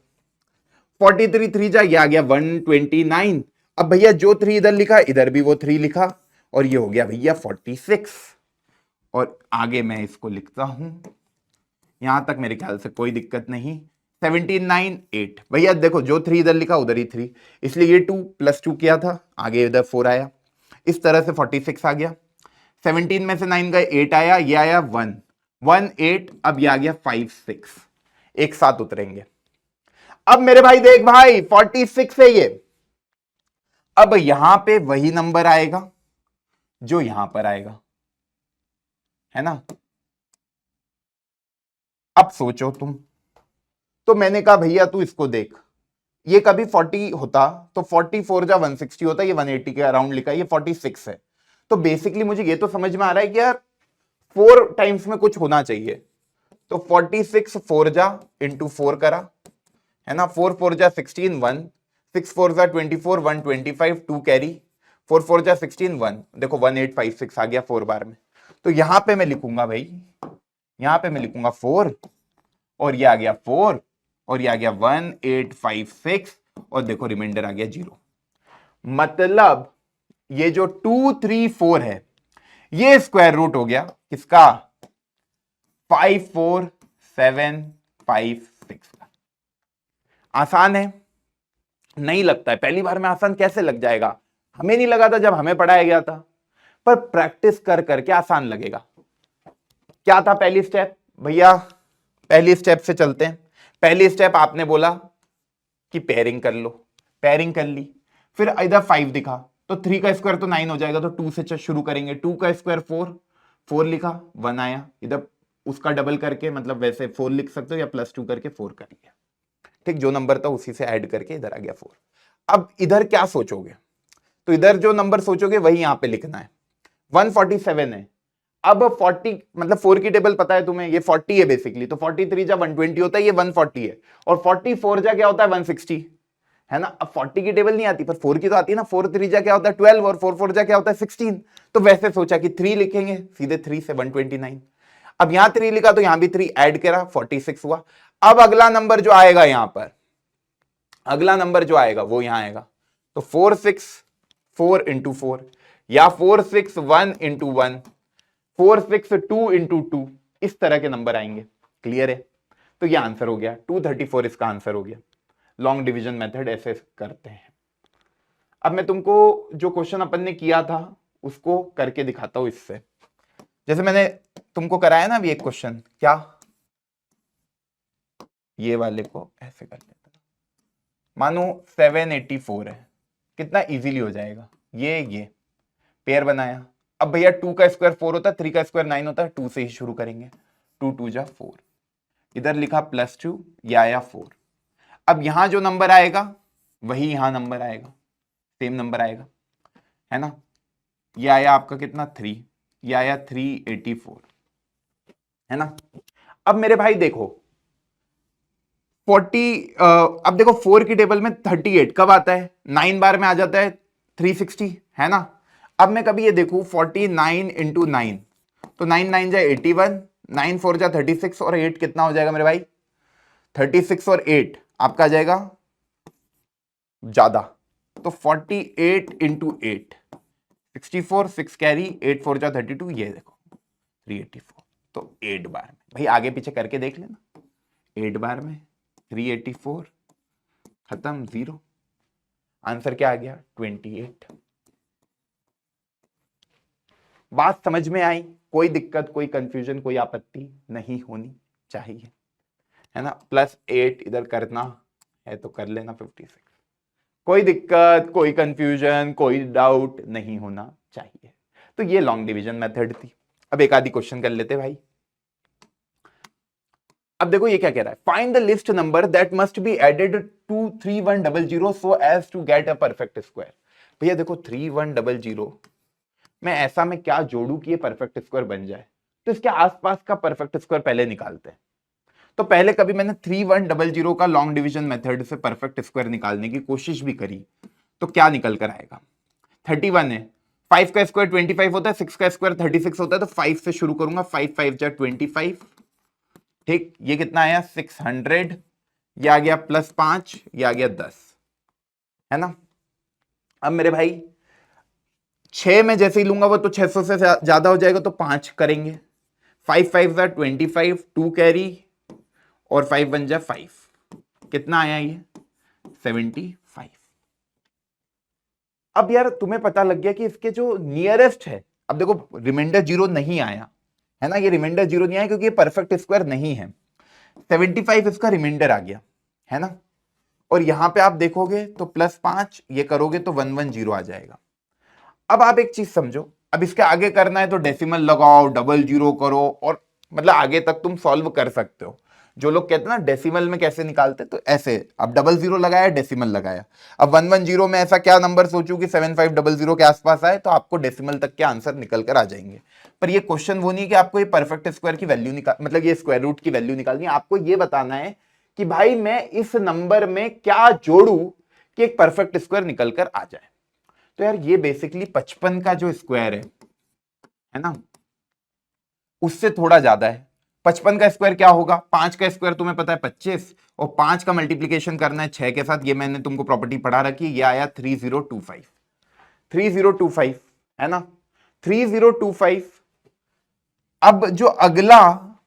43 3 जा ये आ गया 129। अब भैया जो 3 इधर लिखा इधर भी वो 3 लिखा, और ये हो गया भैया 46। और आगे मैं इसको लिखता हूं, यहां तक मेरे ख्याल से कोई दिक्कत नहीं। 17 9 8, भैया देखो जो 3 इधर लिखा उधर ही 3, इसलिए ये 2 +2 किया था, आगे इधर 4 आया, इस तरह से 46 आ गया। 17 में से 9 गए 8 आया, ये आया 1 1 8, अब ये आ गया 5 6, एक साथ उतरेंगे। अब मेरे भाई देख भाई 46 है ये। अब यहां पे वही नंबर आएगा जो यहां पर आएगा, है ना। अब सोचो तुम, तो मैंने कहा भैया तू इसको देख, ये कभी 40 होता तो 44 जा 160 होता, ये 180 के अराउंड लिखा है, ये 46 है। तो बेसिकली मुझे ये तो समझ में आ रहा है कि यार 4 टाइम्स में कुछ होना चाहिए। तो 46 4 जा इंटू 4 करा, है ना। 4 4 जा 16 1, 6 4 जा 24 125, 2 कैरी, 4 4 जा 16 1, देखो 1856 आ गया 4 बार में। तो यहां पे मैं लिखूंगा भाई, यहां पे मैं लिखूंगा 4, और ये आ गया 4, और ये आ गया 1856, और देखो रिमाइंडर आ गया 0। मतलब ये जो 2 3 4 है ये स्क्वायर रूट हो गया किसका? 5 4 7 5 6 का। आसान है? नहीं लगता है, पहली बार में आसान कैसे लग जाएगा? हमें नहीं लगा था जब हमें पढ़ाया गया था, पर प्रैक्टिस कर करके आसान लगेगा। क्या था पहली स्टेप भैया? पहली स्टेप से चलते हैं। पहली स्टेप आपने बोला कि पेयरिंग कर लो, पेयरिंग कर ली। फिर इधर 5 दिखा तो 3 का स्क्वायर तो 9 हो जाएगा, तो 2 से शुरू करेंगे। 2 का स्क्वायर 4, 4 लिखा, 1 आया, इधर उसका डबल करके, मतलब वैसे 4 लिख सकते हो, या +2 करके 4 कर लिया। ठीक, जो नंबर था उसी से ऐड करके इधर आ गया 4। अब इधर क्या सोचोगे? तो इधर जो नंबर सोचोगे वही यहां पे लिखना है। 147 है। अब 40 मतलब 4 की टेबल पता है तुम्हें, ये 40 है बेसिकली, तो 43 जा 120 होता है, ये 140 है, और 44 जा क्या होता है 160, है ना। अब 40 की टेबल नहीं आती पर 4 की तो आती है ना। 4 3 जा क्या होता है 12, और 4 4 जा क्या होता है 16। तो वैसे सोचा कि 3 लिखेंगे, सीधे 3 से 129। अब यहां 3 लिखा तो यहां भी 3 ऐड करा, 46 हुआ। अब अगला नंबर जो आएगा यहां पर, अगला नंबर जो आएगा वो यहां आएगा। तो 4 6 4 इंटू 4, या 4 6 1 इंटू 1, 4 6 2 इंटू 2, इस तरह के नंबर आएंगे। क्लियर है? तो ये आंसर हो गया 234, इसका आंसर हो गया। लॉन्ग डिवीजन मेथड ऐसे करते हैं। अब मैं तुमको जो क्वेश्चन अपन ने किया था उसको करके दिखाता हूं इससे। जैसे मैंने तुमको कराया ना अभी एक क्वेश्चन, क्या ये वाले को ऐसे कर लेता, मानो 784 है, कितना इजीली हो जाएगा। ये पेयर बनाया, अब भैया 2 का स्क्वायर 4 होता है, 3 का स्क्वायर 9 होता है, 2 से ही शुरू करेंगे, 2 2 जा 4, इधर लिखा +2, या आया 4। अब यहां जो नंबर आएगा वही यहां नंबर आएगा, सेम नंबर आएगा, है ना। ये आया आपका कितना 3, ये आया 384, है ना। अब मेरे भाई देखो 40, अब देखो 4 की टेबल में 38 कब आता है, 9 बार में आ जाता है 360, है ना। अब मैं कभी ये देखूं 49 इंटू 9, तो 9 9 जाए 81, 9 4 जा 36, और 8 कितना हो जाएगा मेरे भाई 36, और 8 आपका आ जाएगा ज्यादा, तो 48 इंटू 8 64, 6 कैरी, 8 4 जा 32, ये देखो 384, तो 8 बार में, भाई आगे पीछे करके देख लेना, 8 बार में 384, खत्म, 0। आंसर क्या आ गया 28। बात समझ में आई, कोई दिक्कत, कोई कंफ्यूजन, कोई आपत्ति नहीं होनी चाहिए, है ना। +8 इधर करना है तो कर लेना 56, कोई दिक्कत, कोई कंफ्यूजन, कोई डाउट नहीं होना चाहिए। तो ये लॉन्ग डिवीजन मेथड थी। अब एक आधी क्वेश्चन कर लेते भाई। अब देखो ये क्या कह रहा है, find the least number that must be added to 3100 so as to get a perfect square. भैया देखो 3100 मैं ऐसा में क्या जोड़ू कि ये परफेक्ट स्क्वायर बन जाए, तो इसके आसपास का परफेक्ट स्क्वायर पहले निकालते हैं। तो पहले कभी मैंने 3100 का लॉन्ग डिवीजन मेथड से परफेक्ट स्क्वायर निकालने की कोशिश भी करी, तो क्या निकल कर आएगा 31 है, 5 का स्क्वायर 25 होता है, 6 का स्क्वायर 36 होता है, तो 5 से शुरू करूंगा, 5 5 जा 25, ठीक, ये कितना आया 600, ये आ गया +5, ये आ गया 10, है ना। अब मेरे भाई 6 में जैसे ही लूंगा वो तो 600 से ज्यादा हो जाएगा, तो 5 करेंगे, 5 5 जा 25, 2 कैरी, और 5 1 जा 5, कितना आया ये 75। अब यार तुम्हें पता लग गया कि इसके जो नियरेस्ट है, अब देखो रिमाइंडर 0 नहीं आया, है ना, ये रिमाइंडर 0 नहीं आया क्योंकि ये परफेक्ट स्क्वायर नहीं है, 75 इसका रिमाइंडर आ गया, है ना। और यहां पे आप देखोगे तो +5 ये करोगे तो 110 आ जाएगा। अब आप एक चीज समझो, अब इसके आगे करना है तो डेसिमल लगाओ, डबल जीरो करो, और मतलब आगे तक तुम सॉल्व कर सकते हो। जो लोग कहते हैं ना डेसिमल में कैसे निकालते, तो ऐसे, अब डबल जीरो लगाया, डेसिमल लगाया, अब 110 में ऐसा क्या नंबर सोचू कि 7500 के आसपास आए, तो आपको डेसिमल तक के आंसर निकल कर आ जाएंगे। पर ये क्वेश्चन वो नहीं है कि आपको ये परफेक्ट स्क्वायर की वैल्यू निकाल, मतलब ये स्क्वायर रूट की वैल्यू निकालनी है, आपको ये बताना है कि भाई मैं इस नंबर में क्या जोड़ू कि एक परफेक्ट स्क्वायर निकल कर आ जाए। तो यार ये बेसिकली 55 का जो स्क्वायर है ना, उससे थोड़ा ज्यादा है। 55 का स्क्वायर क्या होगा, 5 का स्क्वायर तुम्हें पता है 25, और 5 का मल्टीप्लीकेशन करना है 6 के साथ, ये मैंने तुमको प्रॉपर्टी पढ़ा रखी, ये आया 3025, 3025, है ना, 3025। अब जो अगला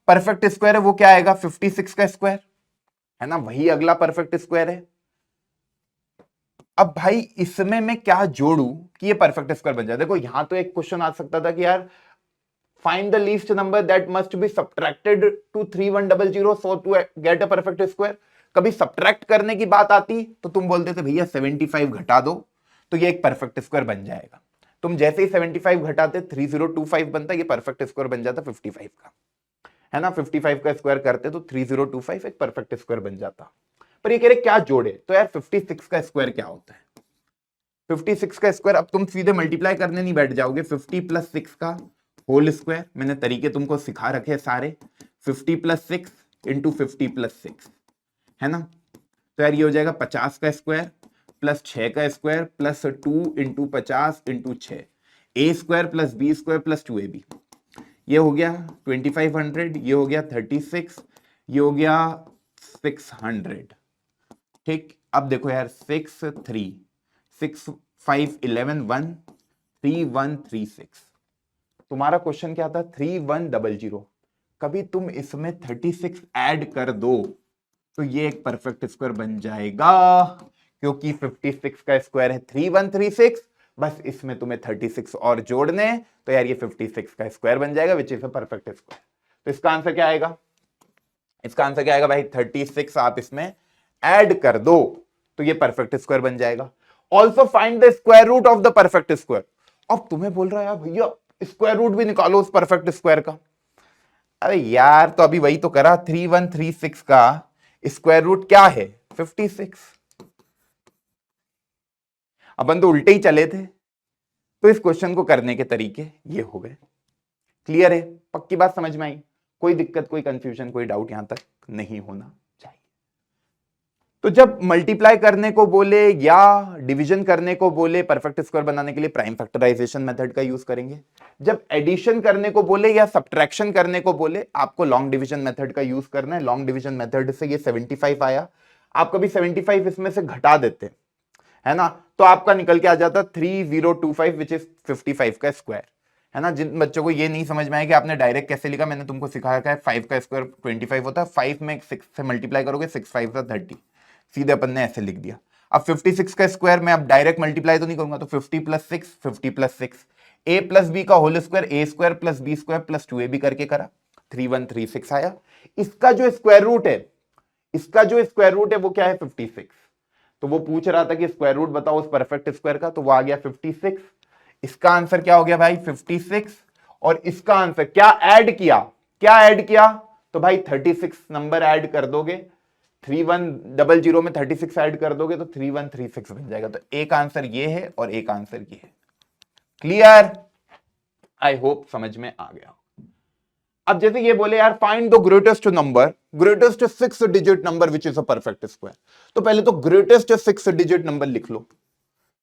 परफेक्ट स्क्वायर है वो क्या आएगा 56 का स्क्वायर, है ना, वही अगला परफेक्ट स्क्वायर है। अब भाई इसमें मैं क्या जोड़ू कि ये परफेक्ट स्क्वायर बन जाए। देखो यहां तो एक क्वेश्चन आ सकता था कि यार find the least number that must be subtracted to 3100 so to get a perfect square. कभी सब्ट्रैक्ट करने की बात आती तो तुम बोलते थे भैया 75 घटा दो तो ये एक परफेक्ट स्क्वायर बन जाएगा। तुम जैसे ही 75 घटाते 3025 बनता, ये परफेक्ट स्क्वायर बन जाता 55 का, है ना। 55 का स्क्वायर करते तो 3025 एक परफेक्ट स्क्वायर बन जाता। पर ये कह रहे क्या जोड़े, तो यार 56 का स्क्वायर क्या होता है, 56 का स्क्वायर, अब तुम सीधे मल्टीप्लाई करने नहीं बैठ जाओगे, 50 + 6 का होल स्क्वायर, मैंने तरीके तुमको सिखा रखे सारे, 50 + 6 इंटू 50 + 6, है ना। तो यार ये हो जाएगा 50 का स्क्वायर प्लस 6 का square plus 2 into 50 into 6, A square plus B square plus 2ab, ये हो गया 2500, ये हो गया 36, ये हो गया 600, ठीक। अब देखो यार 6 3 6 5 11 1 3 1 3 6, तुम्हारा क्वेश्चन क्या था 3100, कभी तुम इसमें 36 ऐड कर दो तो ये एक परफेक्ट स्क्वायर बन जाएगा, क्योंकि 56 का स्क्वायर है 3136, बस इसमें तुम्हें 36 और जोड़ने हैं, तो यार ये 56 का स्क्वायर बन जाएगा, which is a perfect square. तो इसका आंसर क्या आएगा? इसका आंसर क्या आएगा भाई? 36 आप इसमें ऐड कर दो तो ये परफेक्ट स्क्वायर बन जाएगा। Also find the square root of the perfect square. अब तुम्हें बोल रहा है यार भैया स्क्वायर रूट भी निकालो उस परफेक्ट स्क्वायर का। अरे यार तो अभी वही तो करा, 3136 का स्क्वायर रूट क्या है? 56। अपन तो उल्टे ही चले थे, तो इस क्वेश्चन को करने के तरीके ये हो गए। क्लियर है? पक्की बात समझ में आई? कोई दिक्कत, कोई कंफ्यूजन, कोई डाउट यहां तक नहीं होना चाहिए। तो जब मल्टीप्लाई करने को बोले या डिवीजन करने को बोले परफेक्ट स्क्वायर बनाने के लिए प्राइम फैक्टराइजेशन मेथड का यूज करेंगे। जब एडिशन करने को बोले या सब्ट्रैक्शन करने को बोले आपको लॉन्ग डिवीजन मेथड का यूज करना है। लॉन्ग डिवीजन मेथड से ये 75 आया, आप कभी 75 इसमें से घटा देते है ना, तो आपका निकल के आ जाता 3025 विच इज 55 का स्क्वायर, है ना। जिन बच्चों को ये नहीं समझ में आया कि आपने डायरेक्ट कैसे लिखा, मैंने तुमको सिखाया है 5 का स्क्वायर 25 होता है, 5 में 6 से मल्टीप्लाई करोगे, 6 5 30, सीधे अपन ने ऐसे लिख दिया। अब 56 का स्क्वायर में अब डायरेक्ट मल्टीप्लाई तो नहीं करूंगा, तो 50 plus 6 50 plus 6 A plus B का whole square A square plus B square plus 2ab करके करा, 3136 आया। इसका जो स्क्वायर रूट है, इसका जो स्क्वायर रूट है वो क्या है? 56। तो वो पूछ रहा था कि स्क्वायर रूट बताओ उस परफेक्ट स्क्वायर का, तो वो आ गया 56। इसका आंसर क्या हो गया भाई? 56। और इसका आंसर क्या ऐड किया? क्या ऐड किया? तो भाई 36 नंबर ऐड कर दोगे, 3100 में 36 ऐड कर दोगे तो 3136 बन जाएगा। तो एक आंसर ये है और एक आंसर ये है। क्लियर? आई होप समझ में आ गया। अब जैसे ये बोले यार find the greatest number, greatest 6 digit number which is a perfect square, तो पहले तो ग्रेटेस्ट 6 डिजिट नंबर लिख लो।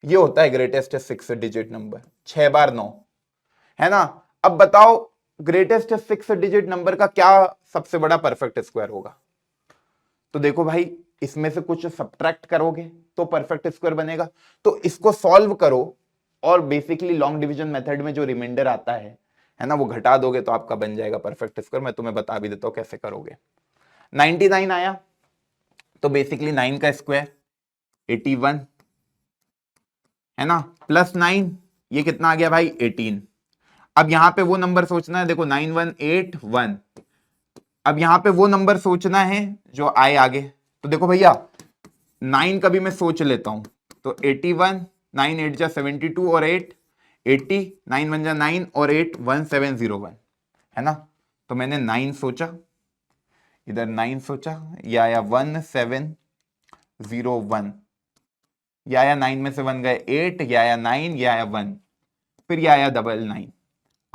ये होता है ग्रेटेस्ट 6 डिजिट नंबर, 6 बार 9, है ना। अब बताओ ग्रेटेस्ट 6 डिजिट नंबर का क्या सबसे बड़ा परफेक्ट स्क्वायर होगा? तो देखो भाई इसमें से कुछ सब्ट्रैक्ट करोगे तो परफेक्ट स्क्वायर बनेगा, तो इसको सॉल्व करो और बेसिकली लॉन्ग डिवीजन मेथड में जो रिमाइंडर आता है ना, वो घटा दोगे तो आपका बन जाएगा परफेक्ट स्क्वायर। मैं तुम्हें बता भी देता हूं कैसे करोगे। 99 आया तो बेसिकली 9 का स्क्वायर 81, है ना, प्लस 9 ये कितना आ गया भाई? 18। अब यहां पे वो नंबर सोचना है, देखो 9181, अब यहां पे वो नंबर सोचना है जो आए आगे। तो देखो भैया 9 का भी मैं सोच लेता हूं, तो 81, 9 8 जा 72 और 8 80, 9 1 जा 9 और 8 1701, है ना। तो मैंने 9 सोचा, इधर 9 सोचा, या आया 1701, या आया 9 में से 1 गए 8, या आया 9, या आया 1, फिर ये आया 99।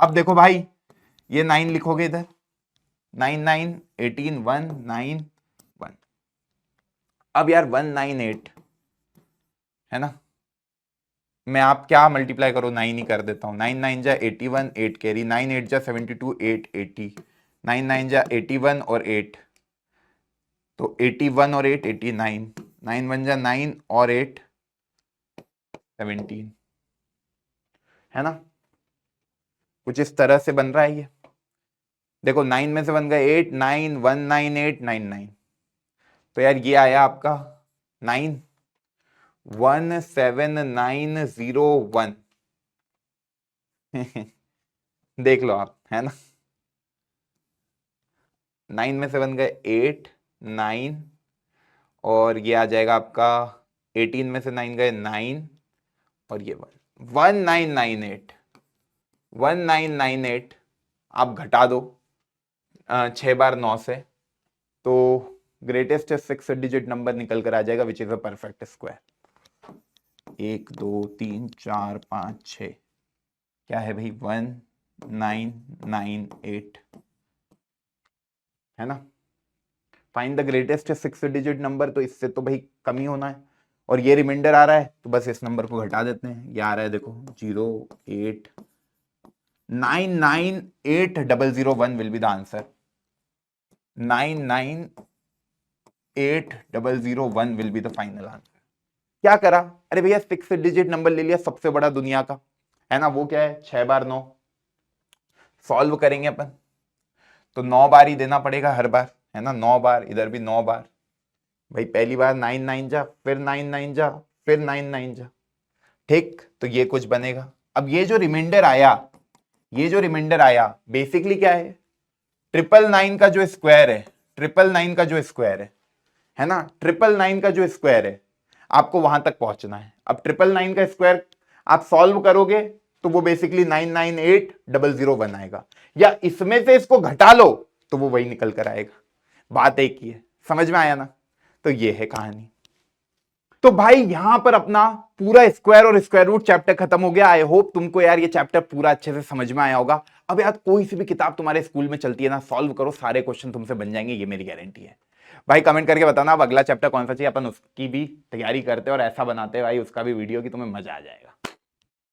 अब देखो भाई ये 9 लिखोगे इधर, 9 9 18 1 9 1। अब यार 198, है ना, मैं आप क्या मल्टीप्लाई करो 9 ही कर देता हूं, 9 9 जा 81 8 कैरी, 9 8 जा 72 8 80, 9 9 जा 81 और 8, तो 81 और 8 89, 9 1 जा 9 और 8 17, है ना। कुछ इस तरह से बन रहा है ये। देखो 9 में से बन गए 8 9 198 99, तो यार ये आया आपका 9 17901 देख लो आप, है ना। 9 में से बन गए 8 9 और ये आ जाएगा आपका 18 में से 9 गए 9 और ये 1998 1998 आप घटा दो 6 बार 9 से, तो ग्रेटेस्ट 6 डिजिट नंबर निकल कर आ जाएगा which is a perfect square. 1 2 3 4 5 6, क्या है भाई? 1998, है ना। Find the greatest 6 digit number, तो इससे तो भाई कम ही होना है, और ये रिमाइंडर आ रहा है तो बस इस नंबर को घटा देते हैं। ये आ रहा है देखो 08 998001 will be the answer, 998001 will be the final answer. क्या करा? अरे भैया 6 डिजिट नंबर ले लिया, सबसे बड़ा दुनिया का, है ना। वो क्या है? 6 बार 9। सॉल्व करेंगे अपन तो 9 बार ही देना पड़ेगा हर बार, है ना। 9 बार, इधर भी 9 बार, भाई पहली बार 9 9 जा, फिर 9 9 जा, फिर 9 9 जा, ठीक। तो ये कुछ बनेगा। अब ये जो रिमाइंडर आया, ये जो रिमाइंडर आया बेसिकली क्या है, 999 का जो स्क्वायर है, 999 का जो स्क्वायर है ना, 999 का जो स्क्वायर है, आपको वहां तक पहुंचना है। अब 999 का स्क्वायर आप सॉल्व करोगे तो वो बेसिकली 998001 आएगा, या इसमें से इसको घटा लो तो वो वही निकल कर आएगा। बात एक ही है, समझ में आया ना। तो ये है कहानी। तो भाई यहां पर अपना पूरा स्क्वायर और स्क्वायर रूट चैप्टर खत्म हो गया। आई होप तुमको यार ये चैप्टर पूरा अच्छे से समझ में आया होगा। अब यार कोई सी भी किताब तुम्हारे स्कूल में चलती है ना, सॉल्व करो, सारे क्वेश्चन तुमसे बन जाएंगे, ये मेरी गारंटी है। भाई कमेंट करके बताना अब अगला चैप्टर कौन सा चाहिए, अपन उसकी भी तैयारी करते हैं और ऐसा बनाते हैं भाई उसका भी वीडियो कि तुम्हें मजा आ जाएगा।